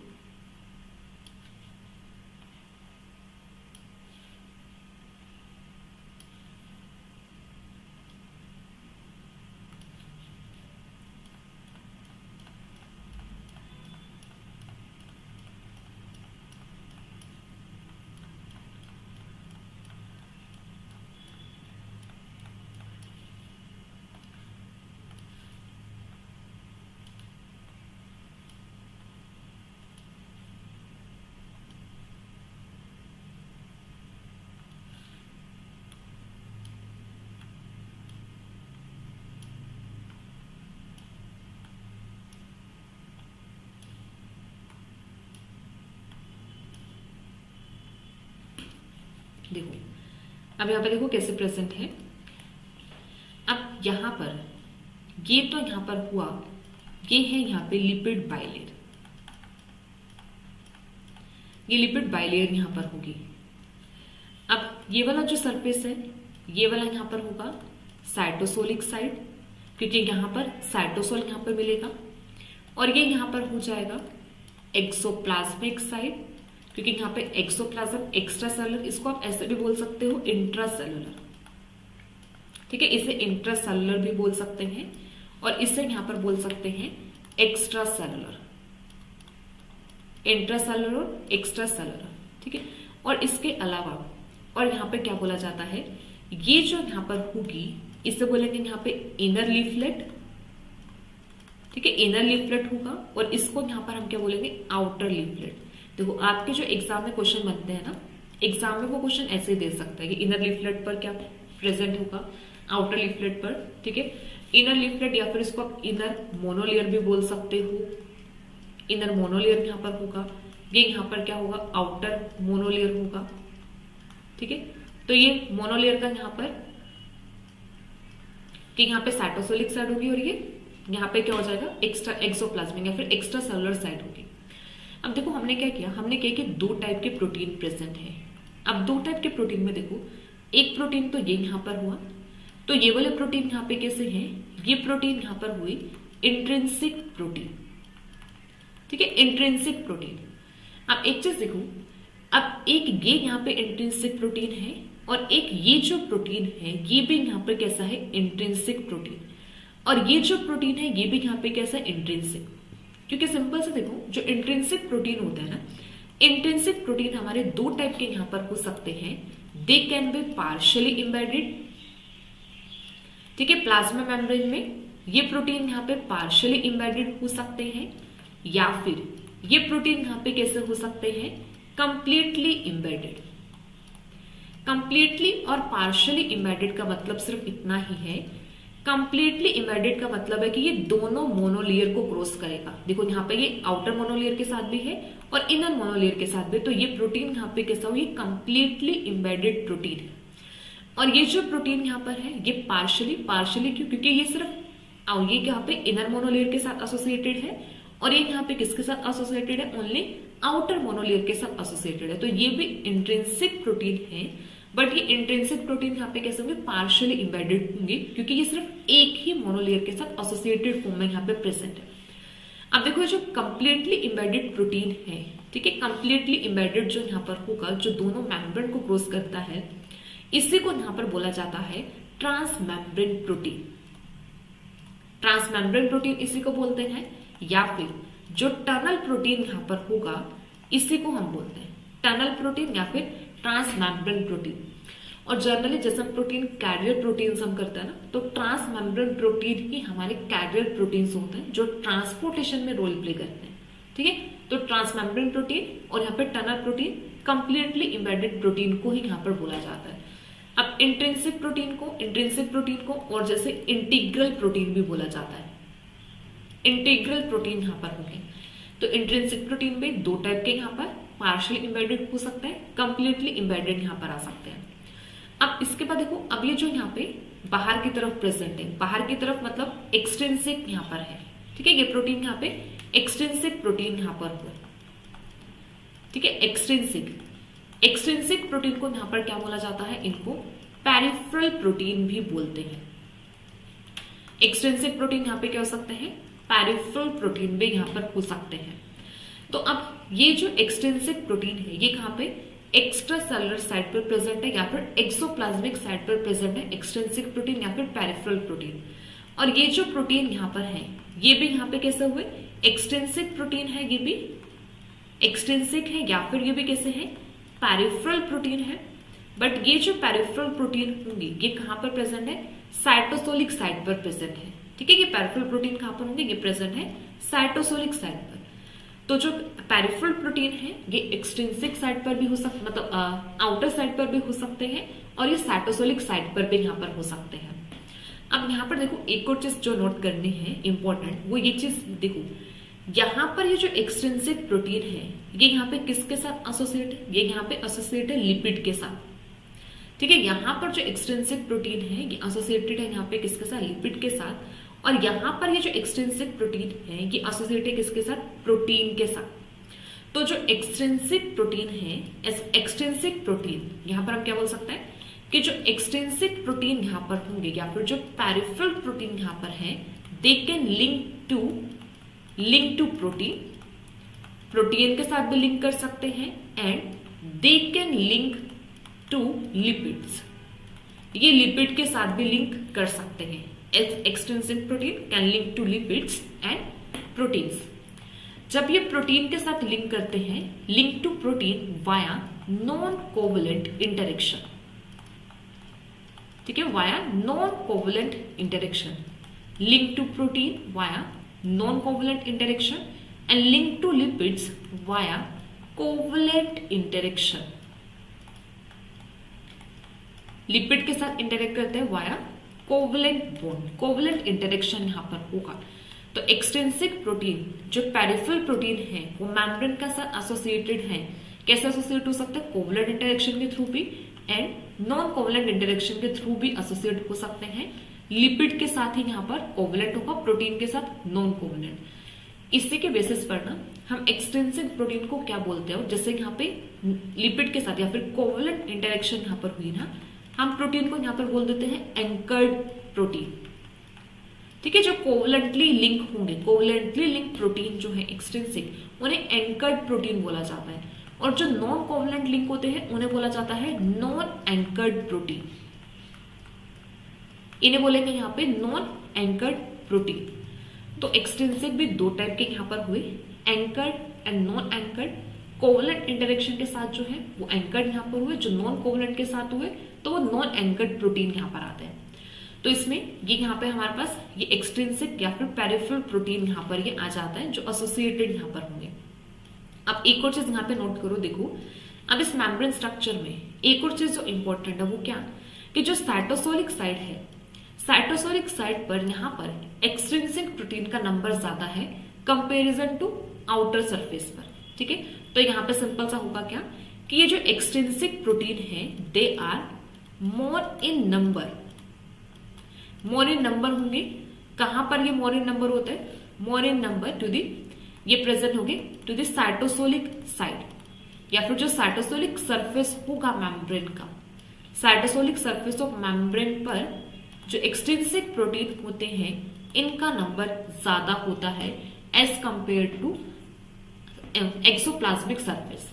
देखो अब यहाँ पे देखो कैसे प्रेजेंट है। अब यहाँ पर ये तो यहाँ पर हुआ, ये है यहाँ पे लिपिड बाइलेयर, ये लिपिड बाइलेयर यहाँ पर होगी। अब ये वाला जो सरफेस है ये वाला यहाँ पर होगा साइटोसोलिक साइड, क्योंकि यहाँ पर साइटोसोल यहाँ पर मिलेगा, और ये यहाँ पर हो जाएगा एक्सोप्लाज्मिक साइड, क्योंकि यहाँ पे एक्सोप्लाज्म एक्स्ट्रा सेलुलर, इसको आप ऐसे भी बोल सकते हो इंट्रा सेलुलर, ठीक है, इसे इंट्रा सेलुलर भी बोल सकते हैं और इसे यहाँ पर बोल सकते हैं extra cellular, intra cellular, extra cellular, ठीक है। और इसके अलावा और यहाँ पे क्या बोला जाता है, ये जो यहाँ पर होगी इसे बोलेंगे यहाँ पे इनर लीफलेट, ठीक है, इनर लीफलेट होगा। और इसको यहाँ पर हम क्या बोलेंगे, आउटर लीफलेट। देखो आपके जो एग्जाम में क्वेश्चन बनते हैं ना, एग्जाम में वो क्वेश्चन ऐसे दे सकता है कि इनर लीफलेट पर क्या प्रेजेंट होगा, आउटर लीफलेट पर, ठीक है। इनर लीफलेट या फिर इसको आप इनर मोनोलेयर भी बोल सकते हो, इनर मोनोलेयर यहाँ पर होगा, ये यहाँ पर क्या होगा, आउटर मोनोलेयर होगा, ठीक है। तो ये मोनोलेयर का यहाँ पर कि यहाँ पे साइटोसोलिक साइड होगी और ये यहाँ पे क्या हो जाएगा, एक्स्ट्रा एक्सोप्लाज्मिक या फिर एक्स्ट्रा सेलुलर साइड होगी। अब देखो हमने क्या किया, हमने क्या कि दो टाइप के प्रोटीन प्रेजेंट है। अब दो टाइप के प्रोटीन में देखो, एक प्रोटीन तो ये यहाँ पर हुआ, तो ये वाले प्रोटीन यहाँ पे कैसे हैं, ये प्रोटीन यहाँ पर हुई इंट्रिंसिक प्रोटीन, ठीक है, इंट्रिंसिक प्रोटीन। अब एक चीज देखो, अब एक ये यहाँ पे इंट्रिंसिक प्रोटीन है और एक ये जो प्रोटीन है ये भी यहाँ पर कैसा है, इंट्रिंसिक प्रोटीन। और ये जो प्रोटीन है ये भी यहाँ पे कैसा है, इंट्रिंसिक। क्योंकि सिंपल से देखो, जो इंट्रिंसिक प्रोटीन होता है ना, इंट्रिंसिक प्रोटीन हमारे दो टाइप के यहाँ पर हो सकते हैं। They can be partially embedded, ठीक है, प्लाज्मा मेम्ब्रेन में ये प्रोटीन यहाँ पे पार्शियली इम्बेडेड हो सकते हैं, या फिर ये प्रोटीन यहाँ पे कैसे हो सकते हैं, कंप्लीटली इम्बेडेड। कंप्लीटली और पार्शियली इम्बेडेड का मतलब सिर्फ इतना ही है। कंप्लीटली इम्बेडेड का मतलब है कि ये दोनों मोनोलेयर को क्रॉस करेगा। देखो यहाँ पे ये आउटर मोनोलेयर के साथ भी है और इनर मोनोलेयर के साथ भी, तो ये प्रोटीन यहाँ पे कैसा हो, ये कंप्लीटली इम्बेडेड प्रोटीन है। और ये जो प्रोटीन यहाँ पर है ये पार्शियली क्यों, क्योंकि ये सिर्फ ये यहाँ पे इनर मोनोलेयर के साथ एसोसिएटेड है और ये यहाँ पे किसके साथ एसोसिएटेड है, ओनली आउटर मोनोलेयर के साथ एसोसिएटेड है। तो ये भी इंट्रिंसिक प्रोटीन है, बट ये इंट्रिंसिक प्रोटीन यहाँ पे कैसे होंगे, पार्शियली इम्बेडेड होंगे, क्योंकि ये सिर्फ एक ही मोनोलेयर के साथ एसोसिएटेड फॉर्म में यहाँ पे प्रेजेंट है। अब देखो जो कंप्लीटली इम्बेडेड प्रोटीन है, ठीक है, कंप्लीटली इम्बेडेड जो यहाँ पर होगा, जो दोनों मेम्ब्रेन को क्रॉस करता है, इसी को यहाँ पर बोला जाता है ट्रांसमेम्ब्रेन प्रोटीन। ट्रांसमेम्ब्रेन प्रोटीन इसी को बोलते हैं, या फिर जो टनल प्रोटीन यहाँ पर होगा इसी को हम बोलते हैं टनल प्रोटीन या फिर ट्रांसमेम्ब्रेन प्रोटीन। और जनरली जैसे प्रोटीन कैरियर प्रोटीन हम करते हैं ना, तो ट्रांसमेम्ब्रेन प्रोटीन ही हमारे कैरियर प्रोटीन्स होते हैं जो ट्रांसपोर्टेशन में रोल प्ले करते हैं, ठीक है। तो ट्रांसमेम्ब्रेन प्रोटीन और यहाँ पे tunnel protein, completely embedded protein को ही यहाँ पर बोला जाता है। अब इंट्रिंसिक प्रोटीन को और जैसे इंटीग्रल प्रोटीन भी बोला जाता है। इंटीग्रल प्रोटीन यहाँ पर होंगे, तो इंट्रिंसिक प्रोटीन में दो टाइप के यहाँ पर पार्शियली इम्बेडेड हो सकते हैं, कंप्लीटली इम्बेडेड यहाँ पर आ सकते हैं। अब इसके बाद देखो, अब ये जो यहाँ पे बाहर की तरफ प्रेजेंट है, बाहर की तरफ मतलब एक्सट्रिंसिक यहाँ पर है, ठीक है, ये प्रोटीन यहाँ पे एक्सट्रिंसिक प्रोटीन यहाँ पर हो, ठीक है, एक्सट्रिंसिक प्रोटीन को यहाँ पर क्या बोला जाता है, इनको पेरिफेरल प्रोटीन भी बोलते हैं। एक्सट्रिंसिक प्रोटीन यहाँ पे क्या हो सकते हैं, पेरिफेरल प्रोटीन भी यहाँ पर हो सकते हैं। तो अब ये जो एक्सट्रिंसिक प्रोटीन है ये कहाँ पे, एक्स्ट्रा सेलुलर साइड पर प्रेजेंट है या फिर एक्सोप्लाज्मिक साइड पर प्रेजेंट है, एक्सट्रिंसिक प्रोटीन या फिर पेरिफेरल प्रोटीन। और ये जो प्रोटीन यहाँ पर है ये भी यहाँ पे कैसे हुए, एक्सट्रिंसिक प्रोटीन है, ये भी एक्सट्रिंसिक है या फिर ये भी कैसे है, पेरिफेरल प्रोटीन है। बट ये जो पेरिफेरल प्रोटीन होंगे ये कहाँ पर प्रेजेंट है, साइटोसोलिक साइड पर प्रेजेंट है, ठीक है। ये पेरिफेरल प्रोटीन कहाँ पर होंगे, ये प्रेजेंट है साइटोसोलिक साइड पर। तो जो पेरिफेरल प्रोटीन है ये एक्सट्रिंसिक साइड पर भी हो सकते, मतलब आउटर साइड पर भी हो सकते हैं और ये साइटोसोलिक साइड पर भी यहाँ पर हो सकते हैं। अब यहाँ पर देखो एक और चीज जो नोट करनी है इंपॉर्टेंट, वो ये चीज देखो, यहाँ पर ये जो एक्सट्रिंसिक प्रोटीन है ये यहाँ पे किसके साथ एसोसिएट है, ये यहाँ पे एसोसिएट है लिपिड के साथ, ठीक है। यहाँ पर जो एक्सट्रिंसिक प्रोटीन है ये एसोसिएटेड है यहाँ पे किसके साथ, लिपिड के साथ। और यहाँ पर ये जो एक्सट्रिंसिक प्रोटीन है ये एसोसिएटेड है किसके साथ, प्रोटीन के साथ। तो जो एक्सट्रिंसिक प्रोटीन है, एक्सट्रिंसिक प्रोटीन यहाँ पर हम क्या बोल सकते हैं कि जो एक्सट्रिंसिक प्रोटीन यहाँ पर होंगे या फिर जो पेरिफेरल प्रोटीन यहाँ पर है, they can link to protein के साथ भी लिंक कर सकते हैं, and they can link to lipids, ये लिपिड के साथ भी लिंक कर सकते हैं। Extrinsic protein can link to lipids and proteins. जब ये प्रोटीन के साथ लिंक करते हैं, link to protein via non covalent interaction, ठीक है, via non covalent interaction, link to protein via non covalent interaction and link to lipids via covalent interaction. Lipid के साथ इंटरेक्ट करते हैं via covalent bond, covalent interaction यहां पर होगा। तो एक्सट्रिंसिक प्रोटीन जो पेरिफेरल प्रोटीन है वो मेम्ब्रेन के साथ एसोसिएटेड है। कैसे एसोसिएट हो सकते हैं? कोवलेंट इंटरेक्शन के थ्रू भी एंड नॉन कोवलेंट इंटरेक्शन के थ्रू भी एसोसिएट हो सकते हैं। लिपिड के साथ ही यहाँ पर कोवलेंट होगा, प्रोटीन के साथ नॉन कोवलेंट। इसी के बेसिस पर ना हम एक्सट्रिंसिक प्रोटीन को क्या बोलते हैं, जैसे यहाँ पे लिपिड के साथ या फिर कोवलेंट इंटरेक्शन यहाँ पर हुई ना, हम प्रोटीन को यहाँ पर बोल देते हैं एंकर्ड प्रोटीन, ठीक है। जो कोवलेंटली लिंक होंगे, कोवलेंटली लिंक प्रोटीन जो है एक्सट्रिंसिक, उन्हें एंकर्ड प्रोटीन बोला जाता है। और जो नॉन कोवलेंट लिंक होते हैं उन्हें बोला जाता है नॉन एंकर्ड प्रोटीन। इन्हें बोलेंगे यहाँ पे नॉन एंकर्ड प्रोटीन। तो एक्सट्रिंसिक भी दो टाइप के यहाँ पर हुए, anchored and non anchored. Covalent interaction के साथ जो है वो एंकर्ड यहाँ पर हुए, जो नॉन कोवलेंट के साथ हुए तो वो नॉन एंकर्ड प्रोटीन यहाँ पर आते हैं। तो इसमें ये यहाँ पे हमारे पास ये एक्सट्रिंसिक या फिर पेरिफेरल प्रोटीन यहाँ पर ये आ जाता है जो एसोसिएटेड यहाँ पर होंगे। अब एक और चीज यहाँ पे नोट करो, देखो अब इस मेम्ब्रेन स्ट्रक्चर में एक और चीज जो इंपॉर्टेंट है वो क्या, कि जो साइटोसोलिक साइड है, साइटोसोलिक साइड पर यहाँ पर एक्सट्रिंसिक प्रोटीन का नंबर ज्यादा है कंपेरिजन टू आउटर सरफेस पर, ठीक है। तो यहाँ पे सिंपल सा होगा क्या, कि ये जो एक्सट्रिंसिक प्रोटीन है they are more in number, more in number होंगे। कहां पर ये मोर इन नंबर होता है? मोर इन नंबर टू दी, ये प्रेजेंट होंगे टू दी साइटोसोलिक साइड, या फिर जो साइटोसोलिक सरफेस होगा मेम्ब्रेन का, साइटोसोलिक सरफेस ऑफ मेम्ब्रेन पर जो एक्सट्रिंसिक प्रोटीन होते हैं इनका नंबर ज्यादा होता है as compare to exoplasmic surface,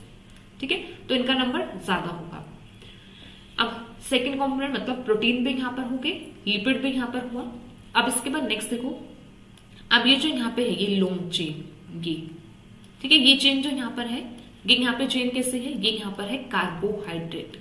ठीक है। तो इनका नंबर ज्यादा होगा। अब सेकेंड कॉम्पोनेंट मतलब प्रोटीन भी यहां पर हो गए, लिपिड भी यहां पर हुआ। अब इसके बाद नेक्स्ट देखो, अब ये जो यहाँ पे है ये लॉन्ग चेन, ये ठीक है, ये चेन जो यहाँ पर है, ये यहाँ पे चेन कैसे है, ये यहाँ पर है कार्बोहाइड्रेट,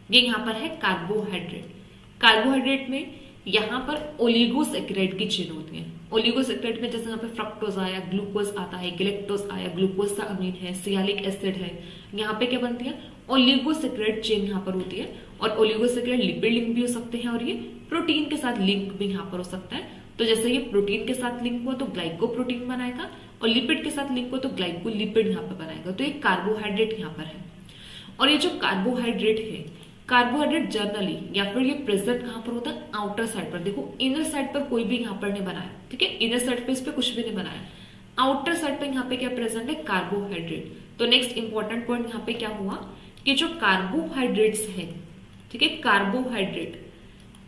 ये यहाँ पर है कार्बोहाइड्रेट। कार्बोहाइड्रेट में यहाँ पर ओलिगोसैकेराइड की चेन होती है। ओलिगोसैकेराइड में जैसे यहाँ पे फ्रक्टोज आया, ग्लूकोज आता है, गैलेक्टोज आया, ग्लूकोज का अमीन है, सियालिक एसिड है, यहाँ पे क्या बनती है ओलिगोसैकेराइड चेन यहाँ पर होती है। और ओलिगोसैकेराइड लिपिड लिंक भी हो सकते हैं और ये प्रोटीन के साथ लिंक भी यहाँ पर हो सकता है। तो जैसे ये प्रोटीन के साथ लिंक हुआ तो ग्लाइकोप्रोटीन बनाएगा, और लिपिड के साथ लिंक हुआ तो ग्लाइकोलिपिड यहाँ पर बनाएगा। तो ये कार्बोहाइड्रेट यहाँ पर है। और ये जो कार्बोहाइड्रेट है, कार्बोहाइड्रेट जनरली या फिर ये प्रेजेंट कहां पर होता है? आउटर साइड पर। देखो इनर साइड पर कोई भी यहाँ पर नहीं बनाया, ठीक है, इनर साइड पे इस पे कुछ भी नहीं बनाया। आउटर साइड पर यहाँ पे क्या प्रेजेंट है? कार्बोहाइड्रेट। तो नेक्स्ट इंपॉर्टेंट पॉइंट यहाँ पे क्या हुआ, कि जो कार्बोहाइड्रेट्स है, ठीक है, कार्बोहाइड्रेट,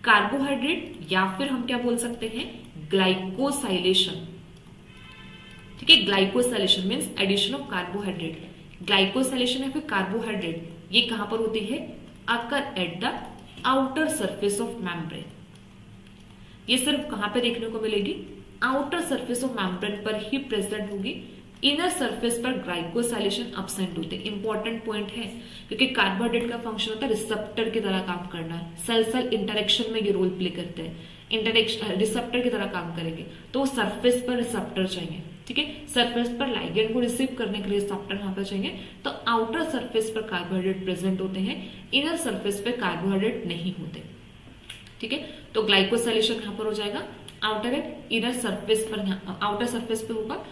कार्बोहाइड्रेट या फिर हम क्या बोल सकते हैं ग्लाइकोसाइलेशन, ठीक है, glycosylation means addition of carbohydrate. Glycosylation या फिर कार्बोहाइड्रेट ये कहां पर होती है? Occur at the outer surface of membrane. ये सिर्फ कहां पे देखने को मिलेगी? आउटर सरफेस ऑफ मेम्ब्रेन पर ही प्रेजेंट होगी। इनर सरफेस पर ग्लाइकोसाइलेशन एब्सेंट होते हैं। इंपॉर्टेंट पॉइंट है, क्योंकि कार्बोहाइड्रेट का फंक्शन होता है रिसेप्टर की तरह काम करना, सेल सेल इंटरेक्शन में ये रोल प्ले करते हैं, इंटरेक्शन रिसेप्टर की तरह काम करेंगे। तो सरफेस पर रिसेप्टर चाहिए, ठीक है, सरफेस पर लाइगेंड को रिसीव करने के लिए रिसेप्टर यहाँ पर चाहिए। तो आउटर सरफेस पर कार्बोहाइड्रेट प्रेजेंट होते हैं, इनर सरफेस पे कार्बोहाइड्रेट नहीं होते, ठीक है। तो ग्लाइकोसाइलेशन यहाँ पर हो जाएगा आउटर एंड इनर सरफेस पर, आउटर सरफेस पे होगा,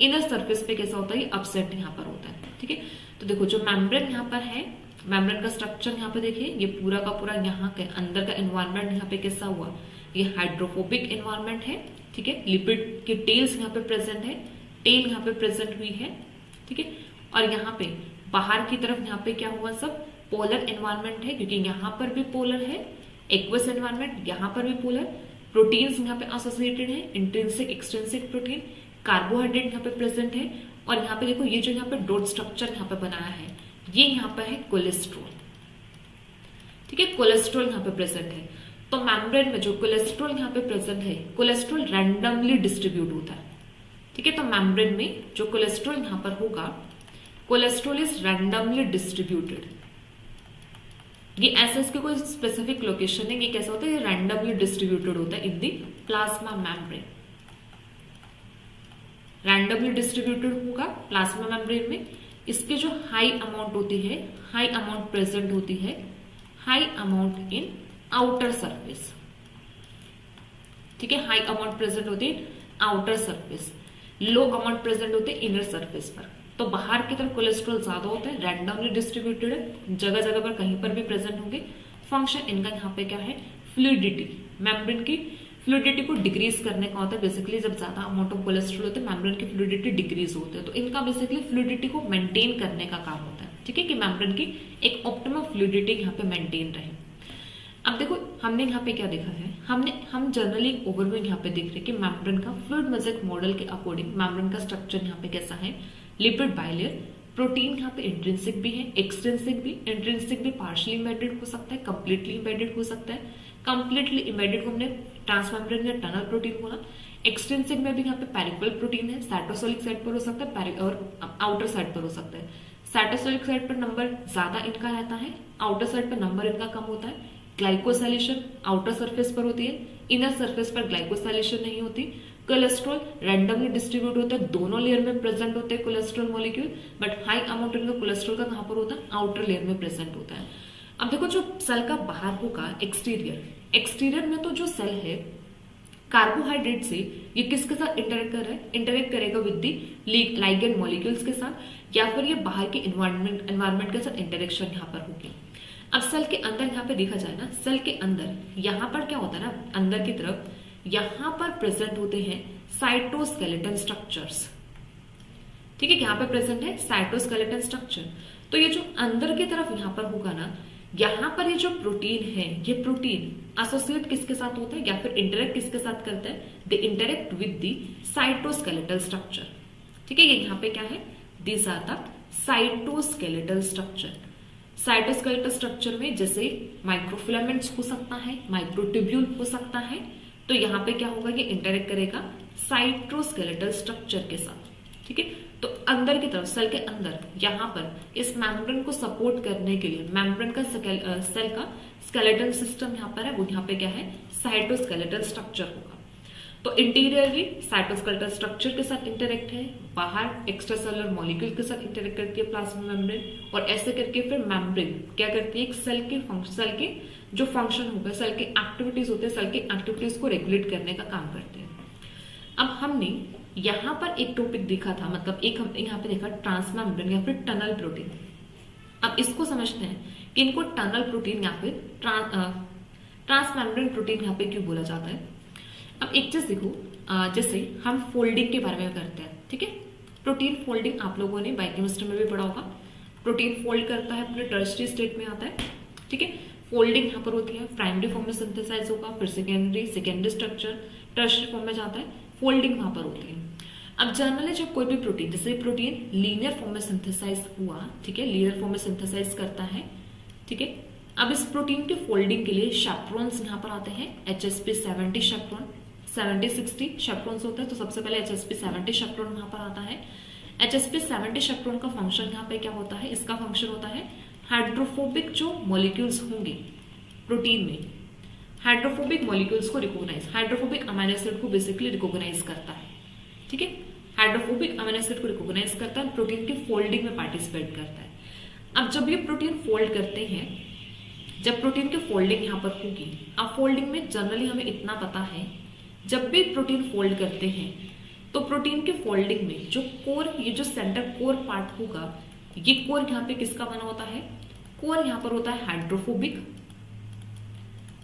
इनर सरफेस पे कैसा होता है? ये अपसेट यहाँ पर होता है, ठीक है। तो देखो जो मेम्ब्रेन यहाँ पर है, मेम्ब्रेन का स्ट्रक्चर यहाँ पे देखिए, ये पूरा का पूरा यहाँ के अंदर का एनवायरमेंट यहाँ पे कैसा हुआ? ये हाइड्रोफोबिक एनवायरमेंट है, ठीक है। लिपिड की टेल्स यहाँ पे प्रेजेंट है, टेल यहाँ पे प्रेजेंट हुई है, ठीक है। और यहाँ पे बाहर की तरफ यहाँ पे क्या हुआ? सब पोलर एनवायरमेंट है, क्योंकि यहाँ पर भी पोलर है, एक्वस एनवायरमेंट, यहाँ पर भी पोलर। प्रोटीन्स यहाँ पे एसोसिएटेड है, इंट्रिंसिक एक्सट्रिंसिक प्रोटीन, कार्बोहाइड्रेट यहाँ पे प्रेजेंट है। और यहाँ पे देखो ये जो यहाँ पे डॉट स्ट्रक्चर यहाँ पे बनाया है, ये यहाँ पे है कोलेस्ट्रॉल, ठीक है, कोलेस्ट्रॉल यहाँ पे प्रेजेंट है। तो मेम्ब्रेन में जो कोलेस्ट्रॉल यहाँ पे प्रेजेंट है, कोलेस्ट्रॉल रैंडमली डिस्ट्रीब्यूट होता है, ठीक है, तो मेम्ब्रेन में जो कोलेस्ट्रॉल यहां पर होगा, कोलेस्ट्रॉल इज रैंडमली डिस्ट्रीब्यूटेड। ये ऐसा इसके कोई स्पेसिफिक लोकेशन है, ये कैसा होता है, ये रैंडमली डिस्ट्रीब्यूटेड होता है इन दी प्लाज्मा मेम्ब्रेन। रैंडमली डिस्ट्रीब्यूटेड होगा प्लाज्मा मेम्ब्रेन में। इसकी जो हाई अमाउंट होती है, हाई अमाउंट प्रेजेंट होती है, high amount in outer surface. ठीक है, हाई अमाउंट प्रेजेंट होती है आउटर सरफेस, लो अमाउंट प्रेजेंट होते हैं इनर सरफेस पर। तो बाहर की तरफ कोलेस्ट्रॉल ज्यादा होता है, रैंडमली डिस्ट्रीब्यूटेड है, जगह जगह पर कहीं पर भी प्रेजेंट होंगे। फंक्शन इनका यहाँ पे क्या है, फ्लूइडिटी, मेम्ब्रेन की फ्लूइडिटी को डिक्रीज करने का होता है। बेसिकली जब ज्यादा अमाउंट ऑफ कोलेस्ट्रॉल होते हैं, मेम्ब्रेन की फ्लूइडिटी डिक्रीज होती है, तो इनका बेसिकली फ्लूइडिटी को मेंटेन करने का काम होता है। ठीक है, कि मेम्ब्रेन की एक ऑप्टिमम फ्लूइडिटी यहाँ पे मेंटेन रहे। अब देखो हमने यहाँ पे क्या देखा है, हम जनरली ओवरव्यू यहाँ पे देख रहे हैं कि मेम्ब्रेन का फ्लूइड मोज़ेक मॉडल के अकॉर्डिंग मेम्ब्रेन का स्ट्रक्चर यहाँ पे कैसा है, लिपिड बाइलेयर, प्रोटीन यहाँ पे इंट्रिंसिक भी है, एक्सट्रिंसिक भी। इंट्रिंसिक भी पार्शियली इम्बेडेड हो सकता है, कंप्लीटली इम्बेडेड हो सकता है। कंप्लीटली इम्बेडेड को हमने ट्रांसमेम्ब्रेन या टनल प्रोटीन बोला। एक्सट्रिंसिक में भी यहाँ पे पेरिफेरल प्रोटीन है, साइटोसोलिक साइड पर हो सकता है और आउटर साइड पर हो सकता है। साइटोसोलिक साइड पर नंबर ज्यादा इनका रहता है, आउटर साइड पर नंबर इनका कम होता है। ग्लाइकोसाइलेशन आउटर सरफेस पर होती है, इनर सरफेस पर ग्लाइकोसाइलेशन नहीं होती। कोलेस्ट्रॉल रैंडमली डिस्ट्रीब्यूट होता है, दोनों लेयर में प्रेजेंट होते हैं cholesterol molecule, but high amount इनका कोलेस्ट्रॉल का कहां पर होता है, आउटर लेयर में प्रेजेंट होता है। अब देखो जो सेल का बाहर होगा एक्सटीरियर में तो जो सेल है कार्बोहाइड्रेट से ये किसके साथ इंटरेक्ट कर रहा है, इंटरेक्ट करेगा विद दी लाइगेंड मॉलिक्यूल्स के साथ, या फिर ये बाहर के एनवायरमेंट के साथ इंटरेक्शन यहाँ पर होगी। अब सेल के अंदर यहाँ पे देखा जाए ना, सेल के अंदर यहाँ पर क्या होता है ना, अंदर की तरफ यहाँ पर प्रेजेंट होते हैं साइटोस्केलेटन स्ट्रक्चर्स। ठीक है, यहाँ पे प्रेजेंट है साइटोस्केलेटन स्ट्रक्चर। तो ये जो अंदर की तरफ यहाँ पर होगा ना, यहाँ पर ये जो प्रोटीन है, ये प्रोटीन एसोसिएट किसके साथ होता है या फिर इंटरेक्ट किसके साथ करता है, they interact with the cytoskeletal structure. ठीक है, ये यहाँ पे क्या है, these are the cytoskeletal structure. Cytoskeletal structure में जैसे माइक्रोफिलामेंट्स हो सकता है, माइक्रोट्यूब्यूल हो सकता है, तो यहाँ पे क्या होगा, ये इंटरेक्ट करेगा साइटोस्केलेटल स्ट्रक्चर के साथ। ठीक है, तो अंदर की तरफ सेल के अंदर यहाँ पर इस मेम्ब्रेन को सपोर्ट करने के लिए मेम्ब्रेन का सेल का स्केलेटल सिस्टम यहाँ पर है, वो यहाँ पे क्या है, साइटोस्केलेटल स्ट्रक्चर होगा। तो इंटीरियरली साइटोस्केलेटल स्ट्रक्चर के साथ इंटरेक्ट है, बाहर एक्स्ट्रा सेलुलर मॉलिक्यूल के साथ इंटरेक्ट करती है प्लाज्मा मेम्ब्रेन, और ऐसे करके फिर मेम्ब्रेन क्या करती है, एक सेल के जो फंक्शन होगा, सेल के एक्टिविटीज होते हैं, सेल के एक्टिविटीज को रेगुलेट करने का काम करते हैं। अब हमने यहाँ पर एक टॉपिक देखा था, मतलब एक हमने यहाँ पे देखा ट्रांसमेम्ब्रेन या फिर टनल प्रोटीन। अब इसको समझते हैं कि इनको टनल प्रोटीन या फिर ट्रांसमेम्ब्रेन प्रोटीन यहाँ पे क्यों बोला जाता है। अब एक चीज देखो, जैसे हम फोल्डिंग के बारे में करते हैं, ठीक है, प्रोटीन फोल्डिंग आप लोगों ने बायोकेमिस्ट्री में भी पढ़ा होगा। प्रोटीन फोल्ड करता है, अपने टर्शरी स्टेट में आता है। ठीक है, फोल्डिंग यहाँ पर होती है, प्राइमरी फॉर्म में सिंथेसाइज होगा, फिर सेकेंडरी स्ट्रक्चर टर्शरी फॉर्म में जाता है, फोल्डिंग वहां पर होती है। अब जनरली जब कोई भी प्रोटीन, जैसे प्रोटीन लीनियर फॉर्म में सिंथेसाइज हुआ, ठीक है, लीनियर फॉर्म में सिंथेसाइज करता है। ठीक है, अब इस प्रोटीन की फोल्डिंग के लिए शेप्रोन्स यहाँ पर आते हैं, HSP70 शेप्रोन, 70-60 शेप्रोन्स होते हैं, तो सबसे पहले HSP70 शेप्रोन यहाँ पर आता है। HSP70 शेप्रोन का फंक्शन यहाँ पे क्या होता है, इसका फंक्शन होता है हाइड्रोफोबिक जो मॉलिक्यूल्स होंगे प्रोटीन में, हाइड्रोफोबिक मॉलिक्यूल्स को रिकॉग्नाइज, हाइड्रोफोबिक अमीनो एसिड को बेसिकली रिकॉग्नाइज करता है। ठीक है, हाइड्रोफोबिक अमीनो एसिड को रिकॉग्नाइज करता है, प्रोटीन की फोल्डिंग में पार्टिसिपेट करता है। अब जब ये प्रोटीन फोल्ड करते हैं, जब प्रोटीन की फोल्डिंग यहाँ पर होगी, अब फोल्डिंग में जनरली हमें इतना पता है, जब भी प्रोटीन फोल्ड करते हैं तो प्रोटीन के फोल्डिंग में जो कोर, ये जो सेंटर कोर पार्ट होगा, ये कोर यहाँ पे किसका बना होता है, कोर यहाँ पर होता है हाइड्रोफोबिक।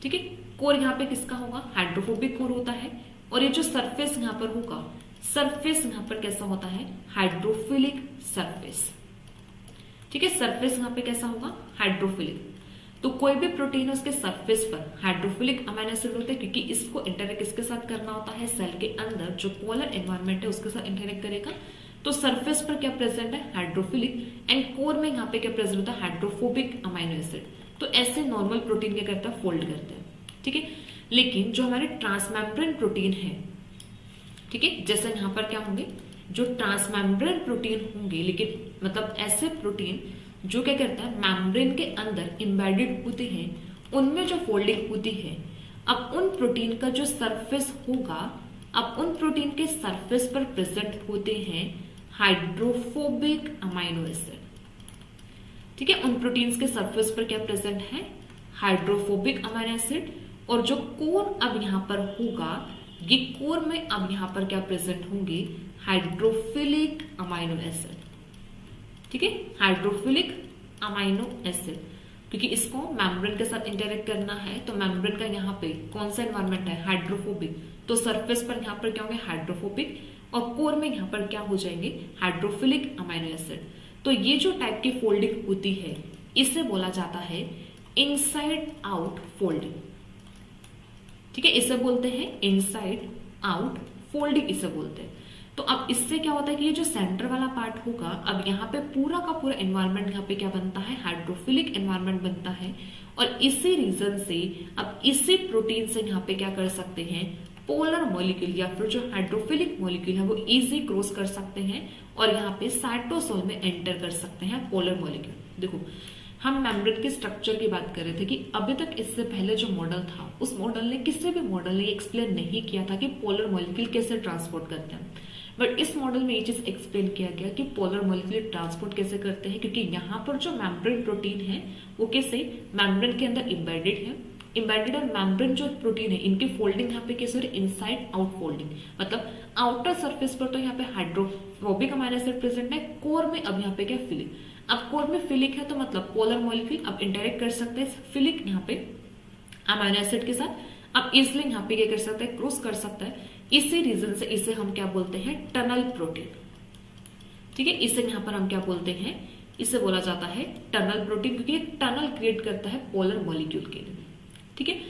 ठीक है, कोर यहाँ पे किसका होगा, हाइड्रोफोबिक कोर होता है। और ये जो सरफेस यहाँ पर होगा, सरफेस यहाँ पर कैसा होता है, हाइड्रोफिलिक सरफेस। ठीक है, सरफेस यहाँ पे कैसा होगा, हाइड्रोफिलिक। तो कोई भी प्रोटीन है उसके सरफेस पर हाइड्रोफिलिक अमीनो एसिड होते हैं, क्योंकि इसको इंटरेक्ट किसके साथ करना होता है, सेल के अंदर जो पोलर एनवायरमेंट है उसके साथ इंटरेक्ट करेगा। तो सरफेस पर क्या प्रेजेंट है, हाइड्रोफिलिक, एंड कोर में यहाँ पे क्या प्रेजेंट होता है, हाइड्रोफोबिक अमीनो एसिड। तो ऐसे नॉर्मल प्रोटीन क्या करता है, फोल्ड करते हैं। ठीक है, लेकिन जो हमारे ट्रांसमेम्ब्रेन प्रोटीन है, ठीक है। जैसे यहाँ पर क्या होंगे, जो ट्रांसमेम्ब्रेन प्रोटीन होंगे, लेकिन मतलब ऐसे प्रोटीन जो क्या करता है मेम्ब्रेन के अंदर इम्बेडेड होते हैं, उनमें जो फोल्डिंग होती है, अब उन प्रोटीन का जो सरफेस होगा, अब उन प्रोटीन के सरफेस पर प्रेजेंट होते हैं हाइड्रोफोबिक अमाइनो एसिड। ठीक है, उन प्रोटीन्स के सरफेस पर क्या प्रेजेंट है, हाइड्रोफोबिक अमाइनो एसिड। और जो कोर अब यहां पर होगा, ये कोर में अब यहां पर क्या प्रेजेंट होंगे, हाइड्रोफिलिक अमाइनो एसिड। ठीक है, हाइड्रोफिलिक अमाइनो एसिड, क्योंकि इसको मेम्ब्रेन के साथ इंटरेक्ट करना है, तो मेम्ब्रेन का यहाँ पे कौन सा एनवायरमेंट है, हाइड्रोफोबिक, तो सरफेस पर यहाँ पर क्या होंगे, हाइड्रोफोबिक, और कोर में यहाँ पर क्या हो जाएंगे, हाइड्रोफिलिक अमाइनो एसिड। तो ये जो टाइप की फोल्डिंग होती है, इसे बोला जाता है इनसाइड आउट फोल्डिंग। ठीक है, इसे बोलते हैं इनसाइड आउट फोल्डिंग, इसे बोलते हैं। तो अब इससे क्या होता है कि ये जो सेंटर वाला पार्ट होगा, अब यहाँ पे पूरा का पूरा एनवायरनमेंट यहाँ पे क्या बनता है, हाइड्रोफिलिक एनवायरनमेंट बनता है। और इसी रीजन से अब इसी प्रोटीन से यहाँ पे क्या कर सकते हैं, पोलर मॉलिक्यूल या फिर जो हाइड्रोफिलिक मॉलिक्यूल है वो इजी क्रॉस कर सकते हैं और यहाँ पे साइटोसोल में एंटर कर सकते हैं पोलर मॉलिक्यूल। देखो, हम मेम्ब्रेन के स्ट्रक्चर की बात कर रहे थे कि अभी तक इससे पहले जो मॉडल था, उस मॉडल ने, किसी भी मॉडल ने एक्सप्लेन नहीं किया था कि पोलर मॉलिक्यूल कैसे ट्रांसपोर्ट करते हैं। बट इस मॉडल में ये चीज एक्सप्लेन किया गया कि पोलर मॉलिक्यूल ट्रांसपोर्ट कैसे करते हैं, क्योंकि यहाँ पर जो मेम्ब्रेन प्रोटीन है वो कैसे मेम्ब्रेन के अंदर इम्बेडेड है, इम्बेडेड और मेम्ब्रेन जो प्रोटीन है, इनकी फोल्डिंग यहाँ पे कैसे हो रही है, इनसाइड आउट फोल्डिंग। मतलब आउटर सरफेस पर तो यहाँ पे हाइड्रोफोबिक अमाइनो एसिड प्रेजेंट है, कोर में अब यहाँ पे क्या, फिलिक। अब कोर में फिलिक है तो मतलब पोलर मॉलिक्यूल अब इंटरेक्ट कर सकते हैं फिलिक यहाँ पे अमाइनो एसिड के साथ, अब इसलिए यहाँ पे क्या कर सकता है, क्रॉस कर सकता है। इसी रीजन से इसे हम क्या बोलते हैं, टनल प्रोटीन। ठीक है, इसे यहाँ पर हम क्या बोलते हैं, इसे बोला जाता है टनल प्रोटीन, क्योंकि टनल क्रिएट करता है पोलर मॉलिक्यूल के लिए। ठीक है,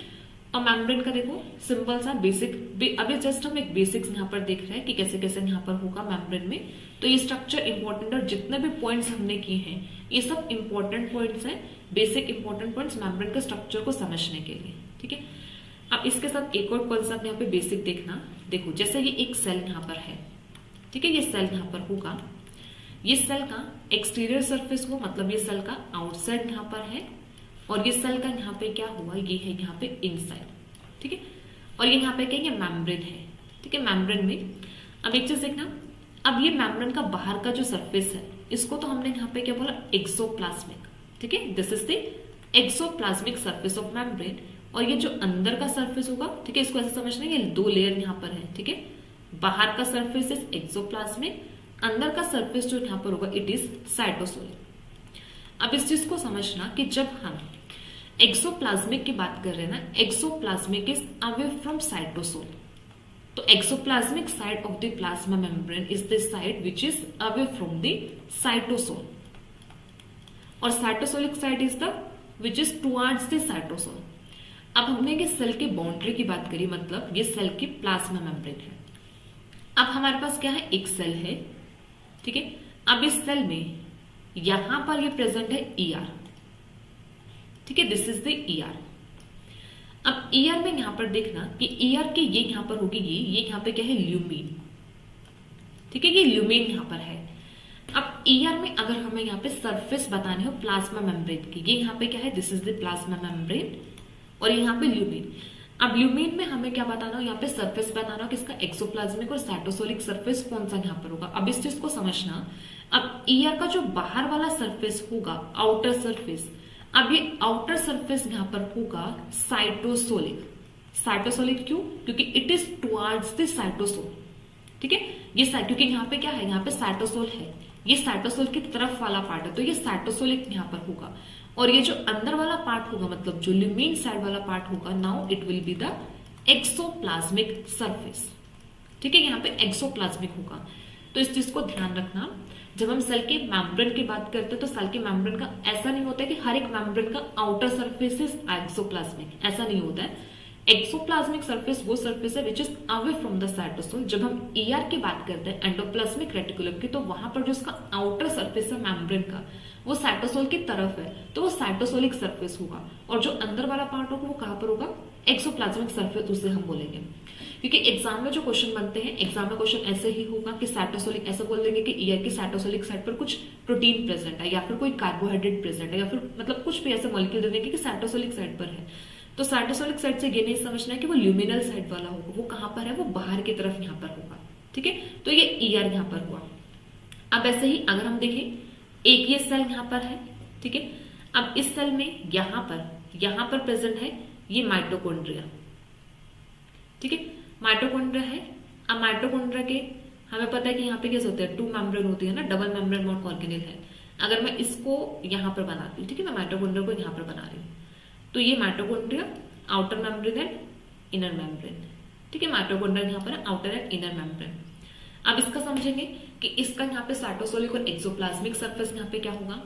और मेम्ब्रेन का देखो सिंपल सा बेसिक, अभी जस्ट हम एक बेसिक्स यहाँ पर देख रहे हैं कि कैसे कैसे यहाँ पर होगा मेम्ब्रेन में। तो ये स्ट्रक्चर इंपॉर्टेंट, और जितने भी पॉइंट्स हमने किए हैं ये सब इंपॉर्टेंट पॉइंट्स हैं, बेसिक इंपॉर्टेंट पॉइंट्स मेम्ब्रेन के स्ट्रक्चर को समझने के लिए। ठीक है, अब इसके साथ एक और कॉन्सेप्ट यहाँ पे बेसिक देखना। देखो, जैसे ये एक सेल यहाँ पर है, ठीक है, ये सेल यहाँ पर होगा, ये सेल का एक्सटीरियर सरफेस हो, मतलब ये सेल का आउटसाइड यहाँ पर है, और ये सेल का यहाँ पे क्या हुआ, ये है यहाँ पे इनसाइड। ठीक है, और ये यहाँ पे क्या, ये मेम्ब्रेन है। ठीक है, मेम्ब्रेन में अब एक चीज देखना, अब ये मेम्ब्रेन का बाहर का जो सरफेस है, इसको तो हमने यहाँ पे क्या बोला, एक्सोप्लाज्मिक। ठीक है, this is the exoplasmic surface of membrane. और ये जो अंदर का सरफेस होगा, ठीक है, इसको ऐसे समझना, ये दो लेयर यहाँ पर है। ठीक है, बाहर का सरफेस इज एक्सोप्लाज्मिक, अंदर का सरफेस जो यहाँ पर होगा इट इज साइटोसोलिक। अब इस चीज को समझना कि जब हम एक्सोप्लाज्मिक की बात कर रहे हैं ना, exoplasmic is away from cytosol. तो exoplasmic side of the plasma membrane is the side which is away from the cytosol, और cytosolic side is the which is towards the cytosol. अब हमने ये सेल की बाउंड्री की बात करी, मतलब ये सेल की प्लाज्मा मेम्ब्रेन है। अब हमारे पास क्या है, एक सेल है। ठीक है, अब इस सेल में यहां पर ये प्रेजेंट है ईआर। ठीक है, दिस इज द ईआर। अब ईआर में यहां पर देखना कि ईआर की ये यहां पर होगी, ये यहां पे क्या है, ल्यूमिन। ठीक है, ये ल्यूमिन यहां पर है। अब ईआर में अगर हमें यहाँ पे सरफेस बताने हो प्लाज्मा मेम्ब्रेन की, ये यहाँ पे क्या है, this is the plasma membrane, और यहाँ पे ल्यूमिन। अब ल्यूमिन में हमें क्या बताना हो, यहाँ पे सरफेस बताना हो कि इसका एक्सोप्लाज्मिक और साइटोसोलिक सरफेस कौन सा यहाँ पर होगा। अब इस चीज को समझना, अब ईआर का जो बाहर वाला सरफेस होगा, आउटर सरफेस, अब ये आउटर सरफेस यहाँ पर होगा साइटोसोलिक। साइटोसोलिक क्यों, क्योंकि it is towards the cytosol. ठीक है, ये क्योंकि यहाँ पे क्या है, यहाँ पे साइटोसोल है, ये साइटोसोल की तरफ वाला पार्ट है, तो ये साइटोसोलिक यहाँ पर होगा। और ये जो अंदर वाला पार्ट होगा, मतलब जो ल्यूमिन साइड वाला पार्ट होगा, now it will be the exoplasmic surface. ठीक है, यहाँ पे एक्सोप्लाज्मिक होगा। तो इस चीज को ध्यान रखना, जब हम सेल के मेम्ब्रेन की बात करते हैं तो सेल के मेम्ब्रेन का ऐसा नहीं होता है कि हर एक मेम्ब्रेन का आउटर सरफेस इज एक्सोप्लाज्मिक, ऐसा नहीं होता है। एक्सोप्लाज्मिक सरफेस वो सरफेस है विच is away from the cytosol. जब हम ईआर की बात करते हैं एंडोप्लाज्मिक रेटिकुलम की, तो वहां पर जो इसका आउटर सरफेस है मेम्ब्रेन का, वो साइटोसोल की तरफ है, तो वो साइटोसोलिक सरफेस होगा। और जो अंदर वाला पार्ट होगा वो कहां पर होगा, एक्सोप्लाज्मिक सरफेस उसे हम बोलेंगे। क्योंकि एग्जाम में जो क्वेश्चन बनते हैं, एग्जाम में क्वेश्चन ऐसे ही होगा कि साइटोसोलिक, ऐसा बोल देंगे कि ईयर की साइटोसोलिक साइड पर कुछ प्रोटीन प्रेजेंट है या फिर कोई कार्बोहाइड्रेट प्रेजेंट है या फिर मतलब कुछ भी ऐसे मॉलिक्यूल दे देंगे कि साइटोसोलिक साइड पर है। तो साइटोसोलिक साइड से ये नहीं समझना है कि वो ल्यूमिनल साइड वाला होगा, वो कहां पर है, वो बाहर की तरफ यहाँ पर होगा। ठीक है, तो ये ईयर यहाँ पर हुआ। अब ऐसे ही अगर हम देखें एक ये सेल यहाँ पर है, ठीक है, अब इस सेल में यहाँ पर प्रेजेंट है ये माइटोकॉन्ड्रिया। ठीक है, माइटोकॉन्ड्रिया है। अब माइटोकॉन्ड्रिया के हमें पता है कि यहाँ पे कैसे होते हैं, 2 मेम्ब्रेन होती है ना, डबल मेम्ब्रेन ऑर्गेनेल है। अगर मैं इसको यहाँ पर बनाती हूँ, ठीक है, मैं माइटोकॉन्ड्रिया को यहाँ पर बना रही हूँ, तो ये mitochondria outer membrane and inner membrane. ठीक है, माइटोकॉन्ड्रिया यहाँ पर आउटर एंड इनर मेम्ब्रेन। अब इसका समझेंगे कि इसका यहाँ पे साइटोसोलिक और एक्सोप्लाज्मिक सरफेस यहाँ पे क्या होगा।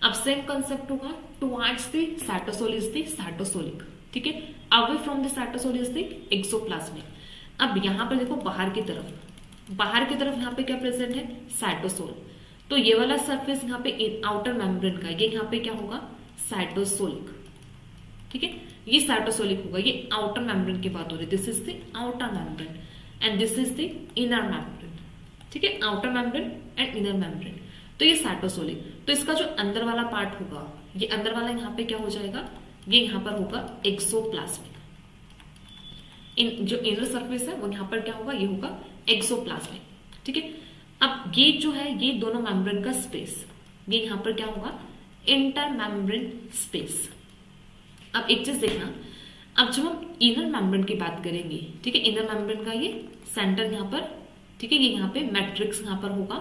अब सेम कंसेप्ट होगा, towards the cytosol is the cytosolic, ठीक है, away from the cytosol is the exoplasmic. अब यहाँ पर देखो बाहर की तरफ यहाँ पे क्या प्रेजेंट है, साइटोसोल। तो ये वाला सरफेस यहाँ पे आउटर मेम्ब्रेन का, ये यहाँ पे क्या होगा, साइटोसोलिक। ठीक है, ये साइटोसोलिक होगा, ये आउटर मेम्ब्रेन की बात हो रही है। This is the outer membrane and this is the inner membrane. ठीक है, outer membrane and inner membrane. तो ये साइटोसोलिक, तो इसका जो अंदर वाला पार्ट होगा, ये अंदर वाला यहाँ पे क्या हो जाएगा, ये यहाँ पर होगा एक्सोप्लाज्मिक। जो इनर सरफेस है वो यहाँ पर क्या होगा, ये होगा एक्सोप्लाज्मिक। ठीक है, अब ये जो है ये दोनों मेम्ब्रेन का स्पेस, ये यहाँ पर क्या होगा, इंटर मेम्ब्रेन स्पेस। अब एक चीज देखना, अब जब हम इनर मेम्ब्रेन की बात करेंगे, ठीक है, इनर मेम्ब्रेन का ये सेंटर यहाँ पर, ठीक है, ये यहाँ पे मैट्रिक्स यहाँ पर होगा।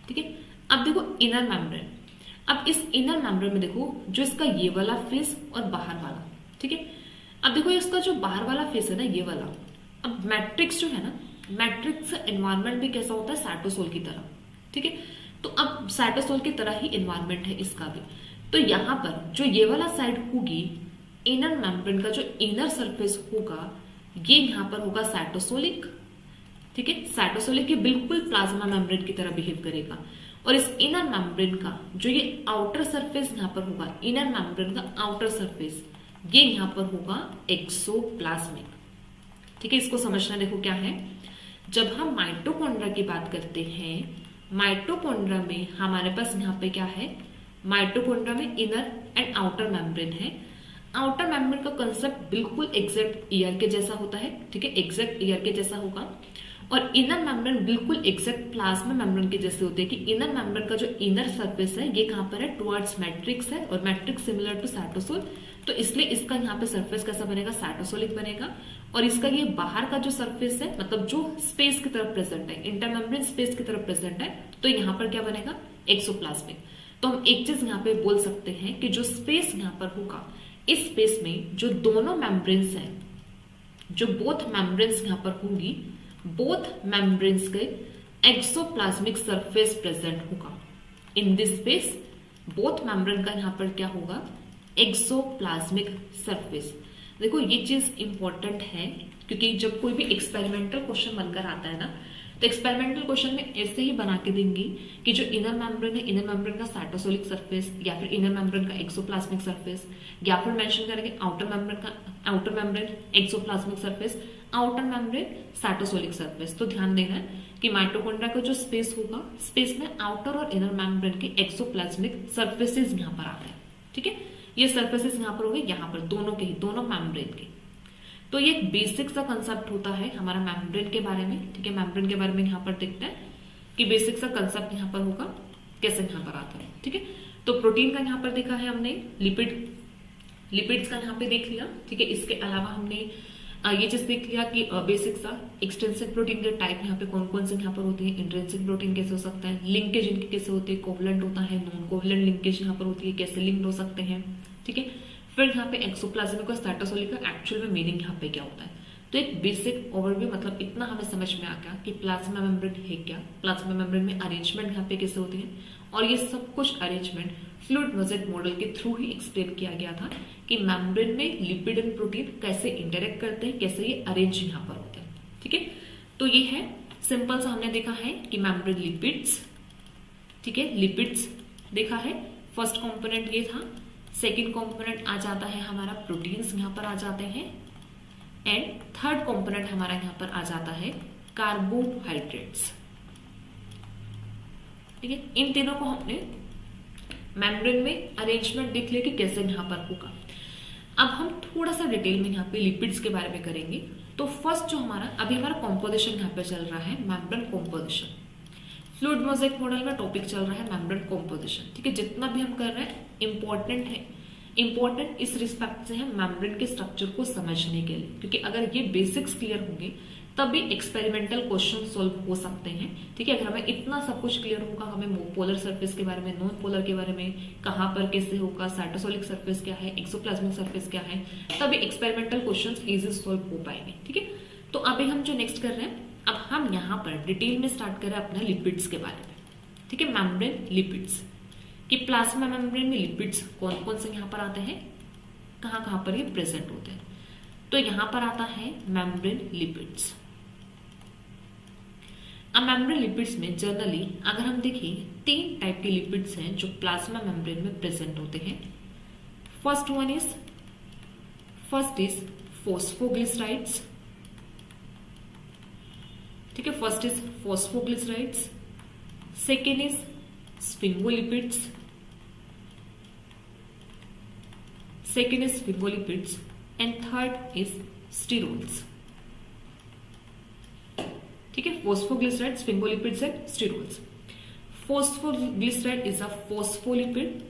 ठीक है, अब देखो इनर मेम्ब्रेन, अब इस इनर मेम्ब्रेन में देखो जो इसका ये वाला फेस और बाहर वाला, ठीक है, अब देखो इसका जो बाहर वाला फेस है ना, ये वाला, अब मैट्रिक्स जो है ना, मैट्रिक्स एनवायरमेंट भी कैसा होता है, साइटोसोल की तरह। ठीक है, तो अब साइटोसोल की तरह ही एनवायरमेंट है इसका भी। तो यहाँ पर जो ये वाला साइड होगी, इनर मेम्ब्रेन का जो इनर सरफेस होगा, ये यहाँ पर होगा साइटोसोलिक। ठीक है, साइटोसोलिक ये बिल्कुल प्लाज्मा मेम्ब्रेन की तरह बिहेव करेगा। और इस इनर मेम्ब्रेन का जो ये आउटर सरफेस यहाँ पर होगा, इनर मेम्ब्रेन का आउटर सरफेस, ये यहाँ पर होगा एक्सोप्लाज्मिक। ठीक है, इसको समझना देखो क्या है, जब हम माइटोकॉन्ड्रिया की बात करते हैं, माइटोकॉन्ड्रिया में हमारे पास यहाँ पे क्या है, माइटोकॉन्ड्रिया में इनर एंड आउटर मेम्ब्रेन है। आउटर मेम्ब्रेन का कंसेप्ट बिल्कुल एग्जैक्ट ईयर के जैसा होता है। ठीक है, एग्जैक्ट ईयर के जैसा होगा। और इनर मेम्ब्रेन बिल्कुल एग्जैक्ट प्लाज्मा मेम्ब्रेन के जैसे होते हैं कि इनर मेम्ब्रेन का जो इनर सरफेस है ये कहां पर है, टुवर्ड्स मैट्रिक्स है, और मैट्रिक्स सिमिलर टू साइटोसोल, तो इसलिए इसका यहाँ पे सरफेस कैसा बनेगा, साइटोसोलिक बनेगा। और इसका ये बाहर का जो सरफेस है, मतलब जो स्पेस की तरफ प्रेजेंट है, इंटरमेम्ब्रेन स्पेस की तरफ प्रेजेंट है, तो यहाँ पर क्या बनेगा, एक्सोप्लाज्मिक। तो हम एक चीज यहाँ पे बोल सकते हैं कि जो स्पेस यहाँ पर होगा, इस स्पेस में जो दोनों मेम्ब्रेन्स हैं, जो बोथ मेम्ब्रेन्स यहाँ पर होंगी, बोथ मेम्ब्रेन्स के एक्सोप्लाज्मिक सरफेस प्रेजेंट होगा। In this space both membrane का यहाँ पर क्या होगा, एक्सोप्लाज्मिक सरफेस। देखो ये चीज इंपॉर्टेंट है, क्योंकि जब कोई भी एक्सपेरिमेंटल क्वेश्चन बनकर आता है ना, तो एक्सपेरिमेंटल क्वेश्चन में ऐसे ही बना के देंगी कि जो इनर मेम्ब्रेन है, इनर मेम्ब्रेन का साइटोसोलिक सरफेस, या फिर इनर मेम्ब्रेन का एक्सोप्लाज्मिक सरफेस, या फिर मेंशन करेंगे outer membrane exoplasmic surface, outer membrane cytosolic surface. तो ध्यान देना है कि माइटोकॉन्ड्रिया का जो स्पेस होगा, स्पेस में आउटर और इनर मेम्ब्रेन के एक्सोप्लाज्मिक सरफेसेस यहाँ पर आते हैं। ठीक है, ये सरफेसेस यहाँ पर हो गए, यहाँ पर दोनों के ही, दोनों मेम्ब्रेन के। तो ये एक बेसिक सा कंसेप्ट होता है हमारा मेम्ब्रेन के बारे में। ठीक है, मेम्ब्रेन के बारे में यहाँ पर देखते हैं कि बेसिक सा कंसेप्ट यहाँ पर होगा, कैसे यहाँ पर आता है। ठीक है, तो प्रोटीन का यहाँ पर देखा है हमने, लिपिड्स का यहाँ पे देख लिया। ठीक है, इसके अलावा हमने ये चीज देख लिया कि बेसिक सा एक्सटेंसिव प्रोटीन के टाइप यहाँ पे कौन कौन से यहाँ पर होते हैं, इंट्रिंसिक प्रोटीन कैसे हो सकता है, लिंकेज इनके कैसे होते हैं, कोवलेंट होता है, नॉन कोवलेंट लिंकेज यहाँ पर होती है, कैसे लिंक्ड हो सकते हैं। ठीक है, फिर यहाँ पे एक्सोप्लाज्मिक और साइटोसोलिक का एक्चुअल में मीनिंग यहाँ पे क्या होता है। तो एक बेसिक ओवरव्यू, मतलब इतना हमें समझ में आ गया कि प्लाज्मा मेम्ब्रेन है क्या, प्लाज्मा मेम्ब्रेन में अरेंजमेंट यहाँ पे कैसे होती है, और ये सब कुछ अरेंजमेंट फ्लूइड मोज़ेक मॉडल के थ्रू ही एक्सप्लेन किया गया था कि मेम्ब्रेन में लिपिड एंड प्रोटीन कैसे इंटरेक्ट करते हैं, कैसे ये अरेंज यहाँ पर होते हैं। ठीक है, तो ये है सिंपल सा हमने देखा है कि मेम्ब्रेन लिपिड्स, ठीक है, लिपिड्स देखा है। फर्स्ट कंपोनेंट ये था, सेकंड कंपोनेंट आ जाता है हमारा प्रोटीन्स, यहाँ पर आ जाते हैं, एंड थर्ड कंपोनेंट हमारा यहाँ पर आ जाता है कार्बोहाइड्रेट्स। ठीक है, इन तीनों को हमने मेम्ब्रेन में अरेंजमेंट देख लिया कि कैसे यहाँ पर होगा। अब हम थोड़ा सा डिटेल में यहाँ पे लिपिड्स के बारे में करेंगे। तो फर्स्ट जो अभी हमारा कॉम्पोजिशन यहाँ पे चल रहा है membrane composition. Fluid mosaic model में टॉपिक चल रहा है मेम्ब्रेन कॉम्पोजिशन। ठीक है, जितना भी हम कर रहे हैं इंपॉर्टेंट है, इंपॉर्टेंट इस रिस्पेक्ट से है मेम्ब्रेन के स्ट्रक्चर को समझने के लिए, क्योंकि अगर ये बेसिक्स क्लियर होंगे तभी एक्सपेरिमेंटल क्वेश्चन सोल्व हो सकते हैं। ठीक है, अगर हमें इतना सब कुछ क्लियर होगा, हमें पोलर सरफेस के बारे में, नॉन पोलर के बारे में, कहाँ पर कैसे होगा, साइटोसोलिक सरफेस क्या है, एक्सोप्लाज्मिक सरफेस क्या है, तभी एक्सपेरिमेंटल क्वेश्चंस इजी सोल्व हो पाएंगे। ठीक है, तो अभी हम जो नेक्स्ट कर रहे हैं, अब हम यहाँ पर डिटेल में स्टार्ट कर रहे हैं अपना लिपिड्स के बारे में। ठीक है, मेम्ब्रेन लिपिड्स कि प्लाज्मा मेम्ब्रेन में लिपिड्स कौन कौन से यहाँ पर आते हैं, कहाँ कहाँ पर ये प्रेजेंट होते हैं। तो यहाँ पर आता है मेम्ब्रेन लिपिड्स। अब मेम्ब्रेन लिपिड्स में जनरली अगर हम देखें 3 टाइप के लिपिड्स हैं जो प्लाज्मा मेम्ब्रेन में प्रेजेंट होते हैं। First is phosphoglycerides. ठीक है, first is phosphoglycerides, second is sphingolipids, and third is sterols. ठीक है, phosphoglyceride, sphingolipids and sterols. Phosphoglyceride is a phospholipid.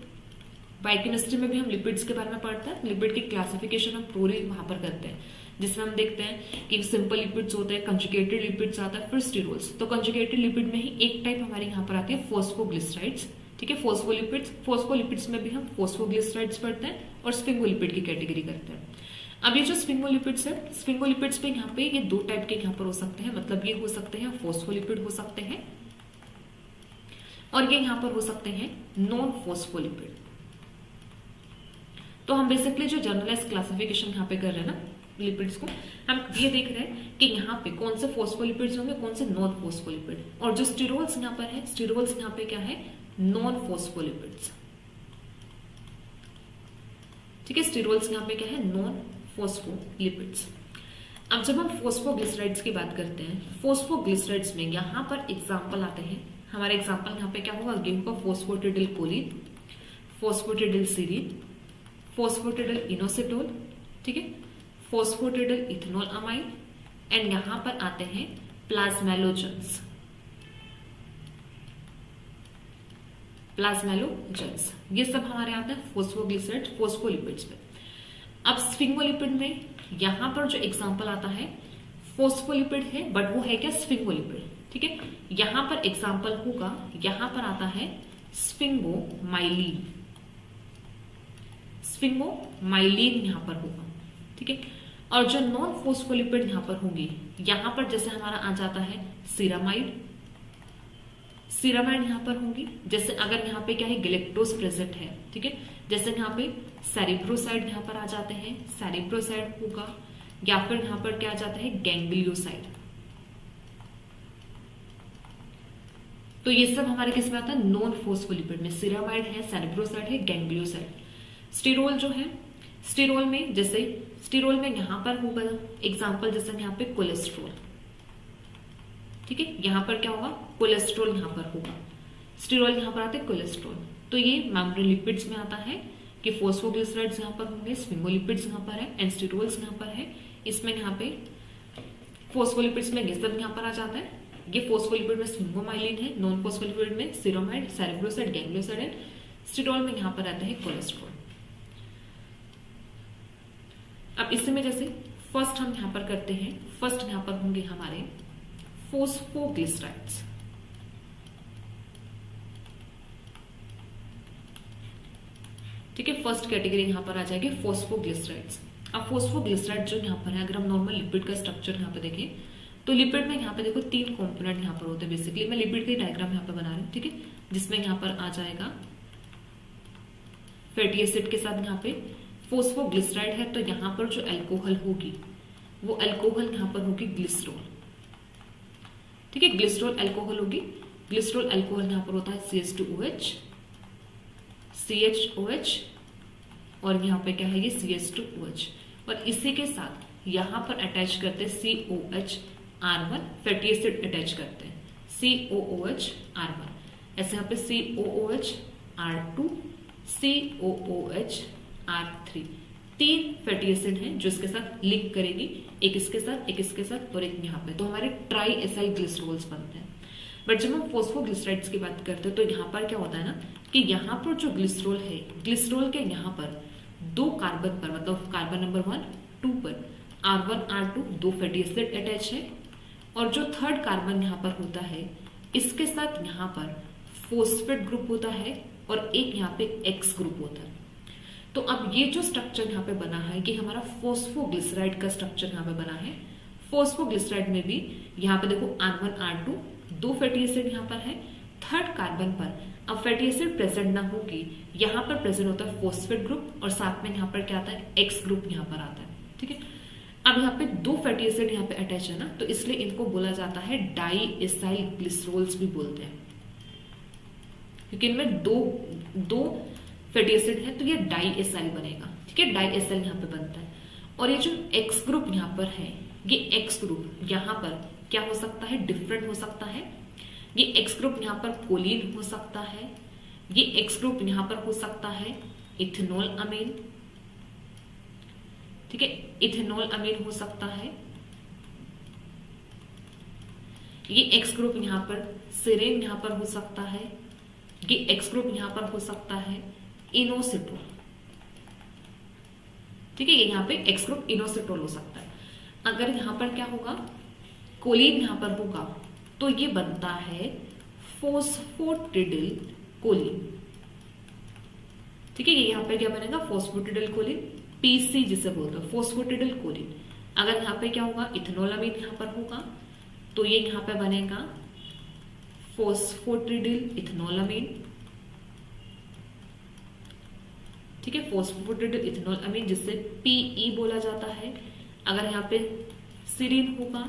Biochemistry में भी हम लिपिड्स के बारे में पढ़ते हैं। लिपिड की क्लासिफिकेशन हम पूरी वहां पर करते हैं, जिसमें हम देखते हैं कि सिंपल लिपिड्स होते हैं, कंजुगेटेड लिपिड्स आता है, फिर स्टीरोल्स। तो कंजुगेटेड लिपिड में ही एक टाइप हमारे यहाँ पर आती है फॉस्फोग्लिसराइड्स। ठीक है, फॉस्फोलिपिड्स में भी हम फॉस्फोग्लिसराइड्स पढ़ते हैं और स्फिंगोलिपिड की कैटेगरी करते हैं। अब ये जो स्फिंगोलिपिड्स है, स्फिंगोलिपिड्स पे यहाँ पे ये 2 टाइप के यहाँ पर हो सकते हैं, मतलब ये हो सकते हैं फॉस्फोलिपिड हो सकते हैं, और ये यहाँ पर हो सकते हैं नॉन फॉस्फोलिपिड। तो हम बेसिकली जो जर्नलाइज क्लासिफिकेशन यहाँ पे कर रहे हैं ना लिपिड्स को, हम ये देख रहे हैं कि यहाँ पे कौन से फॉस्फोलिपिड्स होंगे, कौन से नॉन फॉस्फोलिपिड। और जो स्टीरोल्स यहाँ पर है, स्टीरोल्स यहाँ पे क्या है, नॉन फॉस्फोलिपिड्स। ठीक है, स्टीरोल्स यहाँ पे क्या है, नॉन फॉस्फोलिपिड्स। अब जब हम फॉस्फोग्लिसराइड्स की बात करते हैं, फॉस्फोग्लिसराइड्स में यहाँ पर एग्जाम्पल आते हैं। हमारे एग्जाम्पल यहाँ पे क्या होगा, गेहूं का फॉस्फोटिडिल कोलिन, फॉस्फोटिडिल सीरीन, फॉस्फोटिडिल इनोसिटोल, ठीक है, फॉस्फोटिडिल इथेनॉल अमाइड, एंड यहाँ पर आते हैं प्लाज्मेलोजेंस। ये सब हमारे आते हैं फॉस्फोग्लिसराइड, फॉस्फोलिपिड्स में। अब स्फिंगोलिपिड में यहां पर जो एग्जांपल आता है फॉस्फोलिपिड है, बट वो है क्या, स्फिंगोलिपिड। ठीक है, यहां पर एग्जांपल होगा, यहां पर आता है स्फिंगोमाइलिन। यहां पर होगा। ठीक है, और जो नॉन फॉस्फोलिपिड यहां पर होंगे, यहां पर जैसे हमारा आ जाता है सिरामाइड यहां पर होंगी। जैसे अगर यहाँ पे क्या है, गैलेक्टोज प्रेजेंट है। ठीक है, जैसे यहाँ पे सेरिब्रोसाइड यहाँ पर आ जाते हैं, सेरिब्रोसाइड होगा, या फिर यहाँ पर क्या आ जाता है, गैंग्लियोसाइड। तो ये सब हमारे किस में आता है, नॉन फॉस्फोलिपिड में। सिरामाइड है, सेरिब्रोसाइड है, गैंग्लियोसाइड। स्टीरोल जो है, स्टीरोल में यहाँ पर होगा एग्जाम्पल, जैसे यहाँ पे कोलेस्ट्रॉल। ठीक है, यहाँ पर क्या होगा, कोलेस्ट्रॉल यहाँ पर होगा। स्टीरोल यहाँ पर आते हैं कोलेस्ट्रॉल। तो ये मेम्ब्रेन लिपिड्स में आता है कि फॉस्फोग्लिसराइड्स यहाँ पर होंगे, स्फिंगोलिपिड्स यहाँ पर है, एंड स्टीरोल्स यहाँ पर है। इसमें यहाँ पे फॉस्फोलिपिड्स में ये सब यहाँ पर आ जाता है। ये फॉस्फोलिपिड में स्फिंगोमाइलिन है, नॉन फॉस्फोलिपिड में सिरामाइड, सेरिब्रोसाइड, गैंग्लियोसाइड, एंड स्टीरोल में यहाँ पर आता है कोलेस्ट्रॉल। अब इसमें जैसे फर्स्ट हम यहाँ पर करते हैं, फर्स्ट यहाँ पर होंगे हमारे फॉस्फोग्लिसराइड्स। ठीक है, फर्स्ट कैटेगरी यहां पर आ जाएगी फॉस्फोग्लिसराइड्स। अब फॉस्फोग्लिसराइड जो यहाँ पर है, अगर हम नॉर्मल लिपिड का स्ट्रक्चर यहाँ पे देखें, तो लिपिड में यहाँ पे देखो 3 कंपोनेंट यहाँ पर होते हैं। बेसिकली मैं लिपिड की डायग्राम यहाँ पे बना रही हूँ। ठीक है, जिसमें यहाँ पर आ जाएगा फैटी एसिड के साथ यहाँ पे फॉस्फोग्लिसराइड है, तो यहाँ पर जो एल्कोहल होगी, वो एल्कोहल यहाँ पर होगी ग्लिसरॉल। ठीक है, ग्लिसरॉल एल्कोहल होगी। ग्लिसरॉल एल्कोहल यहाँ पर होता है CH2OH, CHOH और यहाँ पे क्या है ये CH2OH, और इसी के साथ यहाँ पर अटैच करते हैं COH R1, fatty acid attach करते हैं COOH R1, ऐसे यहाँ पे COOH R2, COOH R3, 3 fatty acid हैं जो इसके साथ लिंक करेगी, एक इसके साथ, एक इसके साथ और एक यहाँ पे, तो हमारे ट्राई एसाइल ग्लिसरॉल्स बनते हैं। बट जब हम फॉस्फोग्लिसराइड्स की बात करते हैं तो यहाँ पर क्या होता है ना कि यहाँ पर जो ग्लिसरॉल है, ग्लिसरॉल के यहाँ पर 2 कार्बन पर, मतलब कार्बन नंबर 1, 2 पर R1, R2 2 fatty acid attach है, और जो थर्ड कार्बन यहाँ पर होता है इसके साथ यहाँ पर फॉस्फेट ग्रुप होता है और एक यहाँ पे एक्स ग्रुप होता है। तो अब ये जो स्ट्रक्चर यहाँ पे बना है कि हमारा फॉस्फोग्लिसराइड का स्ट्रक्चर यहाँ पे बना है। फॉस्फोग्लिसराइड में भी यहाँ पे देखो R1, R2 2 फैटी एसिड यहाँ पर है, थर्ड कार्बन पर अब फैटी एसिड प्रेजेंट ना होगी, यहाँ पर प्रेजेंट होता है फॉस्फेट ग्रुप और साथ में यहाँ पर क्या आता है एक्स ग्रुप यहाँ पर आता है। ठीक है, अब यहाँ पे 2 फैटी एसिड यहाँ पे अटैच है ना, तो इसलिए इनको बोला जाता है डाई एसाइल ग्लिसरॉल्स भी बोलते हैं, क्योंकि इनमें दो फैटी एसिड है तो ये डाई एसाइल बनेगा। ठीक है, डाई एसाइल यहाँ पे बनता है। और ये जो एक्स ग्रुप यहाँ पर है, ये एक्स ग्रुप यहाँ पर क्या हो सकता है, डिफरेंट हो सकता है। ये एक्स ग्रुप यहाँ पर कोलिन हो सकता है, ये एक्स ग्रुप यहाँ पर हो सकता है इथेनॉल अमीन। ठीक है, इथेनॉल अमीन हो सकता है। ये एक्स ग्रुप यहाँ पर सेरेन यहाँ पर हो सकता है, ये एक्स ग्रुप यहाँ पर हो सकता है इनोसिटोल। ठीक है, ये यहाँ पे एक्स ग्रुप इनोसिटोल हो सकता है। अगर यहाँ पर क्या होगा, कोलिन यहाँ पर होगा तो ये बनता है फोस्फोटिडिल कोलिन। ठीक है, ये यहाँ पे क्या बनेगा, फोस्फोटिडिल कोलिन, पीसी जिसे बोलते हैं फोस्फोटिडिल कोलिन। अगर यहाँ पे क्या होगा, इथेनॉल अमीन यहाँ पर होगा तो ये यहाँ पे बनेगा फोस्फोटिडिल इथेनॉल अमीन। ठीक है, फोस्फोटिडिल इथेनॉल अमीन जिसे पीई बोला जाता है। अगर यहाँ पे सीरीन होगा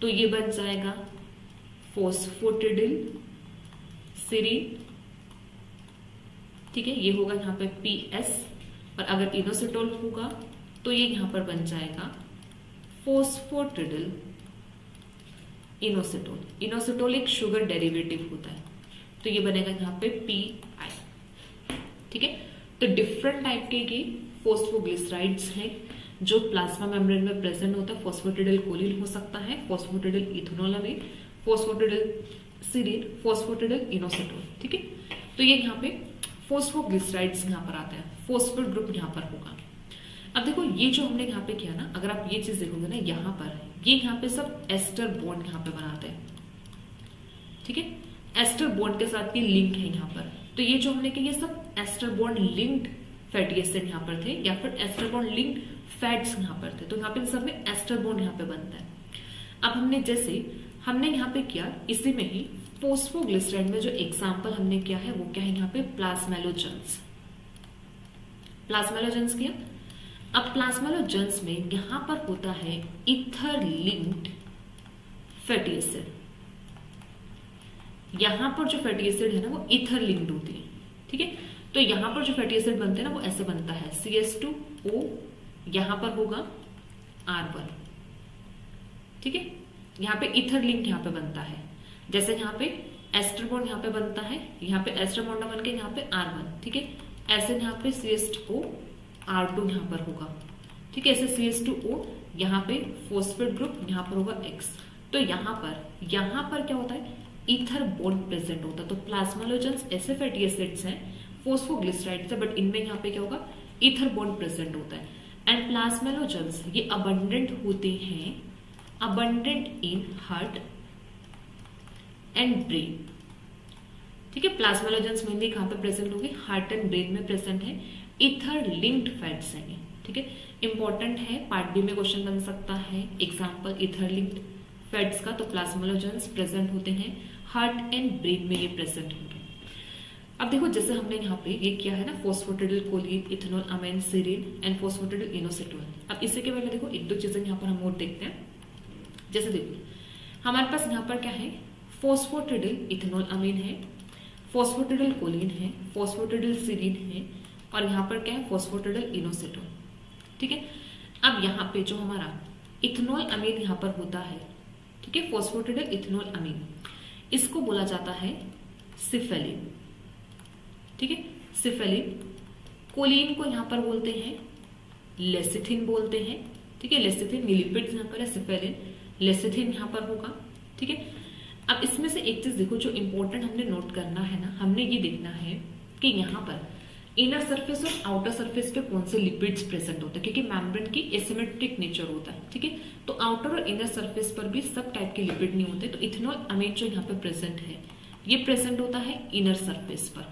तो ये बन जाएगा फोस्फोटिडिल सीरीन। ठीक है, ये होगा यहाँ पे पीएस। और अगर इनोसिटोल होगा तो ये यहाँ पर बन जाएगा फोस्फोटिडिल इनोसिटोल। इनोसिटोल एक शुगर डेरिवेटिव होता है तो ये बनेगा यहाँ पे पीआई। ठीक है, तो डिफरेंट टाइप के ये फोस्फोग्लिसराइड्स हैं जो प्लाज्मा मेम्ब्रेन में प्रेजेंट होता है। फोस्फोटिडिल कोलिन हो सकता है, फोस्फोटिडिल इथेनॉल अमीन, फोस्फोटिडिल सीरीन, फोस्फोटिडिल इनोसिटोल। ठीक है, तो ये यहाँ पे फोस्फोग्लिसराइड्स यहाँ पर आता है, फोस्फेट ग्रुप यहाँ पर होगा। अब देखो ये जो हमने यहाँ पे किया ना, अगर आप ये चीज देखोगे ना, यहाँ पर ये यहाँ पे सब एस्टर बॉन्ड यहाँ पे बनाते हैं। ठीक है, एस्टर बॉन्ड के साथ ये लिंक है यहाँ पर, तो ये जो हमने किया ये सब ester bond linked fatty acid यहाँ पर थे या फिर एस्टर बॉन्ड लिंक्ड फैट्स यहाँ पर थे, तो यहाँ पे सब में एस्टर बॉन्ड यहाँ पे बनता है। अब हमने यहाँ पे किया, इसी में ही फोस्फोग्लिसराइड में जो एग्जाम्पल हमने किया है वो क्या है यहाँ पे, प्लाज्मेलोजेंस। प्लाज्मेलोजेंस किया। अब प्लाज्मेलोजेंस में यहां पर होता है ईथर लिंक्ड फैटी एसिड। यहां पर जो फैटी एसिड है ना वो ईथर लिंक्ड होती है। ठीक है, तो यहां पर जो फैटी एसिड बनते हैं ना वो ऐसे बनता है CH2O, यहां पर होगा R1। ठीक है, यहाँ पे ईथर लिंक यहाँ पे बनता है, जैसे यहाँ पे एस्टर बॉन्ड यहाँ पे बनता है, यहाँ पे एस्टर बॉन्ड बन के यहाँ पे R1। ठीक है, ऐसे यहाँ पे CH2O R2 यहाँ पर होगा। ठीक है, ऐसे CH2O यहाँ पे फॉस्फेट ग्रुप यहाँ पर होगा X। तो यहाँ पर क्या होता है, ईथर बॉन्ड प्रेजेंट होता है। तो प्लाज्मेलोजेंस ऐसे फैटी एसिड्स हैं, फोस्फोग्लिसराइड्स है, बट इनमें यहाँ पे क्या होगा, ईथर बॉन्ड प्रेजेंट होता है। एंड प्लाज्मेलोजेंस ये अबंडेंट होते हैं, abundant in heart and brain. ठीक है, प्लाज्मेलोजेंस मेनली कहाँ पे प्रेजेंट होंगे, हार्ट एंड ब्रेन में प्रेजेंट है। ईथर लिंक्ड फैट्स हैं। ठीक है, इंपॉर्टेंट है, पार्ट बी में क्वेश्चन बन सकता है एग्जांपल ईथर लिंक्ड फैट्स का। तो प्लाज्मेलोजेंस प्रेजेंट होते हैं हार्ट एंड ब्रेन में, ये प्रेजेंट होंगे। अब देखो जैसे हमने यहाँ पे ये किया है ना, phosphatidyl choline, ethanolamine, serine and phosphatidyl inositol. अब इससे के बारे में देखो एक दो चीजें यहाँ पर हम और देखते हैं। जैसे देखो हमारे पास यहाँ पर क्या है, फोस्फोटिडिल इथेनॉल अमीन है, फॉस्फेटिडिल कोलिन है, फॉस्फेटिडिल सीरीन है, और यहाँ पर क्या है, फॉस्फेटिडिल इनोसिटोन। ठीक है, अब यहाँ पे जो हमारा इथेनॉल अमीन यहाँ पर होता है, ठीक है, फॉस्फेटिडिल इथेनॉल अमीन, इसको बोला जाता है सिफेलिन। ठीक है, सिफेलिन। कोलिन को यहाँ पर बोलते हैं लेसिथिन बोलते हैं। ठीक है, लेसिथिन लिपिड्स यहाँ पर है, सिफेलिन, लेसिथिन यहाँ पर होगा। ठीक है, अब इसमें से एक चीज देखो जो इंपॉर्टेंट हमने नोट करना है ना, हमने ये देखना है कि यहाँ पर इनर सरफेस और आउटर सरफेस पे कौन से लिपिड्स प्रेजेंट होते हैं, क्योंकि मेम्ब्रेन की एसिमेट्रिक नेचर होता है। ठीक है, तो आउटर और इनर सरफेस पर भी सब टाइप के लिपिड नहीं होते। तो इथेनॉल अमीन जो यहाँ पे प्रेजेंट है, ये प्रेजेंट होता है इनर सरफेस पर।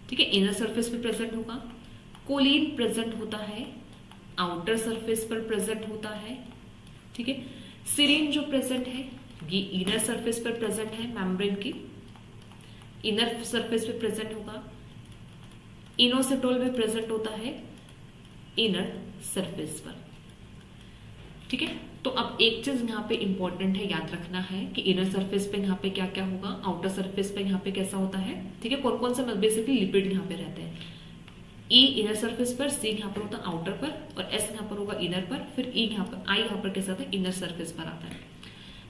ठीक है, इनर सरफेस पे प्रेजेंट होगा। कोलिन प्रेजेंट होता है आउटर सरफेस पर प्रेजेंट होता है। ठीक है, सीरीन जो प्रेजेंट है ये इनर सरफेस पर प्रेजेंट है, मेम्ब्रेन की इनर सरफेस पे प्रेजेंट होगा। इनोसिटोल में प्रेजेंट होता है इनर सरफेस पर। ठीक है, तो अब एक चीज यहाँ पे इंपॉर्टेंट है, याद रखना है कि इनर सरफेस पे यहाँ पे क्या क्या होगा, आउटर सरफेस पे यहाँ पे कैसा होता है। ठीक है, कौन कौन से बेसिकली लिपिड यहाँ पे रहते हैं। ई इनर सरफेस पर, सी यहाँ पर होता है आउटर पर, और एस यहाँ पर होगा इनर पर, फिर ई यहाँ पर, आई यहाँ पर कैसा आता है, इनर सरफेस पर आता है।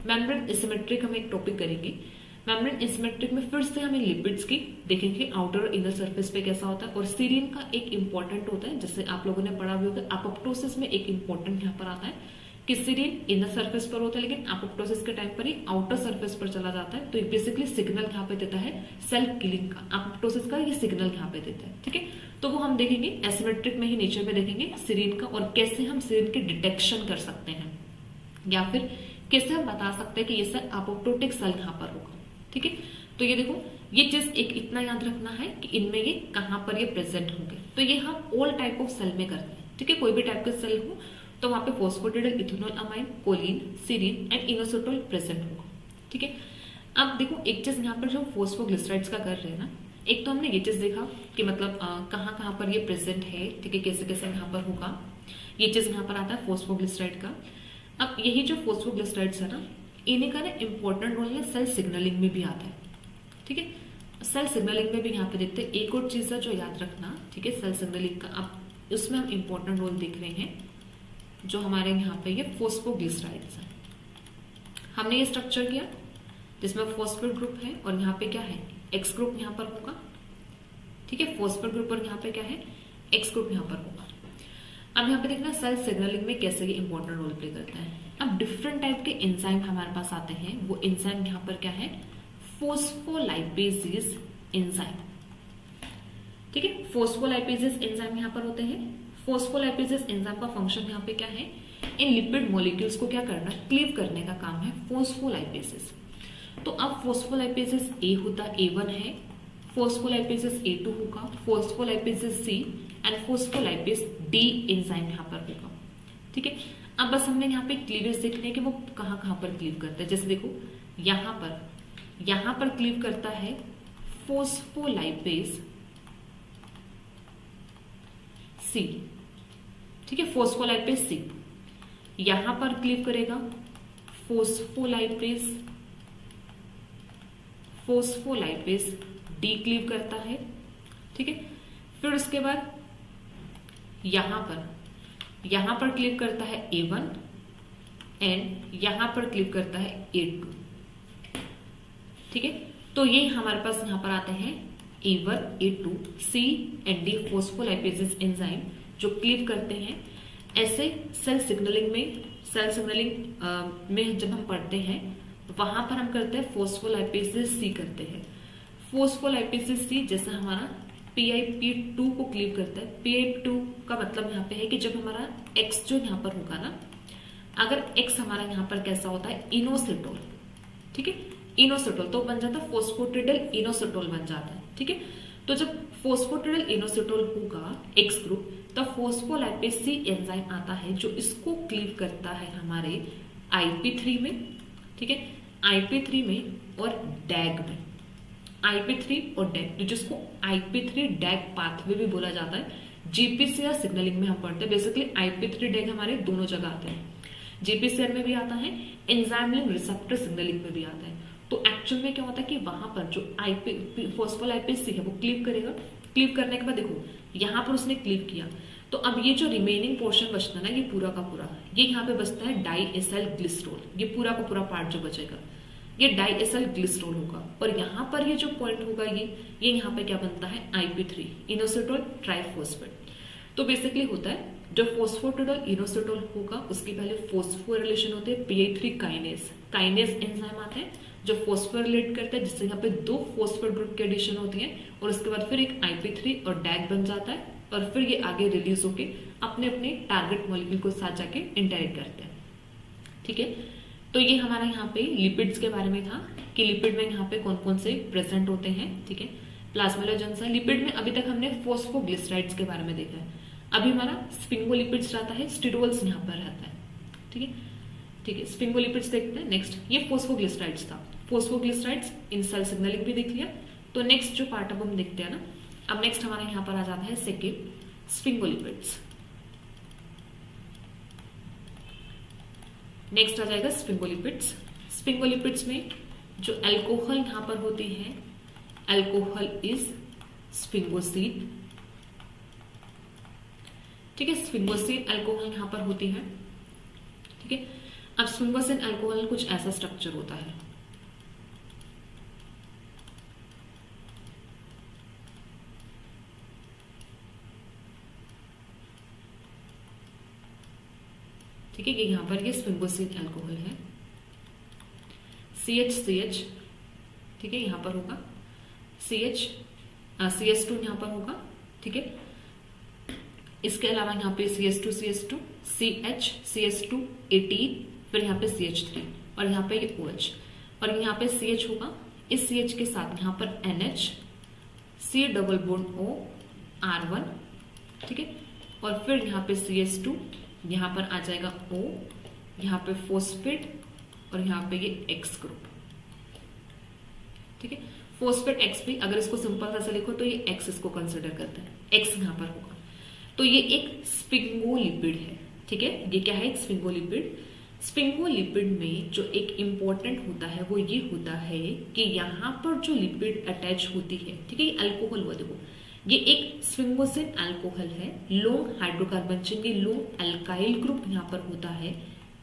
मेम्ब्रेन एसिमेट्रिक हम एक टॉपिक करेंगे। मेम्ब्रेन एसिमेट्रिक में फिर से हमें लिपिड्स की देखेंगे, आउटर और इनर सरफेस पे कैसा होता है। और सीरीन का एक इंपॉर्टेंट होता है, जैसे आप लोगों ने पढ़ा भी होगा, अपोप्टोसिस में एक इंपॉर्टेंट यहाँ पर आता है कि सीरीन इनर सरफेस पर होता है, लेकिन अपोप्टोसिस के टाइम पर ही आउटर सरफेस पर चला जाता है। तो ये बेसिकली सिग्नल यहाँ पे देता है सेल किलिंग का, अपोप्टोसिस का ये सिग्नल यहाँ पे देता है। ठीक है, तो वो हम देखेंगे एसिमेट्रिक में ही नेचर में देखेंगे सीरीन का, और कैसे हम सीरीन के डिटेक्शन कर सकते हैं, या फिर कैसे हम बता सकते हैं कि ये सेल अपोप्टोटिक सेल यहाँ पर होगा। ठीक है, तो ये देखो, ये चीज एक इतना याद रखना है कि इनमें ये कहाँ पर ये प्रेजेंट होंगे। तो ये हम ऑल टाइप ऑफ सेल में करते हैं। ठीक है, कोई भी टाइप का सेल हो तो वहां पे phosphatidyl ethanol amine, choline, serine and inositol present होगा। ठीक है, अब देखो एक चीज यहाँ पर जो फॉस्फोग्लिसराइड्स का कर रहे हैं ना, एक तो हमने ये चीज देखा कि मतलब कहाँ कहाँ पर ये प्रेजेंट है। ठीक है, कैसे कैसे यहाँ पर होगा, ये चीज यहाँ पर आता है फॉस्फोग्लिसराइड का। अब यही जो फॉस्फोग्लिसराइड्स है ना, इन्हीं का ना इंपॉर्टेंट रोल है सेल सिग्नलिंग में भी आता है। ठीक है, सेल सिग्नलिंग में भी यहाँ पे देखते हैं। एक और चीज है जो याद रखना, ठीक है, सेल सिग्नलिंग का, अब उसमें हम इंपॉर्टेंट रोल देख रहे हैं जो हमारे यहाँ पे ये फॉस्फोग्लिसराइड्स है। हमने ये स्ट्रक्चर किया जिसमें फॉस्फेट ग्रुप है और यहाँ पे क्या है, एक्स ग्रुप यहाँ पर होगा। ठीक है, फॉस्फेट ग्रुप पर यहाँ पे क्या है, एक्स ग्रुप यहाँ पर होगा। अब यहाँ पे देखना सेल सिग्नलिंग में कैसे ये इंपॉर्टेंट रोल प्ले करता है। अब डिफरेंट टाइप के एंजाइम हमारे पास आते हैं, वो एंजाइम यहाँ पर क्या है, फोस्फोलाइपेजेस एंजाइम। ठीक है, फोस्फोलाइपेजेस एंजाइम यहाँ पर होते हैं। फोस्फोलाइपेजेस एंजाइम का फंक्शन यहाँ पे क्या है, इन लिपिड मॉलिक्यूल्स को क्या करना, क्लीव करने का काम है फोस्फोलाइपेजेस। तो अब फोस्फोलाइपेजेस ए होता A1 है, फोस्फोलाइपेजेस A2 होगा, फोस्फोलाइपेजेस सी एंड फोस्फोलाइपेज डी एंजाइम यहाँ पर होगा। ठीक है, अब बस हमने यहाँ पे क्लीवेज देखने कि वो कहाँ कहाँ पर क्लीव करता है। जैसे देखो यहाँ पर क्लीव करता है फोस्फोलाइपेज सी। ठीक है, फोस्फोलाइपेज सी यहां पर क्लीव करेगा फोस्फोलाइपेज डी क्लीव करता है। ठीक है, फिर उसके बाद यहां पर क्लीव करता है A1 एंड यहां पर क्लीव करता है A2। ठीक है, तो ये हमारे पास यहां पर आते हैं A1, A2, C and D phospholipases enzyme जो क्लीव करते हैं। ऐसे सेल सिग्नलिंग में जब हम पढ़ते हैं वहां पर हम करते हैं फोस्फोलाइपेजेस सी करते हैं। फोस्फोलाइपेजेस सी जैसा हमारा PIP2 को क्लीव करता है। PIP2 का मतलब यहाँ पे है कि जब हमारा X जो यहाँ पर होगा ना, अगर X हमारा यहाँ पर कैसा होता है, इनोसिटोल। ठीक है, इनोसिटोल तो बन जाता है फोस्फोटिडिल इनोसिटोल बन जाता है। ठीक है, तो जब फोस्फोटिडिल इनोसिटोल होगा X ग्रुप, तब फोस्फोलाइपेज सी एंजाइम आता है जो इसको क्लीव करता है हमारे IP3 में। ठीक है, IP3 में और डैग में, IP3 और डैग, जिसको IP3 डैग पाथवे भी बोला जाता है। GPCR सिग्नलिंग में हम पढ़ते हैं। बेसिकली IP3 डैग हमारे दोनों जगह आते हैं, GPCR में भी आता है, एंजाइम लिंक रिसेप्टर सिग्नलिंग में भी आता है। तो एक्चुअल में क्या होता है कि वहां पर जो फॉस्फोलाइपेज सी है वो क्लीव करेगा। क्लीव करने के बाद देखो यहाँ पर उसने क्लीव किया, तो अब ये जो रिमेनिंग पोर्शन बचता है ना, ये पूरा का पूरा ये यहाँ पे बचता है डाईएसाइल ग्लिसरॉल। ये पूरा का पूरा पार्ट जो बचेगा ये डाईएसाइल ग्लिसरॉल होगा। और यहाँ पर ये जो पॉइंट होगा ये यहाँ पे क्या बनता है, IP3 इनोसिटोल ट्राइफॉस्फेट। तो बेसिकली होता है जो फॉस्फोटिडोल इनोसिटोल होगा उसकी पहले फॉस्फोरिलेशन होते हैं PI3 काइनेस एंजाइम आते हैं जो फॉस्फोरिलेट करते हैं, जिससे यहाँ पे 2 फॉस्फेट ग्रुप की एडिशन होती है और उसके बाद फिर एक IP3 और डैग बन जाता है और फिर ये आगे रिलीज होके अपने अपने टारगेट मॉलिक्यूल को साथ जाके इंटरेक्ट करते हैं। ठीक है, तो ये हमारा यहाँ पे लिपिड्स के बारे में था कि लिपिड में यहाँ पे कौन कौन से प्रेजेंट होते हैं। ठीक है, प्लाज्मेलोजेंस है लिपिड में। अभी तक हमने फॉस्फोग्लिसराइड्स के बारे में देखा है। अभी हमारा स्फिंगोलिपिड्स रहता है, स्टिरोल्स यहाँ पर रहता है। ठीक है, ठीक है, स्फिंगोलिपिड्स देखते हैं नेक्स्ट। ये फॉस्फोग्लिसराइड्स था। फॉस्फोग्लिसराइड्स इन सेल सिग्नलिंग भी देख लिया। तो नेक्स्ट जो पार्ट अब हम देखते हैं ना, अब नेक्स्ट हमारा यहाँ पर आ जाता है सेकेंड स्फिंगोलिपिड्स। नेक्स्ट आ जाएगा स्फिंगोलिपिड्स। स्फिंगोलिपिड्स में जो अल्कोहल यहाँ पर होती है, अल्कोहल इज स्फिंगोसीड। ठीक है, स्फिंगोसीड अल्कोहल यहाँ पर होती है। ठीक है, अब स्फिंगोसीड अल्कोहल कुछ ऐसा स्ट्रक्चर होता है। ठीक है, कि यहां पर ये स्फिंगोसीड अल्कोहल है CH। ठीक है, यहां पर होगा CS2 यहां पर होगा। ठीक है, इसके अलावा यहाँ पे CS2 CS2 18, फिर यहाँ पे CH3 और यहाँ पे ये OH और यहाँ पे CH होगा। इस CH के साथ यहाँ पर NH, C double bond O R1। ठीक है, और फिर यहाँ पे CS2, यहाँ पर आ जाएगा O, यहाँ पे फॉस्फेट और यहाँ पे ये X ग्रुप। ठीक है, फॉस्फेट X भी अगर इसको सिंपल से लिखो तो ये X इसको कंसिडर करते हैं, X यहाँ पर होगा। तो ये एक स्फिंगोलिपिड है। ठीक है, ये क्या है, एक स्फिंगोलिपिड। स्फिंगोलिपिड में जो एक इंपॉर्टेंट होता है वो ये होता है कि यहाँ पर जो लिपिड अटैच होती है, ठीक है, ये अल्कोहल हुआ, देखो ये एक स्फिंगोसिड अल्कोहल है, लोंग हाइड्रोकार्बन चेन, ये लोंग अल्काइल ग्रुप यहाँ पर होता है।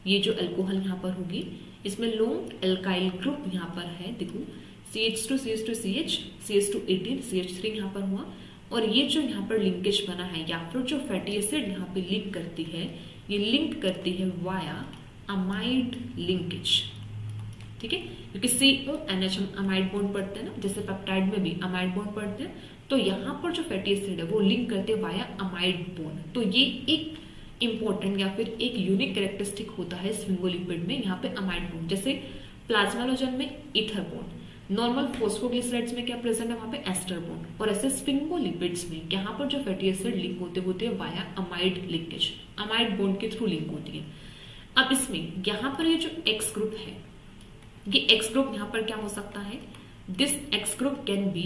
ये जो अल्कोहल यहाँ पर होगी इसमें लोंग अल्काइल ग्रुप यहाँ पर है, देखो CH2 CH2 CS2 18 CH3 यहाँ पर हुआ। और ये जो यहाँ पर लिंकेज बना है या फिर जो फैटी एसिड यहाँ पे लिंक करती है, ये लिंक करती है वाया अमाइड लिंकेज। ठीक है, क्योंकि CONH हम अमाइड बॉन्ड पढ़ते हैं ना, जैसे पेप्टाइड में भी अमाइड बॉन्ड पढ़ते हैं, तो यहाँ पर जो फैटी एसिड है वो लिंक करते हैं वाया अमाइड बॉन्ड। तो ये एक इंपॉर्टेंट या फिर एक यूनिक कैरेक्टरिस्टिक होता है स्फिंगोलिपिड में, यहाँ पे अमाइड बॉन्ड। जैसे प्लाज्मालोजन में ईथर बॉन्ड, नॉर्मल फॉस्फोग्लिसराइड्स में क्या प्रेजेंट है, वहां पे एस्टर बॉन्ड। और ऐसे स्फिंगोलिपिड्स में यहाँ पर जो फैटी एसिड लिंक होते हैं via amide linkage, amide bond के थ्रू लिंक होती है। अब इसमें यहाँ पर ये जो X ग्रुप है, ये X ग्रुप यहाँ पर क्या हो सकता है, this X group can be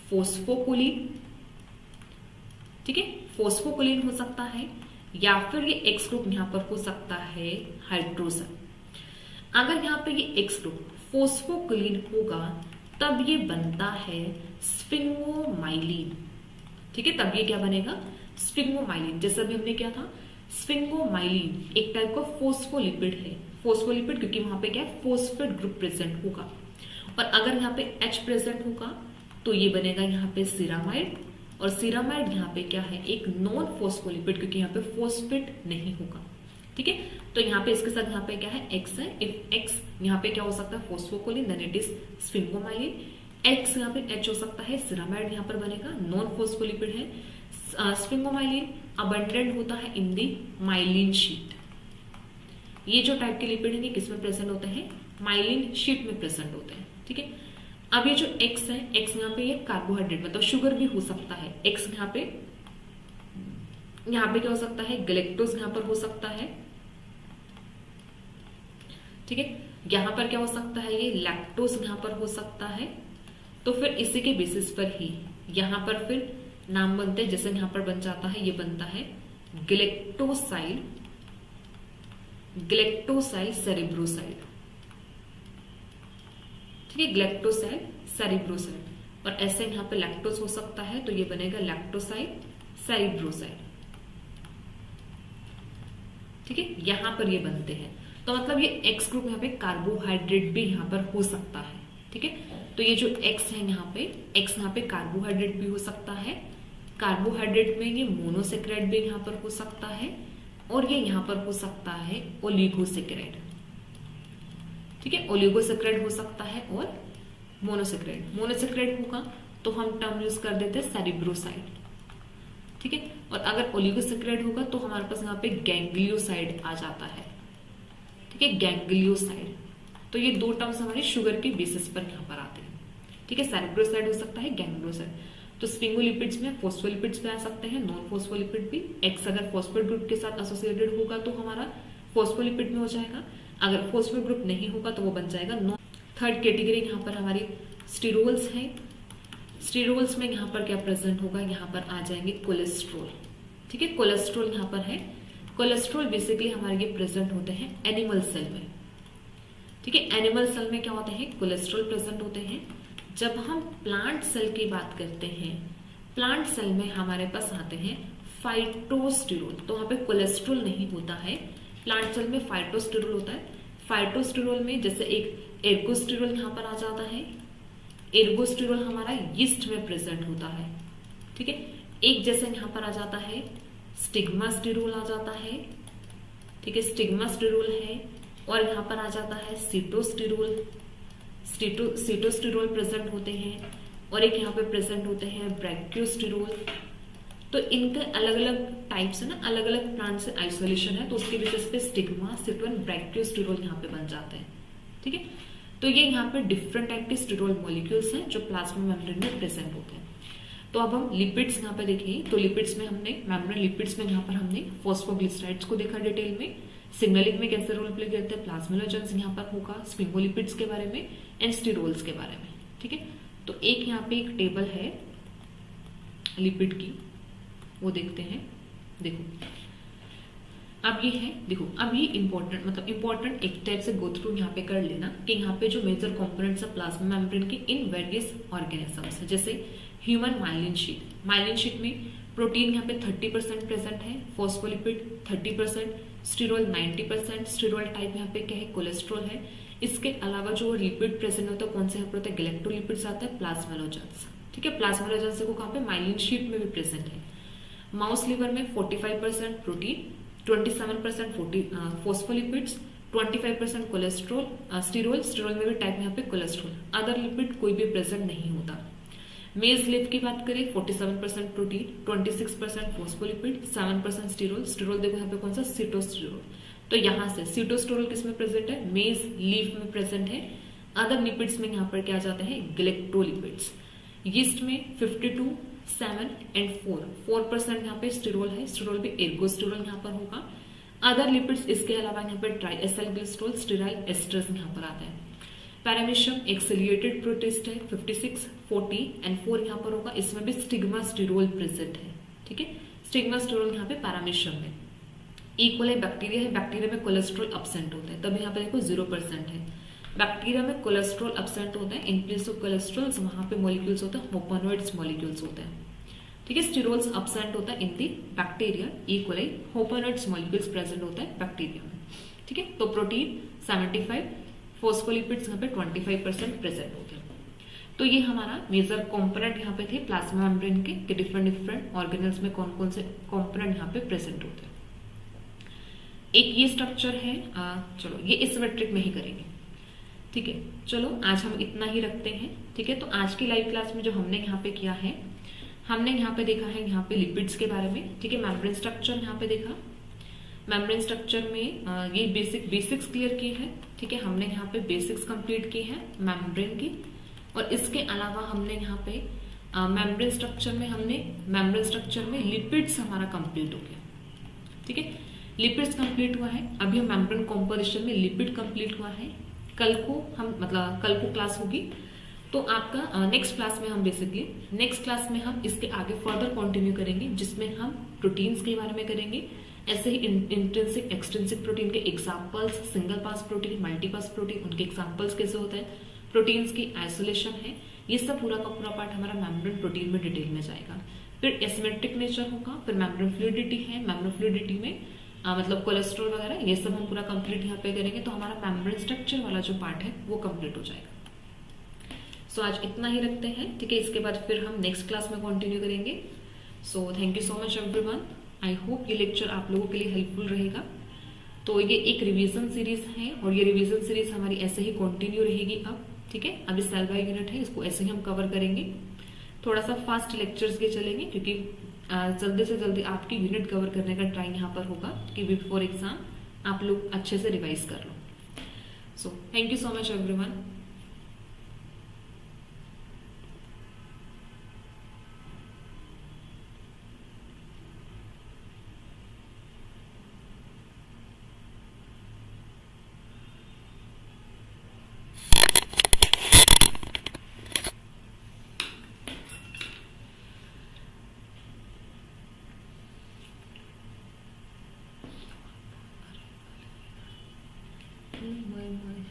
phosphocholine. ठीक है, फॉस्फोकोलिन हो सकता है, या फिर ये X ग्रुप यहाँ पर हो सकता है हाइड्रोजन। अगर यहाँ पे ये X ग्रुप फॉस्फोकोलिन होगा तब ये बनता है स्फिंगोमाइलिन। ठीक है, तब ये क्या बनेगा, स्फिंगोमाइलिन। जैसे अभी हमने क्या था, स्फिंगोमाइलिन एक टाइप का फॉस्फोलिपिड है, फॉस्फोलिपिड क्योंकि वहां पे क्या है, फॉस्फेट ग्रुप प्रेजेंट होगा। और अगर यहाँ पे H प्रेजेंट होगा तो ये बनेगा यहाँ पे सिरामाइड। और सिरामाइड यहाँ पे क्या है, एक नॉन फॉस्फोलिपिड क्योंकि यहाँ पे फॉस्फेट नहीं होगा। ठीक है, तो यहाँ पे इसके साथ यहाँ पे क्या है, X है। इफ X यहाँ पे क्या हो सकता है, phosphocholine, then it is sphingomyelin. X यहाँ पे H हो सकता है, सिरामाइड यहाँ पर बनेगा, नॉन फॉस्फोलिपिड है। स्फिंगोमाइलिन अबंडेंट होता है इन दी माइलिन शीट। ये जो टाइप के लिपिड है किसमें प्रेजेंट होते हैं, माइलिन शीट में प्रेजेंट होते हैं। ठीक है, अब ये जो X है, X यहाँ पे ये कार्बोहाइड्रेट मतलब शुगर भी हो सकता है। X यहाँ पे क्या हो सकता है, गैलेक्टोज यहाँ पर हो सकता है। ठीक है, यहां पर क्या हो सकता है, ये लैक्टोज यहां पर हो सकता है। तो फिर इसी के बेसिस पर ही यहां पर फिर नाम बनते हैं, जैसे यहां पर बन जाता है, ये बनता है ग्लेक्टोसाइल सेरेब्रोसाइड। ठीक है, ग्लैक्टोसाइड, सेरिब्रोसाइड। और ऐसे यहाँ पे लैक्टोस हो सकता है तो ये बनेगा लैक्टोसाइड, सेरिब्रोसाइड। ठीक है, यहां पर ये बनते हैं। तो मतलब ये एक्स ग्रुप यहाँ पे कार्बोहाइड्रेट भी यहाँ पर हो सकता है। ठीक है, तो ये जो एक्स है यहाँ पे, एक्स यहाँ पे कार्बोहाइड्रेट भी हो सकता है। कार्बोहाइड्रेट में ये मोनोसेक्राइड भी यहाँ पर हो सकता है, और ये यहाँ पर हो सकता है ओलिगोसेक्राइड। ठीक है, ओलिगोसेक्राइड हो सकता है और मोनोसेक्राइड। मोनोसेक्राइड होगा तो हम टर्म यूज कर देते हैं सेरिब्रोसाइड। ठीक है, और अगर ओलिगोसेक्राइड होगा तो हमारे पास यहाँ पे गैंग्लियोसाइड आ जाता है। ठीक है, गैंग्लियोसाइड। तो ये दो टर्म्स हमारे शुगर के बेसिस पर यहाँ पर आते हैं। ठीक है, सेरिब्रोसाइड हो सकता है, गैंग्लियोसाइड। तो स्फिंगोलिपिड्स में फोस्फोलिपिड्स भी आ सकते हैं, नॉन फोस्फोलिपिड भी। एक्स अगर फोस्फेट ग्रुप के साथ एसोसिएटेड होगा तो हमारा फोस्फोलिपिड में हो जाएगा, अगर फोस्फेट ग्रुप नहीं होगा तो वो बन जाएगा नॉन। थर्ड कैटेगरी यहाँ पर हमारी स्टीरोल्स है। स्टीरोल्स में यहाँ पर क्या प्रेजेंट होगा, यहाँ पर आ जाएंगे कोलेस्ट्रॉल। ठीक है, कोलेस्ट्रॉल यहाँ पर है। कोलेस्ट्रॉल बेसिकली हमारे ये प्रेजेंट होते हैं एनिमल सेल में। ठीक है, एनिमल सेल में क्या होते हैं, कोलेस्ट्रॉल प्रेजेंट होते हैं। जब हम प्लांट सेल की बात करते हैं, प्लांट सेल में हमारे पास आते हैं फाइटोस्टेरोल। तो वहां पे कोलेस्ट्रॉल नहीं होता है, प्लांट सेल में फाइटोस्टेरोल होता है। फाइटोस्टेरोल में जैसे एक एर्गोस्टेरोल यहाँ पर आ जाता है। एर्गोस्टेरोल हमारा यीस्ट में प्रेजेंट होता है। ठीक है, एक जैसे यहाँ पर आ जाता है स्टिग्मास्टेरोल आ जाता है। ठीक है, स्टिग्मास्टेरोल है। और यहाँ पर आ जाता है सीटोस्टेरोल। सीटोस्टेरोल प्रेजेंट होते हैं, और एक यहाँ पे प्रेजेंट होते हैं ब्रैकियोस्टेरोल। तो इनके अलग अलग टाइप्स है ना, अलग अलग प्लांट से आइसोलेशन है, तो उसके बेसिस पे स्टिग्मा, सिटोन, ब्रैकियोस्टेरोल यहाँ पे बन जाते हैं। ठीक है, तो ये यहाँ पे डिफरेंट टाइप के स्टेरोल मॉलिक्यूल्स हैं जो प्लाज्मा मेम्ब्रेन में प्रेजेंट होते हैं। तो अब हम लिपिड्स यहाँ पे देखें, तो लिपिड्स में हमने मेम्ब्रेन लिपिड्स में यहाँ पर हमने फॉस्फोग्लिसराइड्स को देखा डिटेल में, सिग्नलिंग में कैसे रोल प्ले करते हैं, प्लाज्मेलोजेंस यहाँ पर होगा, स्फिंगोलिपिड्स के बारे में एंड स्टीरोल्स के बारे में। ठीक है, तो एक यहाँ पे एक टेबल है लिपिड की, वो देखते हैं। देखो अब ये है, देखो अब ये इंपॉर्टेंट, मतलब इंपॉर्टेंट एक टाइप से गो थ्रू यहाँ पे कर लेना कि यहाँ पे जो मेजर कंपोनेंट्स है प्लाज्मा मेम्ब्रेन के इन वेरियस ऑर्गेनिजम्स है। जैसे human myelin sheath, myelin sheath में प्रोटीन यहाँ पे 30% प्रेजेंट है, फॉस्फोलिपिड 30%, स्टीरोल 90%। स्टीरोल टाइप यहाँ पे क्या है, कोलेस्ट्रॉल है। इसके अलावा जो लिपिड प्रेजेंट होता है कौन से यहाँ पर होता है, गैलेक्टोलिपिड्स आता है, प्लाज्मेलोजेंस। ठीक है, प्लाज्मेलोजेंस को कहाँ पे, माइलिन शीट में भी प्रेजेंट है। माउस लिवर में 45% प्रोटीन, 27% फॉस्फोलिपिड्स, 25% कोलेस्ट्रॉल, स्टीरोल में भी टाइप यहाँ पे कोलेस्ट्रॉल। अदर लिपिड कोई भी प्रेजेंट नहीं होता। मेज लिव की बात करें 47% प्रोटीन, 26% फॉस्फोलिपिड, 7% स्टीरोल देखो यहाँ पे कौन सा, सीटोस्टेरोल। तो यहाँ से सीटोस्टेरोल किसमें प्रेजेंट है, मेज लीफ में प्रेजेंट है। अदर लिपिड्स में यहाँ पर क्या जाते हैं, ग्लेक्टोलिपिड्स। यीस्ट में 52, 7 एंड 4% यहाँ पे स्टीरोल है, स्टीरोल भी एर्गोस्टेरोल यहाँ पर होगा। अदर लिपिड्स इसके अलावा यहाँ पे try acyl glycerol, sterile asters यहाँ पर आते हैं। पैरामीशियम एक सिलिएटेड प्रोटिस्ट है, 56, 40 एंड 4 यहाँ पर होगा। इसमें भी स्टिग्मा स्टीरोल प्रेजेंट है। ठीक है, स्टिग्मा स्टीरोल यहाँ पे पैरामीशियम में। इक्वली बैक्टीरिया है, बैक्टीरिया में कोलेस्ट्रॉल अब्सेंट होता है, तब यहाँ पे देखो 0% है। बैक्टीरिया में कोलेस्ट्रॉल अब्सेंट होता है, इन प्लेस ऑफ कोलेस्ट्रॉल वहां पे मॉलिक्यूल्स होते हैं, होपोनोइड्स मॉलिक्यूल्स होते हैं। ठीक है, स्टीरोल्स अब्सेंट होता है इन दी बैक्टीरिया, इक्वली होपोनोइड्स मॉलिक्यूल्स प्रेजेंट होता है बैक्टीरिया में। ठीक है, तो प्रोटीन 75, फॉस्फोलिपिड्स यहाँ पे 25% प्रेजेंट होते हैं। तो ये हमारा मेजर कंपोनेंट यहाँ पे थे प्लाज्मा मेम्ब्रेन के डिफरेंट ऑर्गेनल्स में कौन कौन से कंपोनेंट यहाँ पे प्रेजेंट होते हैं। एक ये स्ट्रक्चर है, चलो ये इस मैट्रिक में ही करेंगे। ठीक है, चलो आज हम इतना ही रखते हैं। ठीक है, तो आज की लाइव क्लास में जो हमने यहाँ पे किया है, हमने यहाँ पे देखा है यहाँ पे लिपिड्स के बारे में। ठीक है, मेम्ब्रेन स्ट्रक्चर यहाँ पे देखा, मेम्ब्रेन स्ट्रक्चर में ये बेसिक्स क्लियर किए हैं। ठीक है, हमने यहाँ पे बेसिक्स कंप्लीट किए हैं मेम्ब्रेन की। और इसके अलावा हमने यहाँ पे मेम्ब्रेन स्ट्रक्चर में लिपिड्स हमारा कंप्लीट हो गया। ठीक है, लिपिड्स कंप्लीट हुआ है। अभी हम मेम्ब्रेन कॉम्पोजिशन में लिपिड कंप्लीट हुआ है। कल को क्लास होगी, तो आपका नेक्स्ट क्लास में हम इसके आगे फर्दर कंटिन्यू करेंगे, जिसमें हम प्रोटीन्स के बारे में करेंगे। ऐसे ही इंट्रिंसिक एक्सट्रिंसिक प्रोटीन के examples, single pass protein, multi pass protein, उनके एग्जांपल्स कैसे होते हैं, प्रोटीन्स की आइसोलेशन है, ये सब पूरा का पूरा पार्ट हमारा मेम्ब्रेन प्रोटीन में डिटेल में जाएगा। फिर एसिमेट्रिक नेचर होगा, फिर मेम्ब्रेन फ्लूइडिटी है, मेम्ब्रेन फ्लूइडिटी में मतलब कोलेस्ट्रॉल वगैरह ये सब हम पूरा कंप्लीट यहाँ पे करेंगे, तो हमारा मेम्ब्रेन स्ट्रक्चर वाला जो पार्ट है वो कंप्लीट हो जाएगा। सो आज इतना ही रखते हैं, ठीक है। इसके बाद फिर हम नेक्स्ट क्लास में कंटिन्यू करेंगे। सो thank you so much everyone. I hope ये लेक्चर आप लोगों के लिए हेल्पफुल रहेगा। तो ये एक रिवीजन सीरीज है और ये रिवीजन सीरीज हमारी ऐसे ही कंटिन्यू रहेगी अब, ठीक है। अभी सेल बाय यूनिट है, इसको ऐसे ही हम कवर करेंगे। थोड़ा सा फास्ट लेक्चर्स के चलेंगे क्योंकि जल्दी से जल्दी आपकी यूनिट कवर करने का ट्राई यहाँ पर होगा कि बिफोर एग्जाम आप लोग अच्छे से रिवाइज कर लो। So thank you so much everyone. My